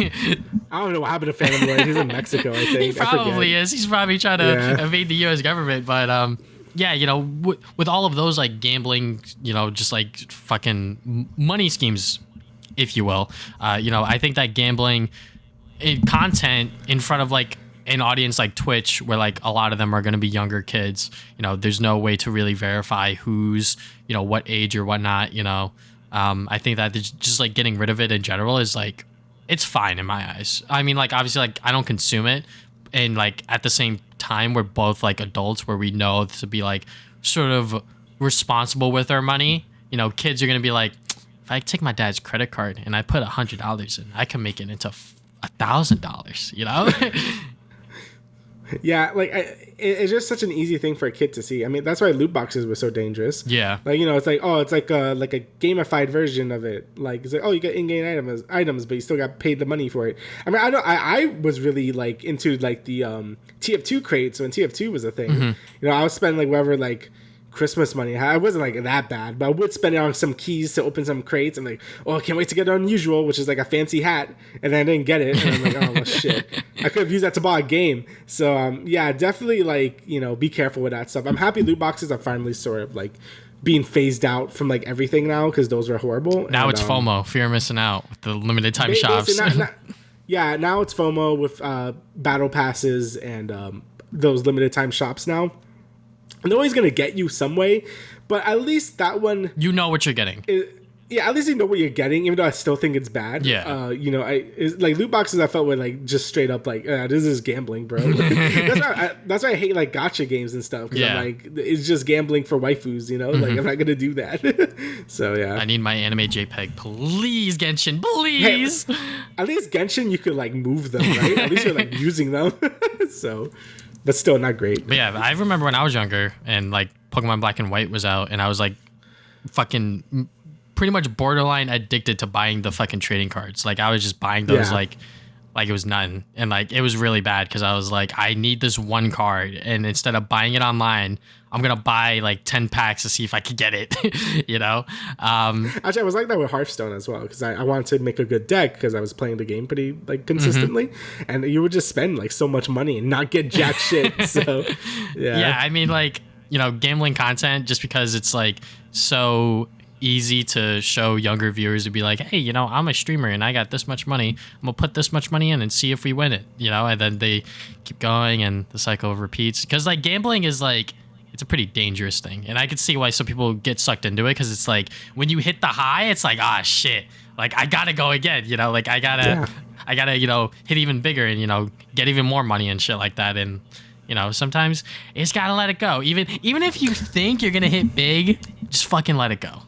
I don't know what happened to Phantom Lord. He's in Mexico, I think. He probably is. He's probably trying to evade the U.S. government. But yeah, you know, with all of those like gambling, you know, just like fucking money schemes, if you will, you know, I think that gambling content in front of like an audience like Twitch, where like a lot of them are going to be younger kids, you know, there's no way to really verify who's, you know, what age or whatnot, you know. I think that just like getting rid of it in general is like, it's fine in my eyes. I mean, like obviously like I don't consume it, and like at the same time we're both like adults where we know to be like sort of responsible with our money. You know, kids are going to be like, if I take my dad's credit card and I put $100 in, I can make it into $1,000, you know. Yeah, like it's just such an easy thing for a kid to see. I mean, that's why loot boxes were so dangerous. Yeah, like, you know, it's like, oh, it's like a gamified version of it. Like it's like, oh, you get in-game items, but you still got paid the money for it. I mean, I was really like into like the TF2 crates when TF2 was a thing. Mm-hmm. You know, I would spend like whatever like Christmas money. I wasn't like that bad, but I would spend it on some keys to open some crates. I'm like, oh, I can't wait to get Unusual, which is like a fancy hat, and then I didn't get it, and I'm like, oh well, shit, I could have used that to buy a game. So yeah, definitely like, you know, be careful with that stuff. I'm happy loot boxes are finally sort of like being phased out from like everything now, because those were horrible. Now it's FOMO, fear of missing out, with the limited time shops. Yeah, now it's FOMO with battle passes and those limited time shops now. And they're always going to get you some way, but at least that one... You know what you're getting. Yeah, at least you know what you're getting, even though I still think it's bad. Yeah. You know, like loot boxes, I felt were like just straight up like, this is gambling, bro. That's why I hate like gacha games and stuff. Yeah. I'm like, it's just gambling for waifus, you know? Mm-hmm. Like, I'm not going to do that. So, yeah. I need my anime JPEG. Please, Genshin, please. Hey, at least Genshin, you could like move them, right? At least you're like using them. So... But still not great. But yeah, I remember when I was younger and like Pokemon Black and White was out, and I was like fucking pretty much borderline addicted to buying the fucking trading cards. Like I was just buying those like it was nothing. And like it was really bad because I was like, I need this one card, and instead of buying it online, I'm gonna buy like 10 packs to see if I could get it. You know. Actually, I was like that with Hearthstone as well, because I wanted to make a good deck because I was playing the game pretty like consistently, mm-hmm. and you would just spend like so much money and not get jack shit. So yeah, I mean, like, you know, gambling content, just because it's like so easy to show younger viewers to be like, hey, you know, I'm a streamer and I got this much money, I'm gonna put this much money in and see if we win it, you know. And then they keep going and the cycle repeats, because like gambling is like, it's a pretty dangerous thing, and I could see why some people get sucked into it, because it's like when you hit the high, it's like, ah, shit, like I gotta go again, you know, like I gotta you know, hit even bigger and, you know, get even more money and shit like that. And, you know, sometimes you just gotta let it go, even if you think you're gonna hit big, just fucking let it go.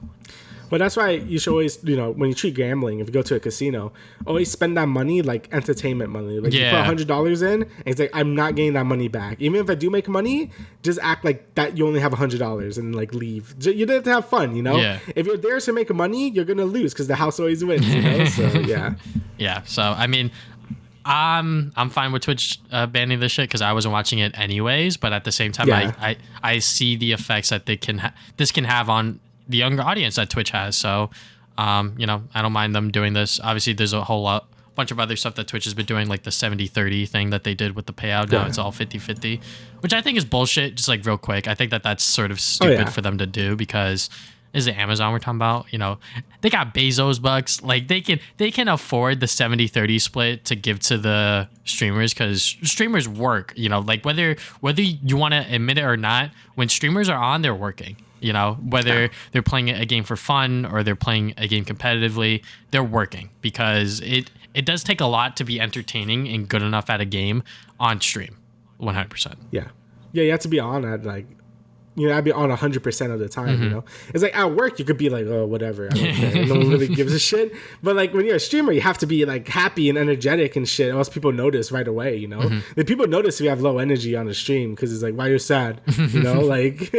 But that's why you should always, you know, when you treat gambling, if you go to a casino, always spend that money like entertainment money. Like you put $100 in, and it's like, I'm not getting that money back. Even if I do make money, just act like that you only have $100 and like leave. You didn't have fun, you know? Yeah. If you're there to make money, you're gonna lose because the house always wins, you know? So yeah. Yeah. So I mean, I'm fine with Twitch banning this shit because I wasn't watching it anyways. But at the same time, I see the effects that this can have on the younger audience that Twitch has. So, you know, I don't mind them doing this. Obviously, there's a whole bunch of other stuff that Twitch has been doing, like the 70-30 thing that they did with the payout. Now it's all 50-50, which I think is bullshit. Just like real quick, I think that that's sort of stupid for them to do, because is it Amazon we're talking about? You know, they got Bezos bucks. Like they can afford the 70-30 split to give to the streamers, because streamers work, you know, like whether you want to admit it or not, when streamers are on, they're working. You know, whether they're playing a game for fun or they're playing a game competitively, they're working, because it does take a lot to be entertaining and good enough at a game on stream. 100%. Yeah. Yeah, you have to be on at like I'd be on 100% of the time, you know? It's like at work, you could be like, oh, whatever. I don't care. No one really gives a shit. But like when you're a streamer, you have to be like happy and energetic and shit, or else people notice right away, you know? The people notice if you have low energy on the stream because it's like, why you're sad, you know? Like,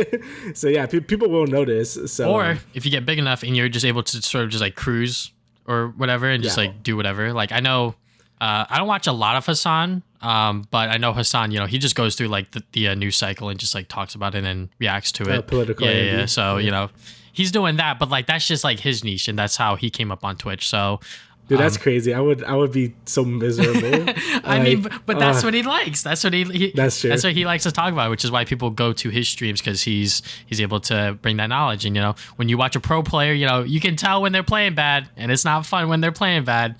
so yeah, people will notice. So, or if you get big enough and you're just able to sort of just like cruise or whatever and just like do whatever. Like I know, I don't watch a lot of Hassan. But I know Hassan, you know, he just goes through like the news cycle and just like talks about it and reacts to it. Political. Yeah. So, you know, he's doing that, but like that's just like his niche and that's how he came up on Twitch. So, dude, that's crazy. I would be so miserable. I mean, but that's what he likes. That's what that's true. That's what he likes to talk about, which is why people go to his streams because he's able to bring that knowledge. And, you know, when you watch a pro player, you know, you can tell when they're playing bad and it's not fun when they're playing bad.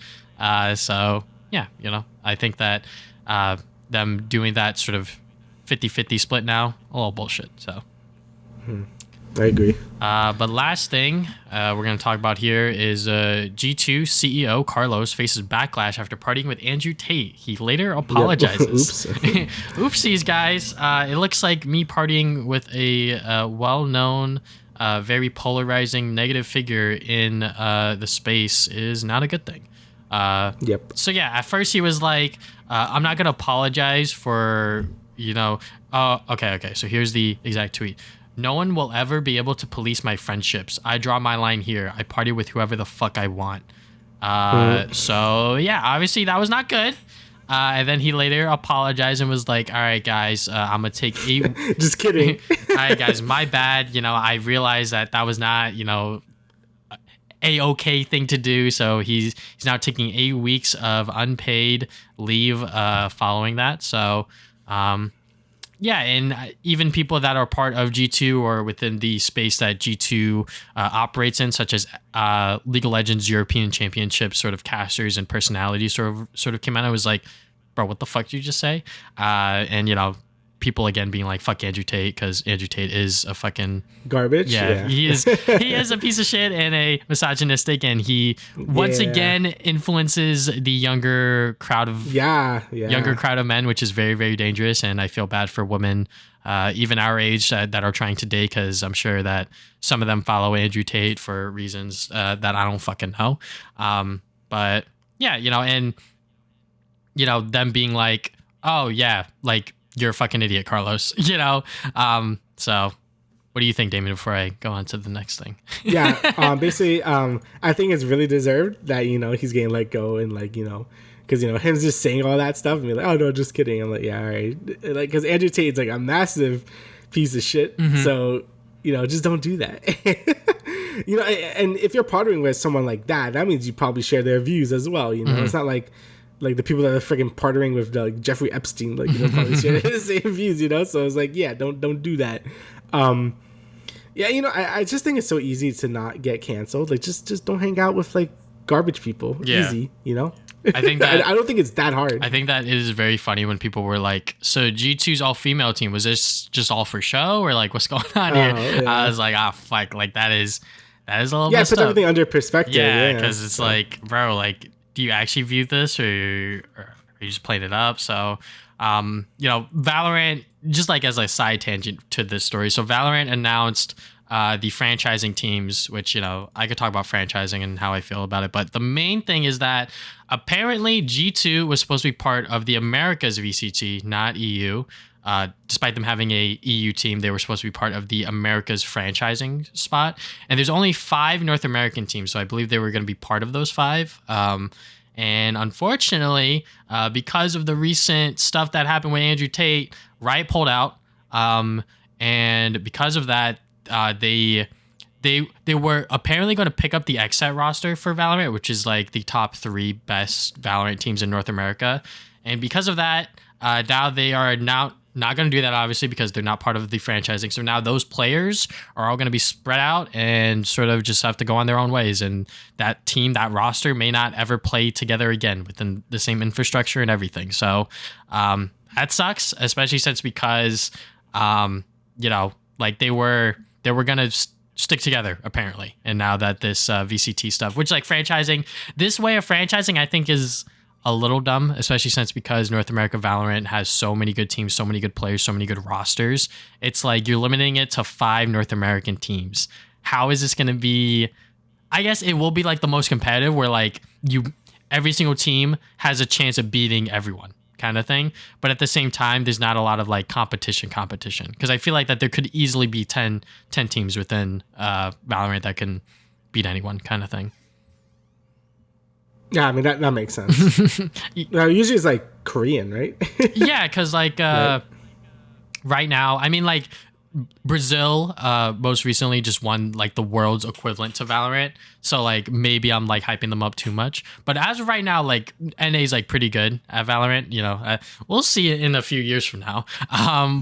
So, yeah, you know, I think that them doing that sort of 50-50 split now, a little bullshit. So I agree. But last thing we're going to talk about here is G2 CEO Carlos faces backlash after partying with Andrew Tate. He later apologizes. Oops. Oopsies, guys. It looks like me partying with a well-known, very polarizing negative figure in the space is not a good thing. So yeah, at first he was like, I'm not going to apologize for, you know, okay. So here's the exact tweet. No one will ever be able to police my friendships. I draw my line here. I party with whoever the fuck I want. So yeah, obviously that was not good. And then he later apologized and was like, all right, guys, I'm going to take Just kidding. All right, guys, my bad. You know, I realized that was not, you know, a-okay thing to do, so he's now taking 8 weeks of unpaid leave following that. So yeah, and even people that are part of G2 or within the space that G2 operates in, such as League of Legends European Championship sort of casters and personalities sort of came out and was like, bro, what the fuck did you just say? And you know, people again being like, fuck Andrew Tate, because Andrew Tate is a fucking garbage. Yeah. He is a piece of shit and a misogynistic, and he once again influences the younger crowd of younger crowd of men, which is very, very dangerous. And I feel bad for women even our age that are trying to date, because I'm sure that some of them follow Andrew Tate for reasons that I don't fucking know. But yeah, you know, and you know, them being like, oh yeah, like, you're a fucking idiot, Carlos, you know? So what do you think, Damian, before I go on to the next thing? Basically, I think it's really deserved that, you know, he's getting let go, and like, you know, because, you know, him just saying all that stuff and be like, oh no, just kidding. I'm like, yeah, all right. Like, because Andrew Tate's like a massive piece of shit. So, you know, just don't do that. You know, and if you're partnering with someone like that, that means you probably share their views as well. You know, it's not like the people that are freaking partnering with Jeffrey Epstein, like, you know, probably share the same views, you know? So it's like, yeah, don't do that. Yeah, you know, I just think it's so easy to not get canceled. Like, just don't hang out with like garbage people. Yeah. Easy, you know? I think that I don't think it's that hard. I think that it is very funny when people were like, so G2's all-female team, was this just all for show, or like, what's going on here? Yeah. I was like, fuck, like that is a little messed up. Put everything under perspective. Yeah, because it's like, bro, like, do you actually view this, or are you just playing it up? So, you know, Valorant, just like as a side tangent to this story. So Valorant announced the franchising teams, which, you know, I could talk about franchising and how I feel about it. But the main thing is that apparently G2 was supposed to be part of the Americas VCT, not EU. Despite them having a EU team, they were supposed to be part of the Americas franchising spot. And there's only 5 North American teams, so I believe they were going to be part of those 5. And unfortunately, because of the recent stuff that happened with Andrew Tate, Riot pulled out. And because of that, they were apparently going to pick up the XSET roster for Valorant, which is like the top 3 best Valorant teams in North America. And because of that, now they are not going to do that, obviously, because they're not part of the franchising. So now those players are all going to be spread out and sort of just have to go on their own ways. And that team, that roster may not ever play together again within the same infrastructure and everything. So that sucks, especially since because, you know, like they were going to stick together, apparently. And now that this VCT stuff, which like franchising, this way of franchising, I think is a little dumb, especially since because North America Valorant has so many good teams, so many good players, so many good rosters. It's like you're limiting it to 5 North American teams. How is this going to be? I guess it will be like the most competitive where like every single team has a chance of beating everyone kind of thing. But at the same time, there's not a lot of like competition. Because I feel like that there could easily be 10 teams within Valorant that can beat anyone kind of thing. Yeah, I mean, that makes sense. Usually it's like Korean, right? Yeah, because like right now, I mean, like Brazil most recently just won like the world's equivalent to Valorant. So like maybe I'm like hyping them up too much. But as of right now, like NA is like pretty good at Valorant. You know, we'll see it in a few years from now.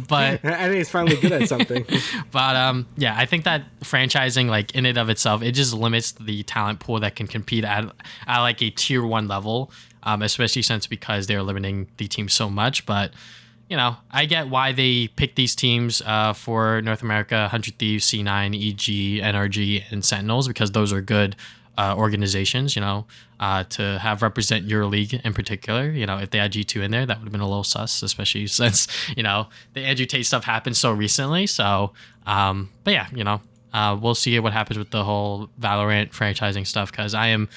But NA is finally good at something. But yeah, I think that franchising like in and of itself, it just limits the talent pool that can compete at like a tier 1 level, especially since because they're limiting the team so much. But you know, I get why they pick these teams for North America: 100 Thieves, C9, EG, NRG, and Sentinels, because those are good organizations, you know, to have represent your league in particular. You know, if they had G2 in there, that would have been a little sus, especially since, you know, the Andrew Tate stuff happened so recently. So, but yeah, you know, we'll see what happens with the whole Valorant franchising stuff, because I am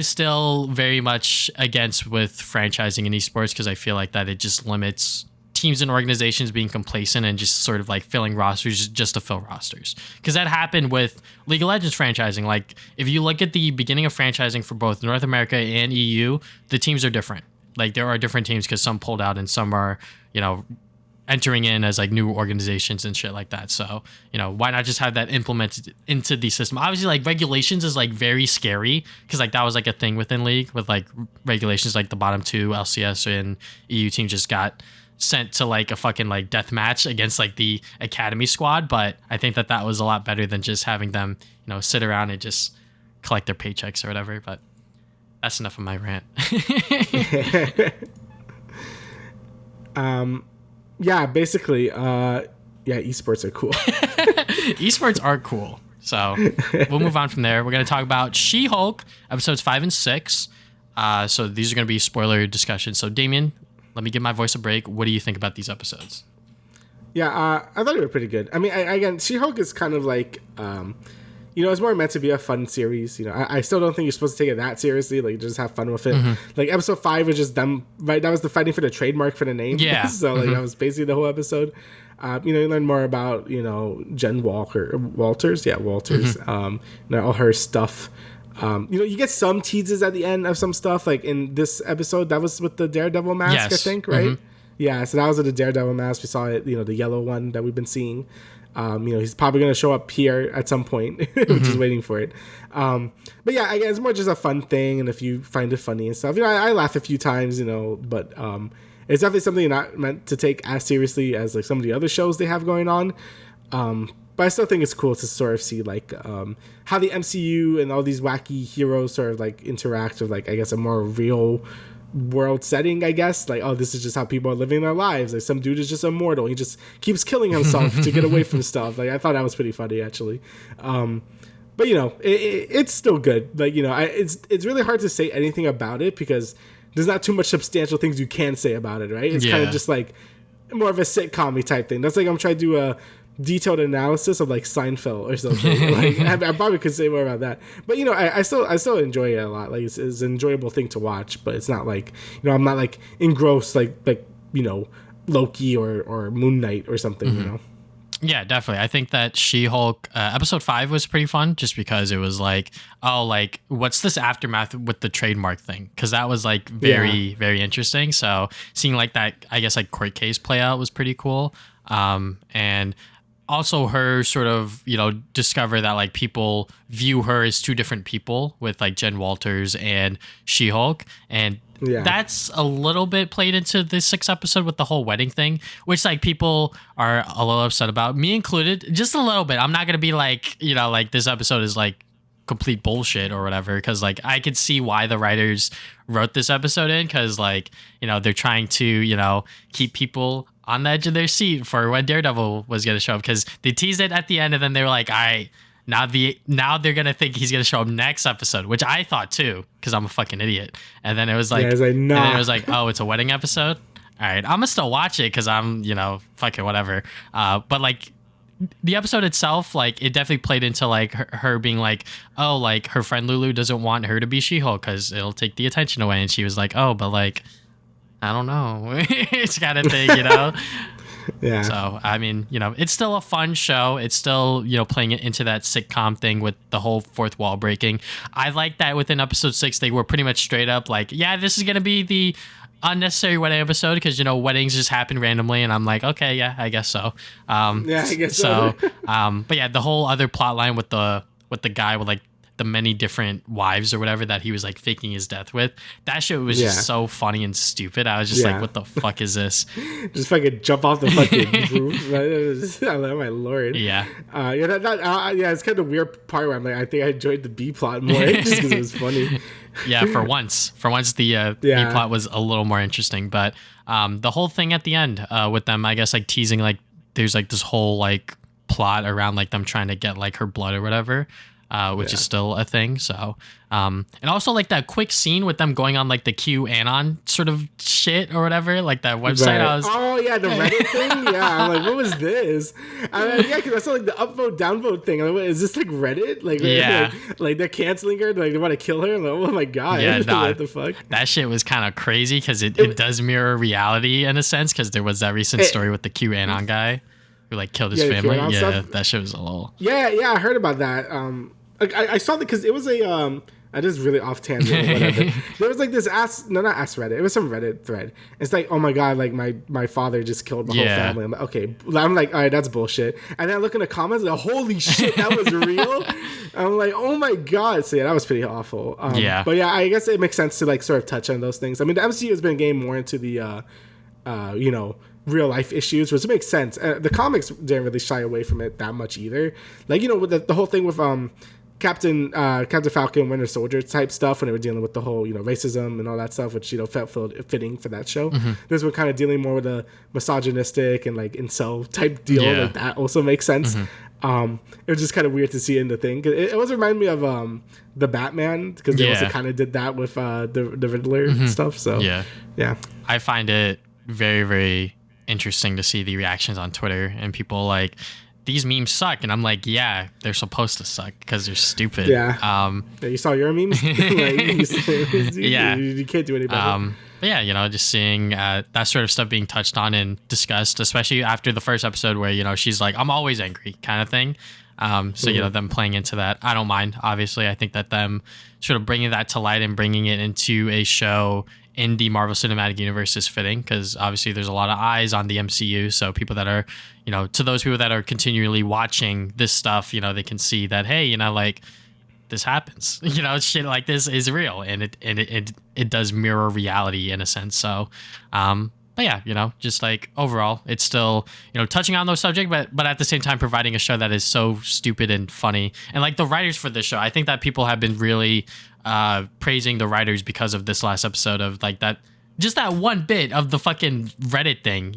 still very much against with franchising in esports, because I feel like that it just limits teams and organizations being complacent and just sort of like filling rosters just to fill rosters. Because that happened with League of Legends franchising. Like if you look at the beginning of franchising for both North America and EU, the teams are different. Like there are different teams because some pulled out and some are, you know, entering in as like new organizations and shit like that. So, you know, why not just have that implemented into the system? Obviously, like regulations is like very scary, because like that was like a thing within League with like regulations, like the bottom 2 LCS and EU team just got sent to like a fucking like death match against like the academy squad. But I think that was a lot better than just having them, you know, sit around and just collect their paychecks or whatever. But that's enough of my rant. Yeah, basically, yeah, esports are cool. Esports are cool. So we'll move on from there. We're going to talk about She-Hulk episodes 5 and 6. So these are going to be spoiler discussions. So Damian, let me give my voice a break. What do you think about these episodes? Yeah, I thought they were pretty good. I mean, again, She-Hulk is kind of like, you know, it's more meant to be a fun series. You know, I still don't think you're supposed to take it that seriously. Like, just have fun with it. Mm-hmm. Like, episode 5 was just them, right? That was the fighting for the trademark for the name. Yeah. So, like, that was basically the whole episode. You know, you learn more about, you know, Jen Walters. Yeah, Walters. You know, all her stuff. You know, you get some teases at the end of some stuff. Like, in this episode, that was with the Daredevil mask, I think, right? Mm-hmm. Yeah, so that was with the Daredevil mask. We saw it, you know, the yellow one that we've been seeing. You know, he's probably going to show up here at some point. We're just waiting for it. But yeah, I guess it's more just a fun thing. And if you find it funny and stuff, you know, I laugh a few times, you know, but it's definitely something you're not meant to take as seriously as like some of the other shows they have going on. But I still think it's cool to sort of see like how the MCU and all these wacky heroes sort of like interact with like, I guess, a more real world setting, I guess. Like, oh, this is just how people are living their lives. Like, some dude is just immortal. He just keeps killing himself to get away from stuff. Like, I thought that was pretty funny, actually. But you know, it's still good. Like, you know, it's really hard to say anything about it because there's not too much substantial things you can say about it, right? It's kind of just like more of a sitcom-y type thing. That's like I'm trying to do a detailed analysis of like Seinfeld or something. Like, I probably could say more about that, but you know, I still enjoy it a lot. Like, it's an enjoyable thing to watch, but it's not like, you know, I'm not like engrossed like you know, Loki or Moon Knight or something. You know. Yeah, definitely. I think that She-Hulk episode 5 was pretty fun just because it was like, oh, like, what's this aftermath with the trademark thing? Because that was like very interesting. So seeing like that, I guess, like court case play out was pretty cool. And also her sort of, you know, discover that like people view her as two different people with like Jen Walters and She-Hulk. And that's a little bit played into this 6th episode with the whole wedding thing, which like people are a little upset about, me included, just a little bit. I'm not going to be like, you know, like this episode is like complete bullshit or whatever, because like I could see why the writers wrote this episode in, because like, you know, they're trying to, you know, keep people on the edge of their seat for when Daredevil was going to show up, because they teased it at the end and then they were like, all right, now they're gonna think he's gonna show up next episode, which I thought too, because I'm a fucking idiot. And then it was like, Yeah, it's like, and nah. then it was like, oh, it's a wedding episode. All right, I'm gonna still watch it because I'm, fuck it, whatever. But like, the episode itself, like, it definitely played into like her being like, oh, like her friend Lulu doesn't want her to be She-Hulk because it'll take the attention away, and she was like, oh, but like, I don't know, it's kind of thing, Yeah. So I mean, it's still a fun show. It's still, playing it into that sitcom thing with the whole fourth wall breaking. I like that within episode 6 they were pretty much straight up like, yeah, this is gonna be the unnecessary wedding episode because weddings just happen randomly, and I'm like, okay, yeah, I guess so. Yeah, I guess so. But yeah, the whole other plot line with the guy with like the many different wives or whatever that he was like faking his death with, that shit was just so funny and stupid. I was just like, what the fuck is this? Just fucking jump off the fucking roof. Oh my lord. Yeah. Yeah, it's kind of a weird part where I'm like, I think I enjoyed the B plot more just because it was funny. Yeah, for once the B plot was a little more interesting, but the whole thing at the end with them, I guess, like teasing like there's like this whole like plot around like them trying to get like her blood or whatever, which is still a thing. So and also like that quick scene with them going on like the QAnon sort of shit or whatever, like that website. Right. Oh yeah, the Reddit thing. Yeah, I'm like, what was this? Yeah, because I saw like the upvote downvote thing. I'm like, is this like Reddit? Like, like they're canceling her. Like they want to kill her. I'm like, oh my god. Yeah, what the fuck? That shit was kind of crazy because it does mirror reality in a sense, because there was that recent story with the QAnon guy who like killed his family. Yeah, stuff. That shit was a little. Yeah, I heard about that. I saw that because it was a I just really off tangent or whatever. There was like this not Reddit. It was some Reddit thread. It's like, oh my god, like my father just killed my whole family. I'm like, okay. I'm like, all right, that's bullshit. And then I look in the comments, like, holy shit, that was real. I'm like, oh my god. So yeah, that was pretty awful. But yeah, I guess it makes sense to like sort of touch on those things. I mean, the MCU has been getting more into the real life issues, which makes sense. The comics didn't really shy away from it that much either. Like, with the whole thing with Captain Falcon, Winter Soldier type stuff, when they were dealing with the whole racism and all that stuff, which felt fitting for that show. Mm-hmm. This one kind of dealing more with a misogynistic and like incel type deal. Like that also makes sense. Mm-hmm. It was just kind of weird to see in the thing. It also reminded me of the Batman, because they also kind of did that with the Riddler stuff. So yeah, I find it very, very interesting to see the reactions on Twitter and people like, these memes suck, and I'm like, yeah, they're supposed to suck because they're stupid. Yeah. You saw your memes? You can't do any better. But yeah, just seeing that sort of stuff being touched on and discussed, especially after the first episode where she's like, I'm always angry kind of thing. So them playing into that, I don't mind. Obviously, I think that them sort of bringing that to light and bringing it into a show in the Marvel Cinematic Universe is fitting, because obviously there's a lot of eyes on the MCU. So people that are, to those people that are continually watching this stuff, they can see that, hey, like this happens, shit like this is real, and it does mirror reality in a sense. So, but yeah, just like overall, it's still, touching on those subjects, but at the same time providing a show that is so stupid and funny. And like the writers for this show, I think that people have been really praising the writers because of this last episode of like that one bit of the fucking Reddit thing,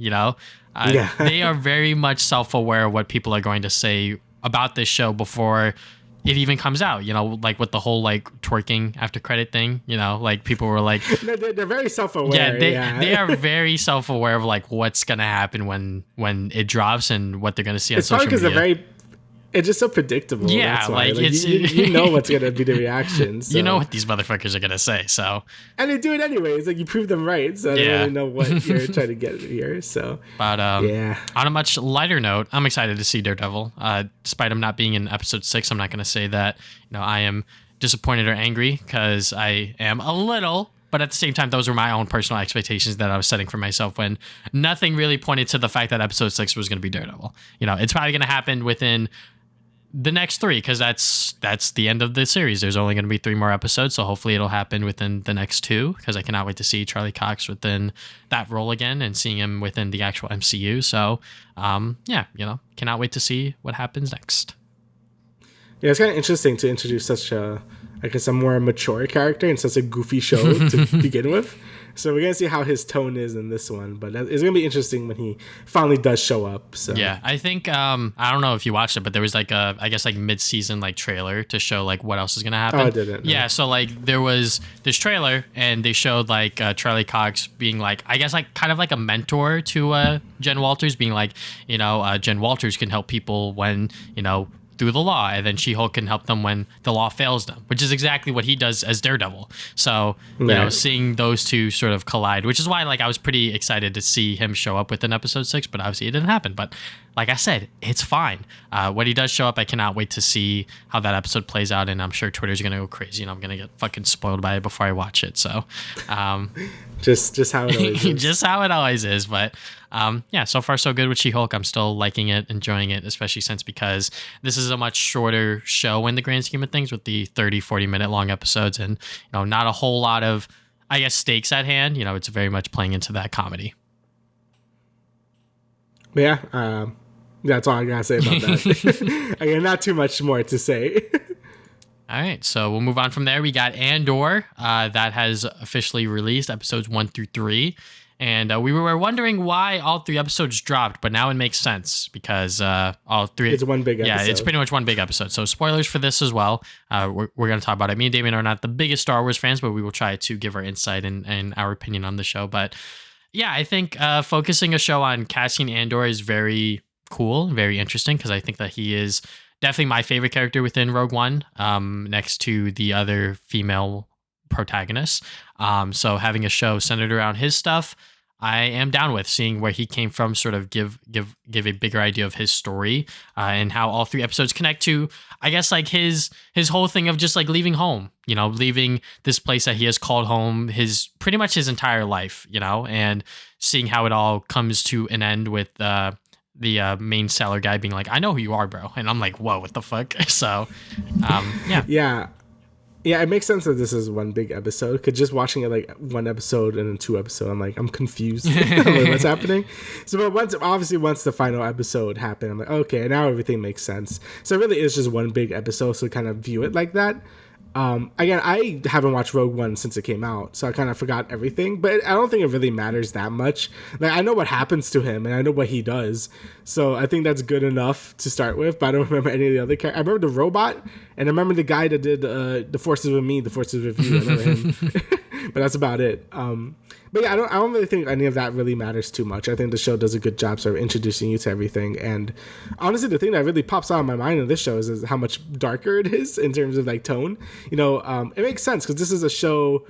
They are very much self-aware of what people are going to say about this show before it even comes out, like with the whole like twerking after credit thing, like people were like, they're very self-aware. They are very self-aware of like what's gonna happen when it drops and what they're gonna see on social media. It's just so predictable. Yeah, that's why. like it's you know what's gonna be the reaction. So. You know what these motherfuckers are gonna say. So and they do it anyways. Like you prove them right. So I don't really know what you're trying to get here. So but on a much lighter note, I'm excited to see Daredevil. Despite him not being in episode 6, I'm not gonna say that I am disappointed or angry, because I am a little. But at the same time, those were my own personal expectations that I was setting for myself, when nothing really pointed to the fact that episode 6 was going to be Daredevil. It's probably going to happen within the next 3, because that's the end of the series. There's only going to be 3 more episodes, so hopefully it'll happen within the next 2, because I cannot wait to see Charlie Cox within that role again and seeing him within the actual MCU. So, cannot wait to see what happens next. Yeah, it's kind of interesting to introduce such a I guess, a more mature character and such a goofy show to begin with. So we're gonna see how his tone is in this one, but it's gonna be interesting when he finally does show up. So yeah, I think I don't know if you watched it, but there was like a mid-season like trailer to show like what else is gonna happen. Oh, I didn't. No. Yeah, so like there was this trailer and they showed like Charlie Cox being like, I guess like kind of like a mentor to Jen Walters, being like, Jen Walters can help people when through the law, and then She-Hulk can help them when the law fails them, which is exactly what he does as Daredevil. So, seeing those two sort of collide, which is why like I was pretty excited to see him show up within episode 6, but obviously it didn't happen. But like I said, it's fine. When he does show up, I cannot wait to see how that episode plays out, and I'm sure Twitter's gonna go crazy, and I'm gonna get fucking spoiled by it before I watch it. So, just how it always is. Just how it always is. But so far so good with She-Hulk. I'm still liking it, enjoying it, especially because this is a much shorter show in the grand scheme of things with the 30-40 minute long episodes, and not a whole lot of, I guess, stakes at hand. It's very much playing into that comedy. Yeah, that's all I gotta say about that. Again, not too much more to say. All right, so we'll move on from there. We got Andor that has officially released episodes 1 through 3. And we were wondering why all 3 episodes dropped, but now it makes sense because all 3... It's one big episode. Yeah, it's pretty much one big episode. So spoilers for this as well. We're going to talk about it. Me and Damian are not the biggest Star Wars fans, but we will try to give our insight and our opinion on the show. But yeah, I think focusing a show on Cassian Andor is very cool, very interesting, because I think that he is definitely my favorite character within Rogue One, next to the other female protagonists. So having a show centered around his stuff, I am down with seeing where he came from, sort of give a bigger idea of his story, and how all 3 episodes connect to, I guess, like his whole thing of just like leaving home, leaving this place that he has called home pretty much his entire life, and seeing how it all comes to an end with the main seller guy being like, I know who you are, bro. And I'm like, whoa, what the fuck? So, yeah. Yeah, it makes sense that this is one big episode, because just watching it like one episode and then 2 episodes, I'm confused. Like, what's happening? So, but once the final episode happened, I'm like, okay, now everything makes sense. So it really is just one big episode, so kind of view it like that. Again, I haven't watched Rogue One since it came out, so I kind of forgot everything, but I don't think it really matters that much. Like, I know what happens to him, and I know what he does, so I think that's good enough to start with, but I don't remember any of the other characters. I remember the robot, and I remember the guy that did The Force is With Me, The Force is With You. I remember him, but that's about it. But yeah, I don't really think any of that really matters too much. I think the show does a good job sort of introducing you to everything. And honestly, the thing that really pops out in my mind in this show is how much darker it is in terms of like tone. It makes sense because this is a show.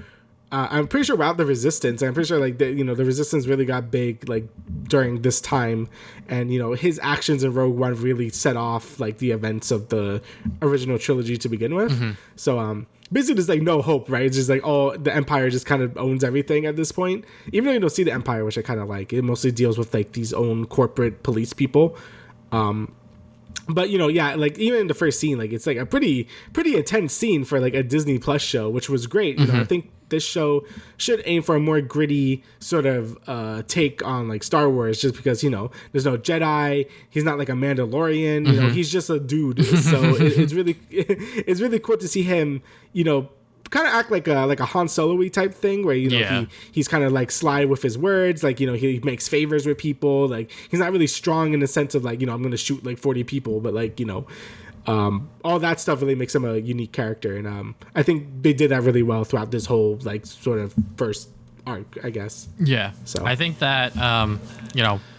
I'm pretty sure without the Resistance, I'm pretty sure like the Resistance really got big like during this time, and his actions in Rogue One really set off like the events of the original trilogy to begin with. Mm-hmm. So basically there's like no hope, right? It's just like the Empire just kind of owns everything at this point, even though you don't see the Empire, which I kind of like. It mostly deals with like these own corporate police people. But like even in the first scene, like it's like a pretty intense scene for like a Disney Plus show, which was great. I think this show should aim for a more gritty sort of take on like Star Wars, just because there's no Jedi, he's not like a Mandalorian, he's just a dude. So it's really cool to see him kind of act like a Han Solo-y type thing, where he's kind of like sly with his words, like he makes favors with people, like he's not really strong in the sense of like I'm gonna shoot like 40 people, but like all that stuff really makes him a unique character, and I think they did that really well throughout this whole like sort of first arc, I guess. Yeah. So I think that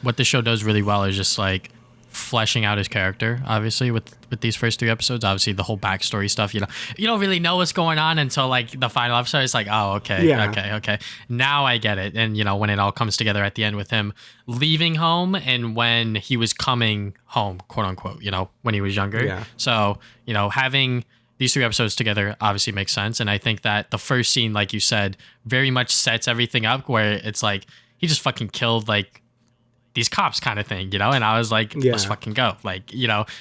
what the show does really well is just like fleshing out his character, obviously with these first 3 episodes. Obviously the whole backstory stuff, you don't really know what's going on until like the final episode. It's like, oh, okay, okay, now I get it. And when it all comes together at the end with him leaving home and when he was coming home, quote unquote, when he was younger. So having these 3 episodes together obviously makes sense. And I think that the first scene, like you said, very much sets everything up, where it's like he just fucking killed like these cops kind of thing, and I was like, let's fucking go. Like,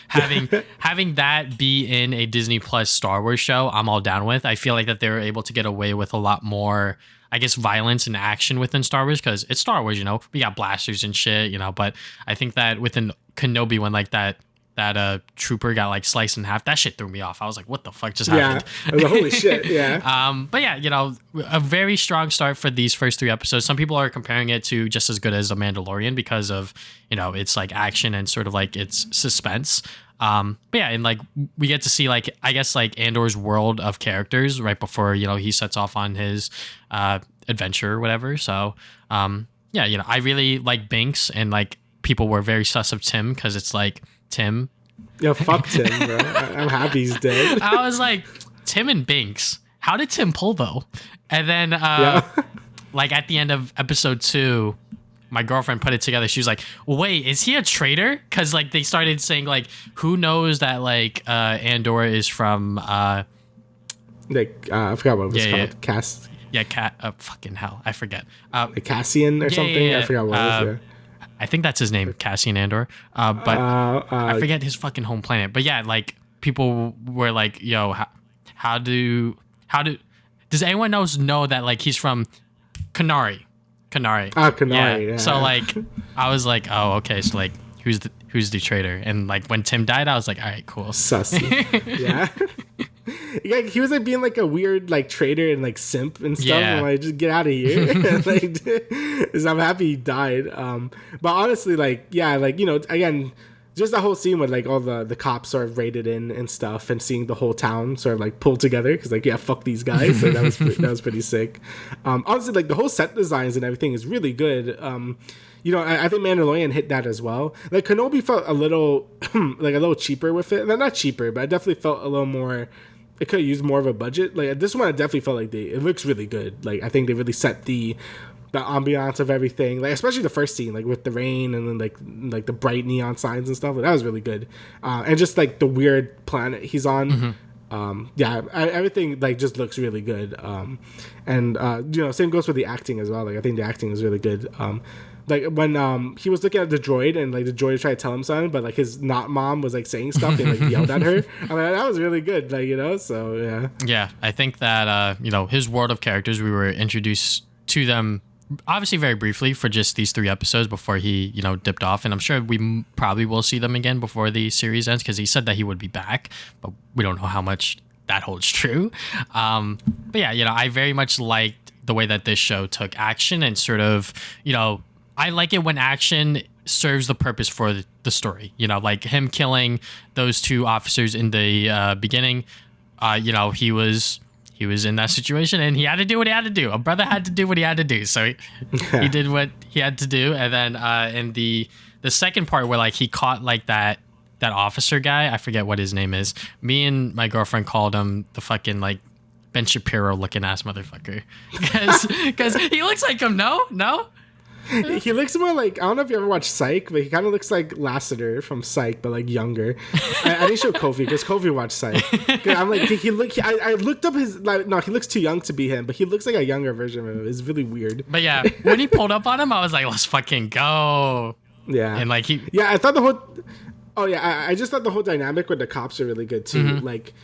having that be in a Disney Plus Star Wars show, I'm all down with. I feel like that they were able to get away with a lot more, I guess, violence and action within Star Wars, because it's Star Wars, we got blasters and shit, but I think that within Kenobi, when like that that trooper got like sliced in half. That shit threw me off. I was like, what the fuck just happened? I was like, holy shit, yeah. But yeah, you know, a very strong start for these first 3 episodes. Some people are comparing it to just as good as The Mandalorian because of, you know, it's like action and sort of like its suspense. But yeah, and like we get to see like, I guess like Andor's world of characters right before, you know, he sets off on his adventure or whatever. So yeah, you know, I really like Binks, and like people were very sus of Tim because it's like Tim. Yeah, fuck Tim, bro. I'm happy he's dead. I was like, Tim and Binks. How did Tim pull though? And then like at the end of episode 2, my girlfriend put it together. She was like, wait, is he a traitor? Because like they started saying like, who knows that like Andor is from like I forgot what it was called. Yeah. Cass. Yeah, fucking hell, I forget. Like Cassian or something. Yeah. I forgot what it was. I think that's his name, Cassian Andor. But I forget his fucking home planet. But yeah, like people were like, yo, how does anyone know that like he's from Kenari? Kenari. Yeah. So like I was like, oh, okay, so like who's the traitor? And like when Tim died, I was like, all right, cool. Sussy. Yeah. Yeah, he was like being like a weird like traitor and like simp and stuff. Yeah. I'm like, just get out of here. Like, so I'm happy he died. But honestly, like, yeah, like, you know, again, just the whole scene with like all the cops sort of raided in and stuff, and seeing the whole town sort of like pull together because like, yeah, fuck these guys. So that was pretty sick. Honestly, like the whole set designs and everything is really good. You know, I think Mandalorian hit that as well. Like Kenobi felt a little like a little cheaper with it. Not cheaper, but I definitely felt a little more. It could have used more of a budget. Like this one, I definitely felt like it looks really good. Like I think they really set the ambiance of everything. Like especially the first scene, like with the rain and then like the bright neon signs and stuff. Like, that was really good. And just like the weird planet he's on. Mm-hmm. Everything like just looks really good. And you know, same goes for the acting as well. Like I think the acting is really good. Like when he was looking at the droid and like the droid tried to tell him something, but like his not mom was like saying stuff and like yelled at her. I mean, that was really good. Like, you know, so yeah. Yeah, I think that you know, his world of characters, we were introduced to them obviously very briefly for just these 3 episodes before he, you know, dipped off, and I'm sure we probably will see them again before the series ends because he said that he would be back, but we don't know how much that holds true. But yeah, you know, I very much liked the way that this show took action and sort of, you know, I like it when action serves the purpose for the story. You know, like him killing those 2 officers in the beginning. You know, he was in that situation and he had to do what he had to do. A brother had to do what he had to do. So he did what he had to do. And then in the second part where like he caught like that officer guy, I forget what his name is. Me and my girlfriend called him the fucking like Ben Shapiro looking ass motherfucker. Because he looks like him. No? He looks more like, I don't know if you ever watched Psych, but he kind of looks like Lassiter from Psych, but like younger. I didn't show Kofi because Kofi watched Psych. I'm like, I looked up his, like, no, he looks too young to be him, but he looks like a younger version of him. It's really weird. But yeah, when he pulled up on him, I was like, let's fucking go. Yeah. And like I thought the whole, I just thought the whole dynamic with the cops are really good too. Mm-hmm. Like,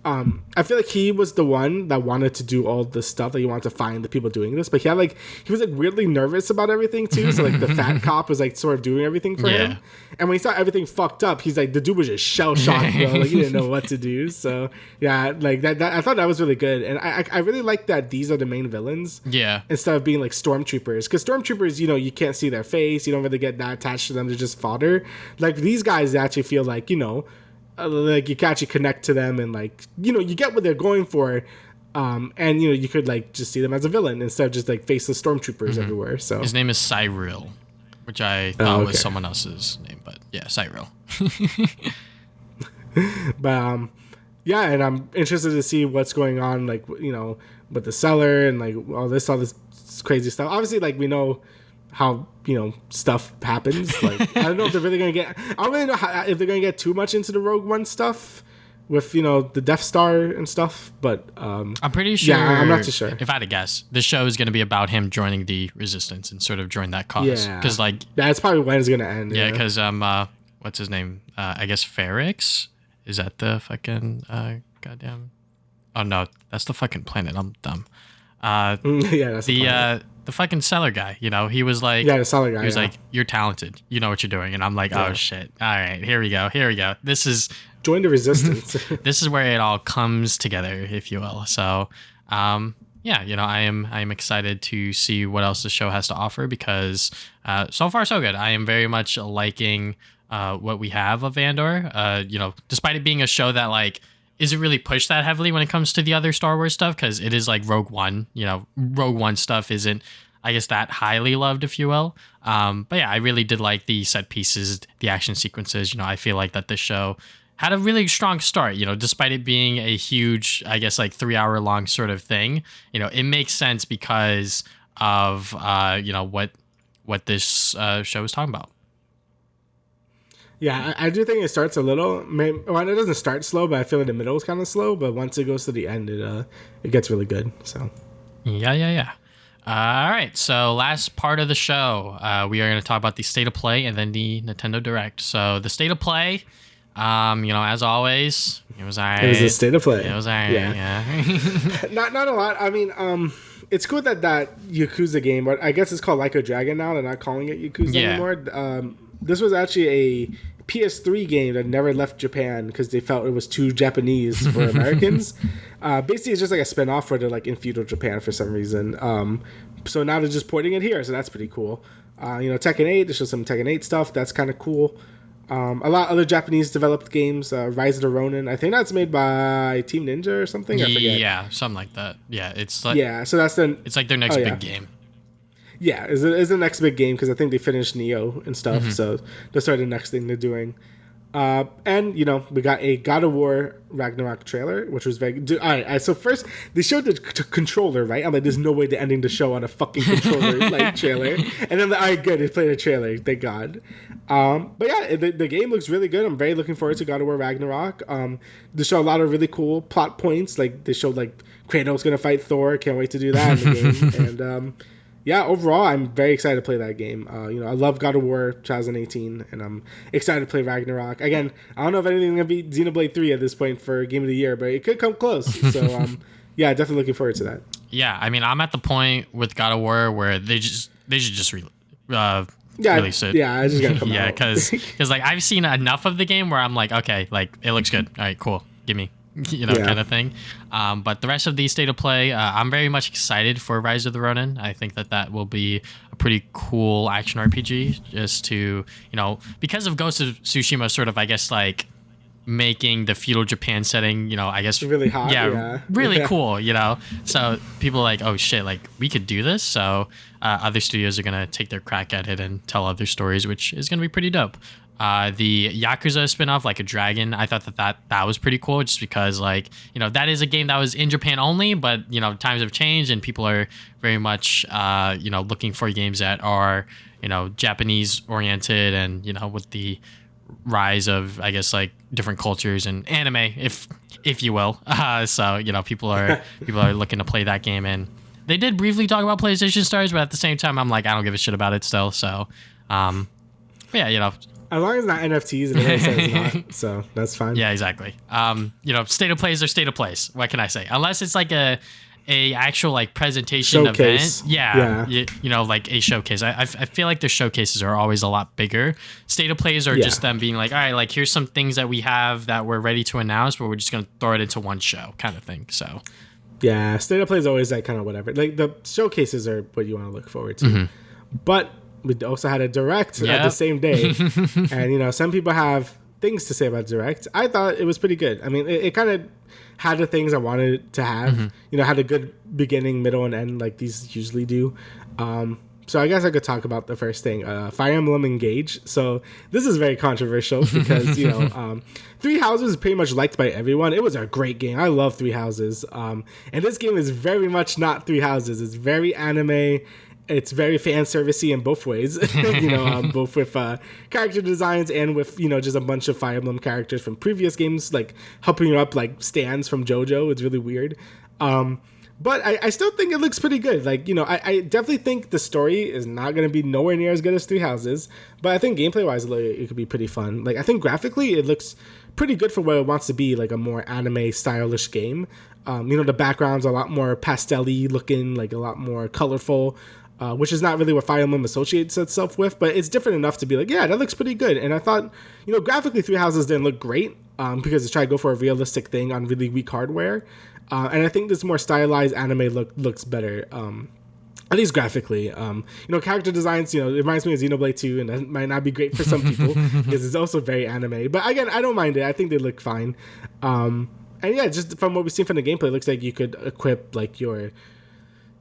I feel like he was the one that wanted to do all the stuff that he wanted to find the people doing this, but he was like weirdly nervous about everything too. So like the fat cop was like sort of doing everything for him, and when he saw everything fucked up, he's like, the dude was just shell shocked, bro. Like he didn't know what to do. So yeah, like that I thought that was really good, and I really like that these are the main villains. Yeah. Instead of being like stormtroopers, because stormtroopers, you know, you can't see their face, you don't really get that attached to them. They're just fodder. Like these guys actually feel like, you know. Like you can actually connect to them and like, you know, you get what they're going for, and you know, you could like just see them as a villain instead of just like faceless stormtroopers everywhere. So his name is Cyril, which I thought was someone else's name, but yeah, Cyril. But yeah, and I'm interested to see what's going on, like, you know, with the seller and like all this crazy stuff. Obviously, like we know how, you know, stuff happens. Like I don't know if they're really gonna get. I don't really know if they're gonna get too much into the Rogue One stuff with, you know, the Death Star and stuff. But I'm pretty sure. Yeah, I'm not too sure. If I had to guess, the show is gonna be about him joining the Resistance and sort of join that cause. Yeah, because like that's probably when it's gonna end. Yeah, because what's his name? I guess Ferrix. Is that the fucking goddamn? Oh no, that's the fucking planet. I'm dumb. Yeah, that's The fucking seller guy, he was like, the seller guy. He was like, "You're talented. You know what you're doing." And I'm like, "Oh shit! All right, here we go. This is join the resistance." This is where it all comes together, if you will. So, yeah, I am excited to see what else the show has to offer because so far so good. I am very much liking what we have of Andor. Despite it being a show that like isn't really pushed that heavily when it comes to the other Star Wars stuff because it is like Rogue One. Rogue One stuff isn't, I guess, that highly loved, if you will. But yeah, I really did like the set pieces, the action sequences. I feel like that this show had a really strong start, despite it being a huge, I guess, like 3-hour long sort of thing. It makes sense because of, what this show is talking about. Yeah, I do think it starts a little. Well, it doesn't start slow, but I feel like the middle is kind of slow. But once it goes to the end, it gets really good. So, yeah. All right, so last part of the show, we are going to talk about the state of play and then the Nintendo Direct. So the state of play, as always, it was all right. It was a state of play. It was all right. Yeah. not a lot. I mean, it's cool that Yakuza game, but I guess it's called Like a Dragon now. They're not calling it Yakuza anymore. This was actually a PS3 game that never left Japan because they felt it was too Japanese for Americans. Basically, it's just like a spin-off for like in feudal Japan for some reason. So now they're just porting it here, so that's pretty cool. Tekken 8, there's some Tekken 8 stuff. That's kind of cool. A lot of other Japanese developed games. Rise of the Rōnin, I think that's made by Team Ninja or something. I forget. Yeah, something like that. Yeah, it's like so that's it's like their next big game. Yeah, is the next big game because I think they finished Neo and stuff, so that's sort of the next thing they're doing. And we got a God of War Ragnarök trailer, which was very. All right, so first they showed the controller, right? I'm like, there's no way they're ending the show on a fucking controller like trailer. And then all right, good, they played a trailer, thank God. But yeah, the game looks really good. I'm very looking forward to God of War Ragnarok. They show a lot of really cool plot points, like they showed like Kratos gonna fight Thor. Can't wait to do that in the game. And yeah, overall, I'm very excited to play that game. I love God of War 2018, and I'm excited to play Ragnarok. Again, I don't know if anything's going to be Xenoblade 3 at this point for Game of the Year, but it could come close. So, yeah, definitely looking forward to that. Yeah, I mean, I'm at the point with God of War where they should just release it. Yeah, I just got to come out. Yeah, because like, I've seen enough of the game where I'm like, okay, like, it looks good. All right, cool. Give me. Kind of thing. But the rest of the state of play, I'm very much excited for Rise of the Rōnin. I think that will be a pretty cool action RPG just to, because of Ghost of Tsushima sort of, I guess, like making the feudal Japan setting, I guess really hot. Yeah. Really cool, So people are like, oh shit, like we could do this. So other studios are going to take their crack at it and tell other stories, which is going to be pretty dope. The Yakuza spinoff, Like a Dragon, I thought that was pretty cool just because, like, that is a game that was in Japan only, but, times have changed and people are very much, looking for games that are, Japanese oriented and, with the rise of, I guess, like different cultures and anime, if you will. So, people are looking to play that game, and they did briefly talk about PlayStation Stars, but at the same time, I'm like, I don't give a shit about it still. So, but yeah, as long as not NFTs and everyone says not, so that's fine. Yeah, exactly. State of plays are state of plays. What can I say? Unless it's like a actual like presentation showcase. Event. Yeah. Like a showcase. I feel like their showcases are always a lot bigger. State of plays are just them being like, all right, like here's some things that we have that we're ready to announce, but we're just gonna throw it into one show kind of thing. So yeah, state of play is always like kind of whatever. Like the showcases are what you want to look forward to, but we also had a Direct at the same day. And, some people have things to say about Direct. I thought it was pretty good. I mean, it kind of had the things I wanted to have. Had a good beginning, middle, and end like these usually do. So I guess I could talk about the first thing, Fire Emblem Engage. So this is very controversial because, Three Houses is pretty much liked by everyone. It was a great game. I love Three Houses. And this game is very much not Three Houses. It's very anime. It's very fan servicey in both ways, both with character designs and with, just a bunch of Fire Emblem characters from previous games, like helping you up like stands from JoJo. It's really weird. But I still think it looks pretty good. Like, you know, I definitely think the story is not going to be nowhere near as good as Three Houses. But I think gameplay-wise, it could be pretty fun. Like, I think graphically, it looks pretty good for what it wants to be, like a more anime stylish game. You know, the background's a lot more pastel-y looking, like a lot more colorful, which is not really what Fire Emblem associates itself with, but it's different enough to be like, yeah, that looks pretty good. And I thought, you know, graphically Three Houses didn't look great because it's trying to go for a realistic thing on really weak hardware. And I think this more stylized anime looks better, at least graphically. You know, character designs, you know, it reminds me of Xenoblade 2, and that might not be great for some people because it's also very anime. But again, I don't mind it. I think they look fine. And yeah, just from what we've seen from the gameplay, it looks like you could equip like your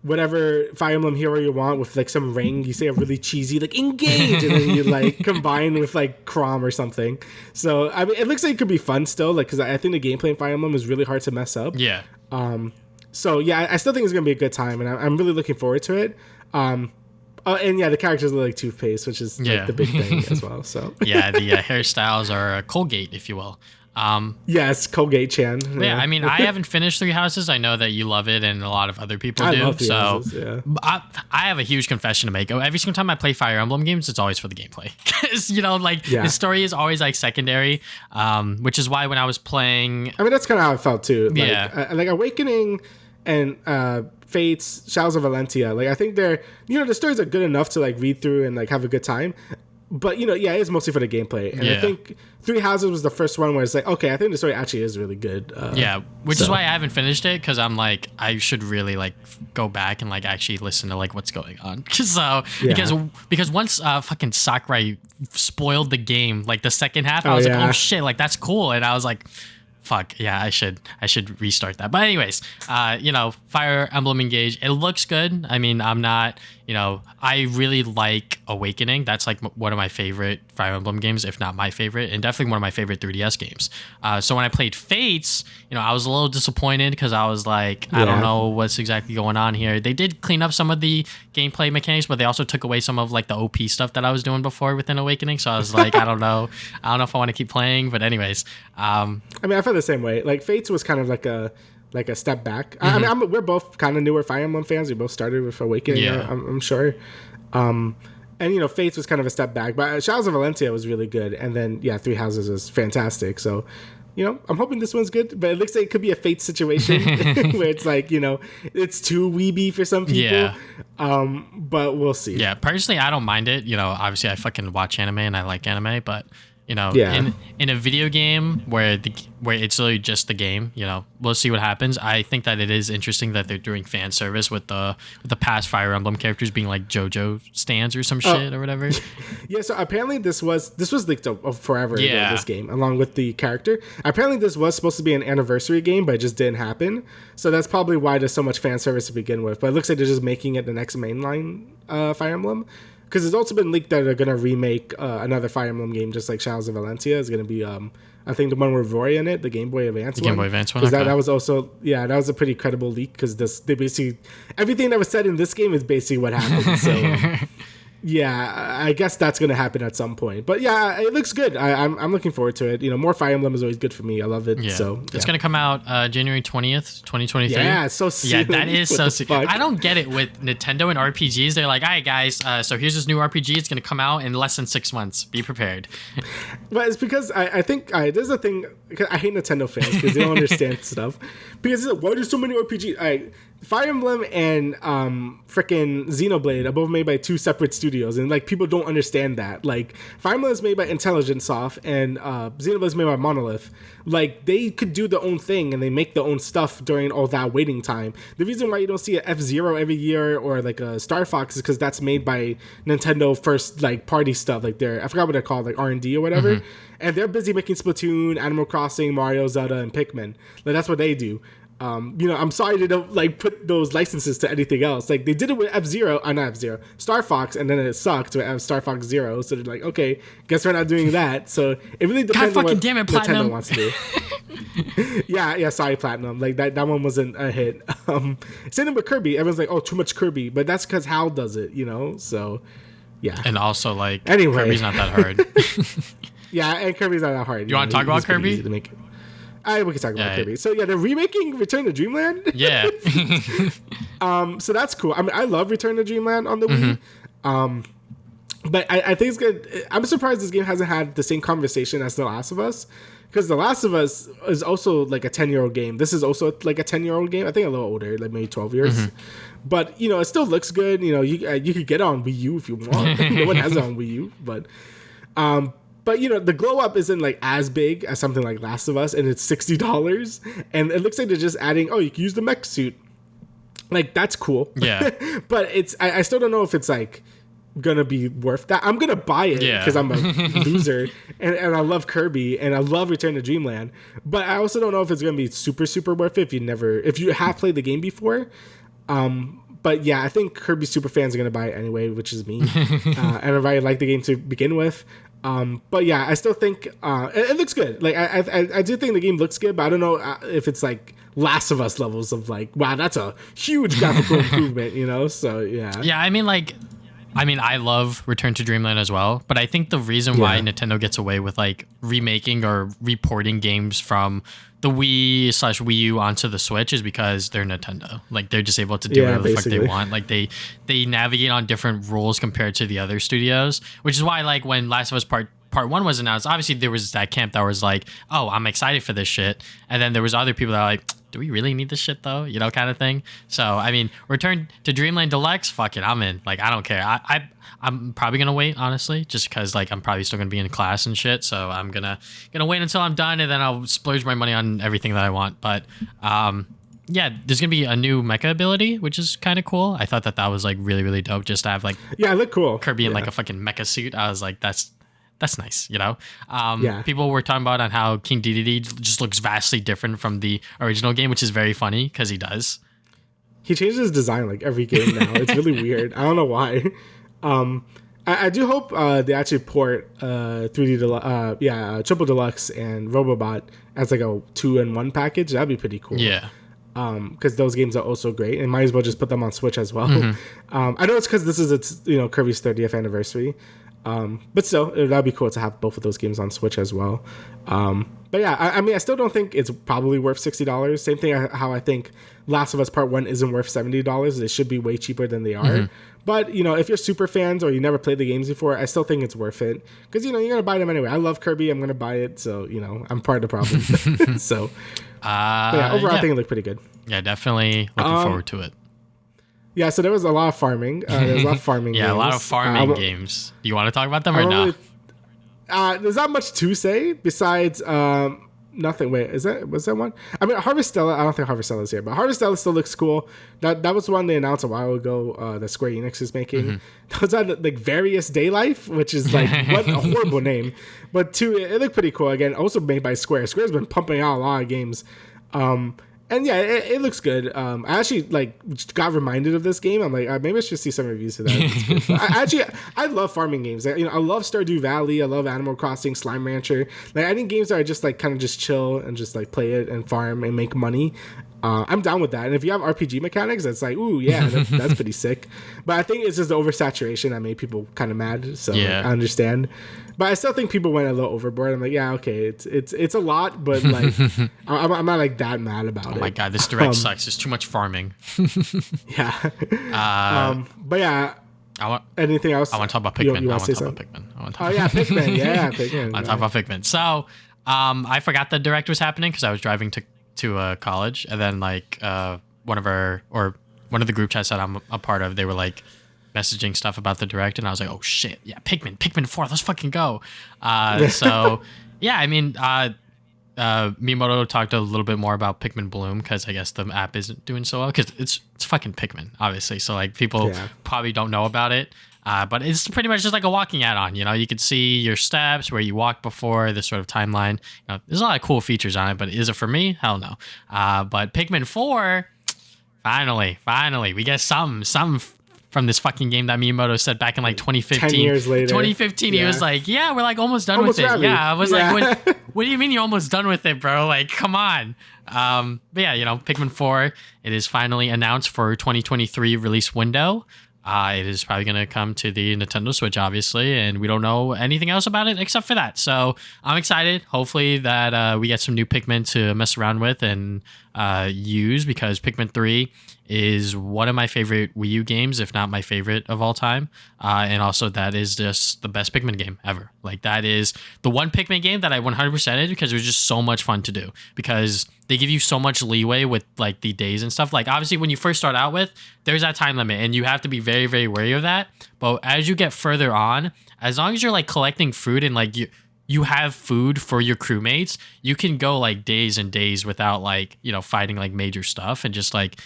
whatever Fire Emblem hero you want with like some ring. You say a really cheesy like engage, and then you like combine with like Chrom or something. So I mean, it looks like it could be fun still, like because I think the gameplay in Fire Emblem is really hard to mess up. Yeah. So yeah, I still think it's gonna be a good time, and I'm really looking forward to it. And yeah, the characters look like toothpaste, which is like the big thing as well. So yeah, the hairstyles are Colgate, if you will. Yes, Colgate-chan. Yeah, I mean, I haven't finished Three Houses. I know that you love it, and a lot of other people do. Love Three so Houses, yeah. I have a huge confession to make. Every single time I play Fire Emblem games, it's always for the gameplay, because you know, like the story is always like secondary. Which is why when I was playing, I mean, that's kind of how it felt too. Like, yeah, like Awakening and Fates, Shadows of Valentia. Like I think they're, you know, the stories are good enough to like read through and like have a good time. But, you know, yeah, it's mostly for the gameplay. And I think Three Houses was the first one where it's like, okay, I think the story actually is really good. Which is why I haven't finished it, because I'm like, I should really like go back and like actually listen to like what's going on. Because once fucking Sakurai spoiled the game, like the second half, I was like, oh shit, like that's cool. And I was like, fuck, yeah, I should restart that. But anyways, you know, Fire Emblem Engage, it looks good. I mean, I'm not, you know, I really like Awakening. That's like one of my favorite Fire Emblem games, if not my favorite, and definitely one of my favorite 3DS games. So when I played Fates, you know, I was a little disappointed because I was like, I don't know what's exactly going on here. They did clean up some of the gameplay mechanics, but they also took away some of like the OP stuff that I was doing before within Awakening. So I was like, I don't know if I want to keep playing. But anyways, I mean, I felt the same way. Like Fates was kind of like a step back. Mm-hmm. I mean, we're both kind of newer Fire Emblem fans. We both started with Awakening, I'm sure. And, you know, Fates was kind of a step back. But Shadows of Valentia was really good. And then, yeah, Three Houses was fantastic. So, you know, I'm hoping this one's good. But it looks like it could be a Fates situation where it's like, you know, it's too weeby for some people. Yeah. But we'll see. Yeah, personally, I don't mind it. You know, obviously, I fucking watch anime and I like anime. But, you know, in a video game where it's literally just the game, you know, we'll see what happens. I think that it is interesting that they're doing fan service with the past Fire Emblem characters being like JoJo stands or some shit or whatever. Yeah, so apparently this was leaked forever ago, this game, along with the character. Apparently this was supposed to be an anniversary game, but it just didn't happen. So that's probably why there's so much fan service to begin with. But it looks like they're just making it the next mainline Fire Emblem. Because it's also been leaked that they're going to remake another Fire Emblem game, just like Shadows of Valentia. Is going to be, I think, the one with Roy in it, the Game Boy Advance one. Game Boy Advance one, Because that was also, that was a pretty credible leak. Because they basically, everything that was said in this game is basically what happened. So, yeah, I guess that's going to happen at some point. But yeah, it looks good. I'm looking forward to it. You know, more Fire Emblem is always good for me. I love it. Yeah. So it's going to come out January 20th, 2023. Yeah, it's so soon. Yeah, that is so soon. I don't get it with Nintendo and RPGs. They're like, all right, guys, so here's this new RPG. It's going to come out in less than 6 months. Be prepared. But it's because I think there's a thing. I hate Nintendo fans because they don't understand stuff. Because it's like, why there's so many RPGs? Fire Emblem and frickin' Xenoblade are both made by two separate studios, and like people don't understand that. Like Fire Emblem is made by Intelligent Soft, and Xenoblade is made by Monolith. Like they could do their own thing, and they make their own stuff during all that waiting time. The reason why you don't see an F-Zero every year or like a Star Fox is because that's made by Nintendo first like party stuff. Like I forgot what they're called, like R&D or whatever. Mm-hmm. And they're busy making Splatoon, Animal Crossing, Mario, Zelda, and Pikmin. Like that's what they do. You know, I'm sorry they don't like put those licenses to anything else. Like they did it with F-Zero, not F-Zero, Star Fox, and then it sucked with Star Fox Zero. So they're like, okay, guess we're not doing that. So it really depends on what Nintendo Platinum wants to do. yeah, sorry, Platinum. Like that one wasn't a hit. Same thing with Kirby. Everyone's like, oh, too much Kirby, but that's because Hal does it, you know. So yeah. And also like, anyway, Kirby's not that hard. Yeah, and Kirby's not that hard. You want to talk about Kirby? We can talk about Kirby. So yeah, they're remaking Return to Dreamland. Yeah. So that's cool. I mean, I love Return to Dreamland on the Wii. But I think it's good. I'm surprised this game hasn't had the same conversation as The Last of Us, because The Last of Us is also like a 10-year-old game. This is also like a 10-year-old game. I think a little older, like maybe 12 years. But you know, it still looks good. You know, you could get it on Wii U if you want. No one has it on Wii U, but you know, the glow up isn't like as big as something like Last of Us, and it's $60, and it looks like they're just adding. Oh, you can use the mech suit. Like that's cool. Yeah. But I still don't know if it's like gonna be worth that. I'm gonna buy it because I'm a loser and I love Kirby and I love Return to Dreamland, but I also don't know if it's gonna be super worth it if you have played the game before. But yeah, I think Kirby super fans are gonna buy it anyway, which is me. And I really like the game to begin with. But yeah, I still think it looks good. Like I do think the game looks good, but I don't know if it's like Last of Us levels of like, wow, that's a huge graphical improvement, you know? So yeah. Yeah, I mean, I love Return to Dreamland as well, but I think the reason why Nintendo gets away with like remaking or reporting games from the Wii/Wii U onto the Switch is because they're Nintendo. Like they're just able to do whatever the fuck they want. Like they navigate on different rules compared to the other studios, which is why like when Last of Us Part 1 was announced, obviously there was that camp that was like, oh, I'm excited for this shit. And then there was other people that were like, do we really need this shit though? You know, kind of thing. So, I mean, Return to Dreamland Deluxe, fuck it, I'm in. Like, I don't care. I'm probably going to wait, honestly, just because, like, I'm probably still going to be in class and shit. So I'm gonna wait until I'm done, and then I'll splurge my money on everything that I want. But, yeah, there's going to be a new mecha ability, which is kind of cool. I thought that was, like, really dope just to have, like... Yeah, it looked cool. Kirby in, like, a fucking mecha suit. I was like, that's nice, you know? People were talking about on how King Dedede just looks vastly different from the original game, which is very funny because he does. He changes his design like every game now. It's really weird. I don't know why. I do hope they actually port 3D Triple Deluxe and Robobot as like a 2-in-1 package. That'd be pretty cool. Yeah. Because those games are also great, and might as well just put them on Switch as well. I know it's because this is Kirby's 30th anniversary. But still, that'd be cool to have both of those games on Switch as well. But yeah, I mean, I still don't think it's probably worth $60. Same thing how I think Last of Us Part 1 isn't worth $70. They should be way cheaper than they are. But, you know, if you're super fans or you never played the games before, I still think it's worth it. Because, you know, you're going to buy them anyway. I love Kirby. I'm going to buy it. So, you know, I'm part of the problem. So, yeah, overall, I think it looked pretty good. Yeah, definitely looking forward to it. Yeah, so there was a lot of farming. There was a lot of farming games. A lot of farming games. Do you want to talk about them or no? There's not much to say besides nothing. Wait, was that one? I mean, Harvestella, I don't think Harvestella's here, but Harvestella still looks cool. That was one they announced a while ago that Square Enix is making. That was on like Various Day Life, which is like, what a horrible name. But it looked pretty cool. Again, also made by Square. Square's been pumping out a lot of games. And yeah, it looks good. I actually like got reminded of this game. I'm like, maybe I should see some reviews of that. I love farming games. I love Stardew Valley. I love Animal Crossing, Slime Rancher. Like, I think games that are just like kind of just chill and just like play it and farm and make money. I'm down with that. And if you have RPG mechanics, it's like, ooh, yeah, that's pretty sick. But I think it's just the oversaturation that made people kind of mad. So I understand. But I still think people went a little overboard. I'm like, yeah, okay, it's a lot, but like, I'm not like that mad about it. Oh my god, this direct sucks. There's too much farming. Yeah. But yeah. Anything else? I want to talk about Pikmin. Pikmin. Yeah, Pikmin. Yeah, Pikmin. I want to talk about Pikmin. So, I forgot the direct was happening because I was driving to college, and then like one of the group chats that I'm a part of, they were like messaging stuff about the direct, and I was like, oh shit, yeah, Pikmin 4, let's fucking go. So yeah, I mean, Miyamoto talked a little bit more about Pikmin Bloom because I guess the app isn't doing so well because it's fucking Pikmin, obviously. So like people probably don't know about it. But it's pretty much just like a walking add-on. You know, you can see your steps, where you walked before, this sort of timeline. You know, there's a lot of cool features on it, but is it for me? Hell no. But Pikmin 4, finally, we get something from this fucking game that Miyamoto said back in like 2015. 10 years later. 2015, he was like, yeah, we're like almost done with it. Ready. Yeah, I was like, what do you mean you're almost done with it, bro? Like, come on. But yeah, you know, Pikmin 4, it is finally announced for 2023 release window. It is probably going to come to the Nintendo Switch, obviously, and we don't know anything else about it except for that. So I'm excited. Hopefully that we get some new Pikmin to mess around with and use, because Pikmin 3 is one of my favorite Wii U games, if not my favorite of all time. And also that is just the best Pikmin game ever. Like, that is the one Pikmin game that I 100%ed because it was just so much fun to do, because they give you so much leeway with like the days and stuff. Like, obviously when you first start out with, there's that time limit and you have to be very, very wary of that. But as you get further on, as long as you're like collecting food and like you have food for your crewmates, you can go like days and days without like, you know, fighting like major stuff and just like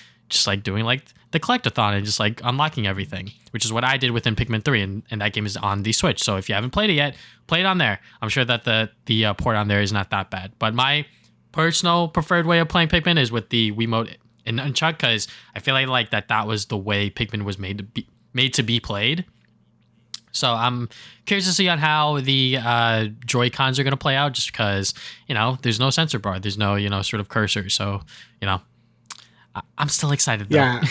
doing like the collectathon and just like unlocking everything, which is what I did within Pikmin 3, and that game is on the Switch. So if you haven't played it yet, play it on there. I'm sure that the port on there is not that bad. But my personal preferred way of playing Pikmin is with the Wiimote and Nunchuck, because I feel like that was the way Pikmin was made to be played. So I'm curious to see on how the Joy-Cons are going to play out, just because, you know, there's no sensor bar. There's no, you know, sort of cursor. So, you know, I'm still excited, though. Yeah.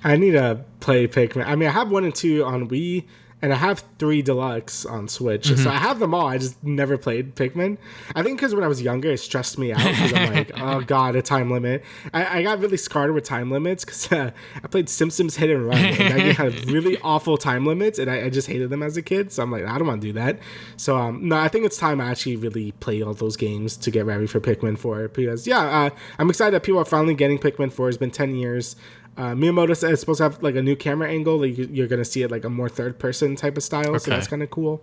I need to play Pikmin. I mean, I have 1 and 2 on Wii, and I have 3 Deluxe on Switch. Mm-hmm. So I have them all. I just never played Pikmin. I think because when I was younger, it stressed me out, because I'm like, oh, God, a time limit. I got really scarred with time limits because I played Simpsons Hit and Run. And that game had really awful time limits, and I just hated them as a kid. So I'm like, I don't want to do that. So, no, I think it's time I actually really play all those games to get ready for Pikmin 4. Because, yeah, I'm excited that people are finally getting Pikmin 4. It's been 10 years. Miyamoto said it's supposed to have like a new camera angle. Like you're gonna see it like a more third person type of style. Okay. So that's kind of cool.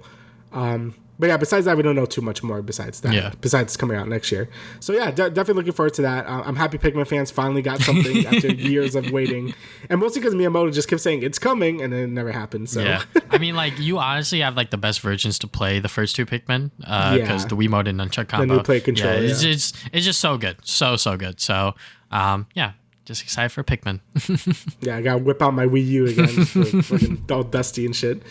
But yeah, besides that, we don't know too much more besides that. Yeah. Besides coming out next year. So yeah, definitely looking forward to that. I'm happy Pikmin fans finally got something after years of waiting, and mostly because Miyamoto just kept saying it's coming, and then it never happened. So yeah, I mean, like, you honestly have like the best versions to play the first 2 Pikmin, because the Wiimote and Nunchuck combo. The new play control. Yeah, it's just so good, so good. So yeah. Just excited for Pikmin. Yeah, I gotta whip out my Wii U again, fucking all dusty and shit.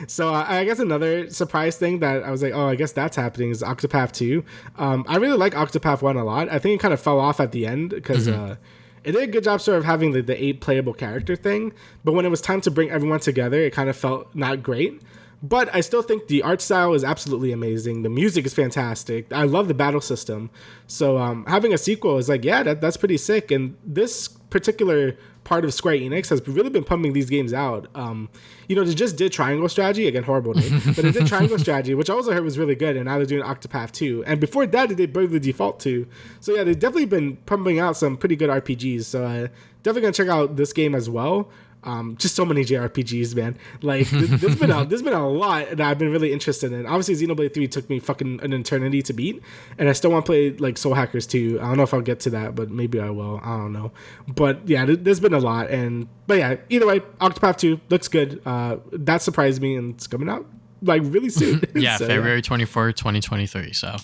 So I guess another surprise thing that I was like, oh, I guess that's happening is Octopath 2. I really like Octopath 1 a lot. I think it kind of fell off at the end because it did a good job sort of having the 8 playable character thing. But when it was time to bring everyone together, it kind of felt not great. But I still think the art style is absolutely amazing. The music is fantastic. I love the battle system. So having a sequel is like, yeah, that's pretty sick. And this particular part of Square Enix has really been pumping these games out. You know, they just did Triangle Strategy. Again, horrible name. But they did Triangle Strategy, which I also heard was really good. And now they're doing Octopath 2. And before that, they did Bravely Default 2. So yeah, they've definitely been pumping out some pretty good RPGs. So definitely going to check out this game as well. Just so many JRPGs, man. Like there's been a lot that I've been really interested in. Obviously, Xenoblade 3 took me fucking an eternity to beat, and I still want to play like Soul Hackers 2. I don't know if I'll get to that, but maybe I will. I don't know. But yeah, there's been a lot, but yeah, either way, Octopath 2 looks good. That surprised me, and it's coming out like really soon. Yeah, so, February 24th, 2023. So.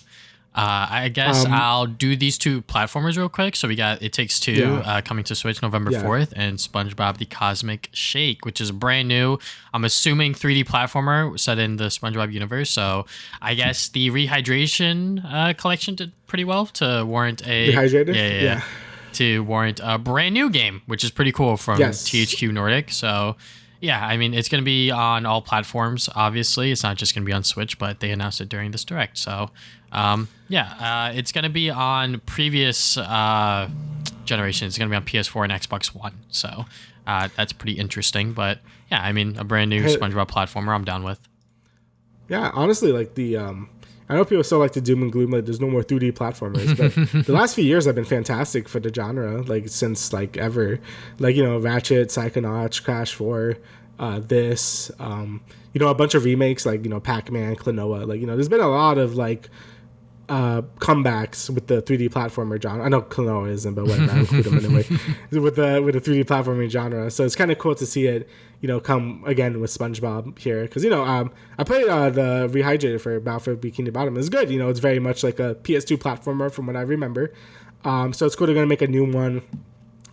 I guess I'll do these 2 platformers real quick. So we got It Takes Two coming to Switch November 4th, and SpongeBob the Cosmic Shake, which is brand new. I'm assuming 3D platformer set in the SpongeBob universe. So I guess the Rehydration collection did pretty well to warrant a Rehydrated? Yeah. To warrant a brand new game, which is pretty cool from THQ Nordic. So yeah, I mean, it's going to be on all platforms, obviously. It's not just going to be on Switch, but they announced it during this Direct. So, it's going to be on previous generations. It's going to be on PS4 and Xbox One. So, that's pretty interesting. But, yeah, I mean, a brand new SpongeBob platformer I'm down with. Yeah, honestly, like I know people still like to doom and gloom, like there's no more 3D platformers, but the last few years have been fantastic for the genre, like since like ever. Like, you know, Ratchet, Psychonauts, Crash 4, this, you know, a bunch of remakes like, you know, Pac-Man, Klonoa, like, you know, there's been a lot of like comebacks with the 3D platformer genre. I know Klonoa isn't, but whatever, I include them anyway. with the 3D platforming genre. So it's kind of cool to see it, you know, come again with SpongeBob here. Because, you know, I played the Rehydrated for Battlefield Bikini Bottom. It's good. You know, it's very much like a PS2 platformer from what I remember. So it's cool they're going to make a new one.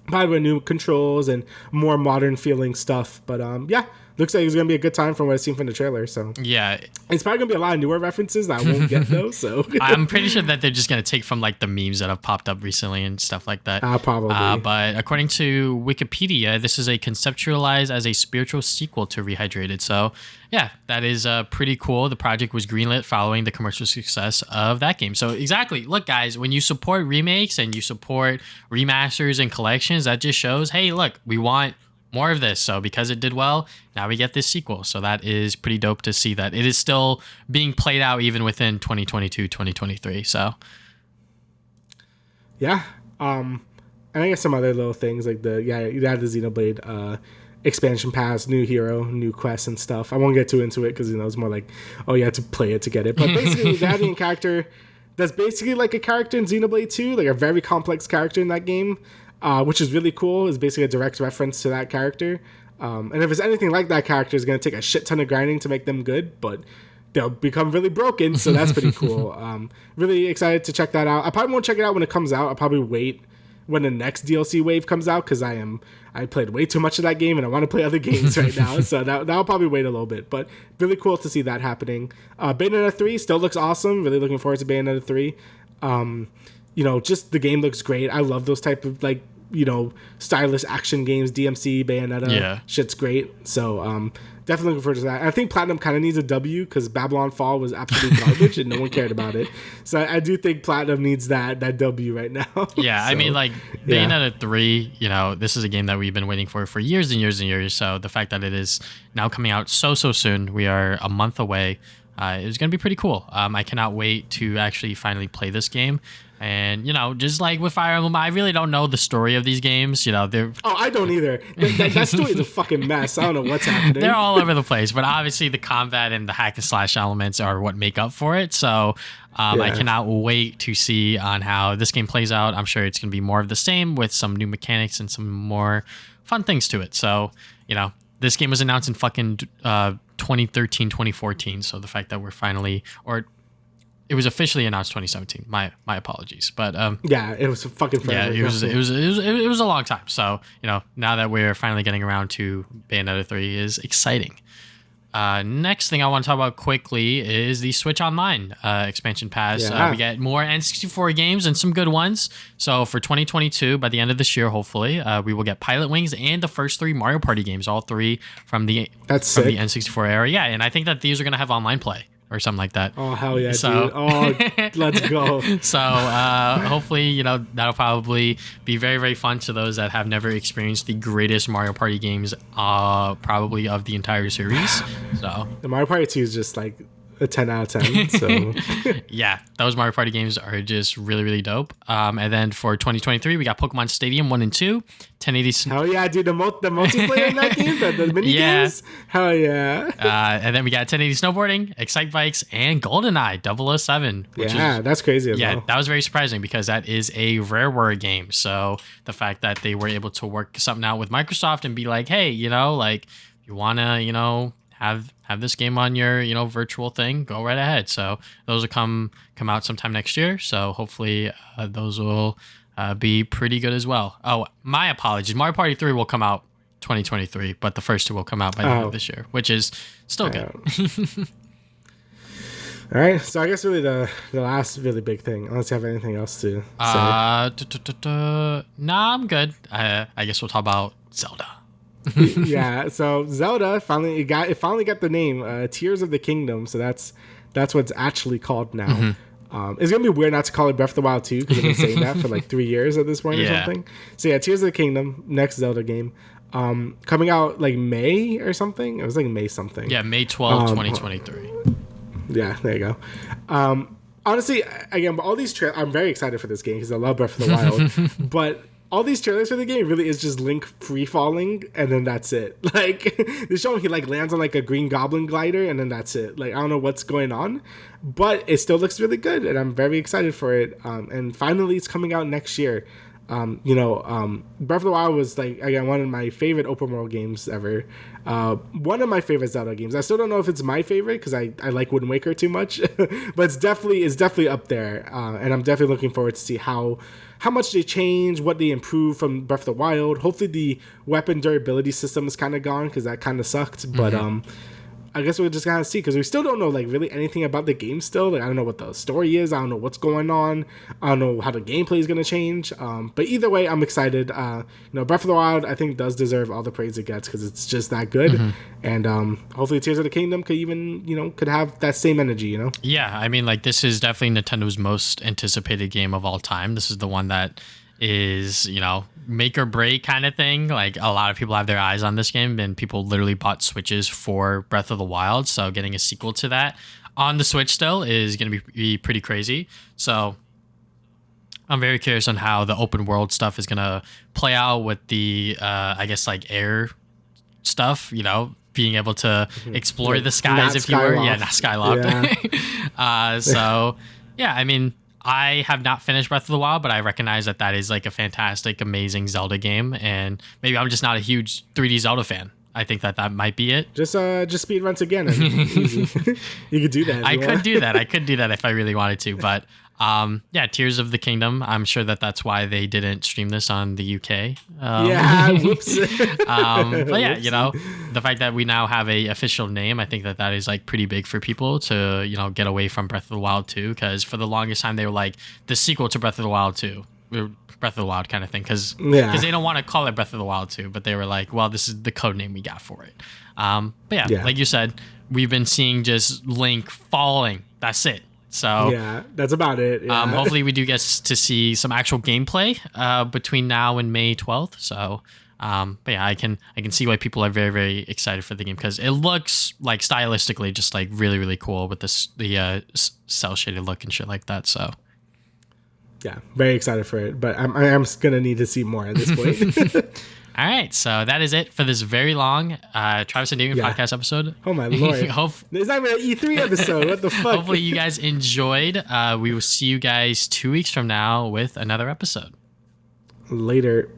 Probably with new controls and more modern feeling stuff. But yeah, looks like it's gonna be a good time from what I've seen from the trailer. So yeah, it's probably gonna be a lot of newer references that I won't get though. So I'm pretty sure that they're just gonna take from like the memes that have popped up recently and stuff like that. Probably. But according to Wikipedia, this is a conceptualized as a spiritual sequel to Rehydrated. So yeah, that is pretty cool. The project was greenlit following the commercial success of that game. So exactly, look guys, when you support remakes and you support remasters and collections, that just shows, hey, look, we want more of this. So because it did well, now we get this sequel. So that is pretty dope to see that it is still being played out even within 2022, 2023. So yeah. And I guess some other little things like you had the Xenoblade expansion pass, new hero, new quests and stuff. I won't get too into it because it's more like, oh, you have to play it to get it. But basically, the Damian character that's basically like a character in Xenoblade 2, like a very complex character in that game. Which is really cool. Is basically a direct reference to that character. And if it's anything like that character, it's going to take a shit ton of grinding to make them good, but they'll become really broken. So that's pretty cool. Really excited to check that out. I probably won't check it out when it comes out. I'll probably wait when the next DLC wave comes out because I played way too much of that game and I want to play other games right now. So that'll probably wait a little bit. But really cool to see that happening. Bayonetta 3 still looks awesome. Really looking forward to Bayonetta 3. Just the game looks great. I love those type of stylish action games, DMC, Bayonetta. Yeah. Shit's great. So definitely looking forward to that. And I think Platinum kind of needs a W because Babylon Fall was absolute garbage and no one cared about it. So I do think Platinum needs that W right now. Yeah, I mean, like Bayonetta 3, this is a game that we've been waiting for years and years and years. So the fact that it is now coming out so soon, we are a month away. It's going to be pretty cool. I cannot wait to actually finally play this game. And, just like with Fire Emblem, I really don't know the story of these games. They're... Oh, I don't either. That story is a fucking mess. I don't know what's happening. They're all over the place. But obviously the combat and the hack and slash elements are what make up for it. So I cannot wait to see on how this game plays out. I'm sure it's going to be more of the same with some new mechanics and some more fun things to it. So, this game was announced in fucking 2013, 2014. So the fact that we're finally... It was officially announced 2017. My apologies, but it was fucking forever. Yeah, it was a long time. So now that we're finally getting around to Bayonetta 3 is exciting. Next thing I want to talk about quickly is the Switch Online expansion pass. We get more N64 games and some good ones. So for 2022, by the end of this year, hopefully, we will get Pilot Wings and the first 3 Mario Party games, all 3 from the N64 era. Yeah, and I think that these are going to have online play or something like that. Oh, hell yeah, dude. Oh, let's go. So hopefully, that'll probably be very, very fun to those that have never experienced the greatest Mario Party games probably of the entire series. So the Mario Party 2 is just like a 10 out of 10. So yeah, those Mario Party games are just really, really dope. And then for 2023, we got Pokemon Stadium 1 and 2, 1080. Hell yeah, dude! The multiplayer in that game, the mini games. Hell yeah. And then we got 1080 snowboarding, Excite Bikes, and GoldenEye 007. That's crazy. Well. That was very surprising because that is a Rareware game. So the fact that they were able to work something out with Microsoft and be like, hey, you want to, have this game on your virtual thing, go right ahead. So those will come out sometime next year. So hopefully those will be pretty good as well. Oh, my apologies. Mario Party 3 will come out 2023, but the first 2 will come out by the end of this year, which is still good. All right, so I guess really the last really big thing, unless you have anything else to say. Nah, I'm good. I guess we'll talk about Zelda. Yeah, so Zelda finally got the name Tears of the Kingdom, so that's what it's actually called now. Mm-hmm. It's gonna be weird not to call it Breath of the Wild 2 because I've been saying that for like 3 years at this point or something. So yeah, Tears of the Kingdom, next Zelda game, coming out like May or something. It was like May something. Yeah, May 12, 2023. Yeah, there you go. Honestly, again, all these I'm very excited for this game because I love Breath of the Wild, but all these trailers for the game really is just Link free falling and then that's it. Like they show him he like lands on like a green goblin glider and then that's it. Like I don't know what's going on, but it still looks really good and I'm very excited for it. And finally it's coming out next year. Breath of the Wild was like, again, one of my favorite open world games ever. One of my favorite Zelda games. I still don't know if it's my favorite because I like Wind Waker too much, but it's definitely up there. And I'm definitely looking forward to see how much they change, what they improve from Breath of the Wild. Hopefully the weapon durability system is kind of gone because that kind of sucked. But I guess we're just gonna see because we still don't know like really anything about the game still. Like I don't know what the story is. I don't know what's going on. I don't know how the gameplay is gonna change. But either way, I'm excited. Breath of the Wild I think does deserve all the praise it gets because it's just that good. And hopefully Tears of the Kingdom could even could have that same energy. Yeah, I mean like this is definitely Nintendo's most anticipated game of all time. This is the one that is make or break kind of thing. Like a lot of people have their eyes on this game and people literally bought Switches for Breath of the Wild, so getting a sequel to that on the Switch still is going to be pretty crazy. So I'm very curious on how the open world stuff is going to play out with the I guess like air stuff, being able to explore the skies if you were. Yeah, not Skyloft. Yeah. So yeah, I mean I have not finished Breath of the Wild, but I recognize that is like a fantastic, amazing Zelda game, and maybe I'm just not a huge 3D Zelda fan. I think that might be it. Just speed runs again. Easy. You could do that. I could do that if I really wanted to, but Tears of the Kingdom. I'm sure that's why they didn't stream this on the UK. Whoops. But yeah, the fact that we now have a official name, I think that is like pretty big for people to get away from Breath of the Wild 2, because for the longest time they were like the sequel to Breath of the Wild 2. Breath of the Wild kind of thing, because they don't want to call it Breath of the Wild 2, but they were like, well, this is the code name we got for it. But like you said, we've been seeing just Link falling. That's it. So yeah, that's about it. Yeah. Hopefully we do get to see some actual gameplay between now and May 12th. So but yeah, I can see why people are very, very excited for the game, because it looks like stylistically just like really, really cool with the cell shaded look and shit like that. So yeah, very excited for it, but I'm gonna need to see more at this point. All right, so that is it for this very long Travis and Damian podcast episode. Oh my lord! It's not even an E3 episode. What the fuck? Hopefully you guys enjoyed. We will see you guys 2 weeks from now with another episode. Later.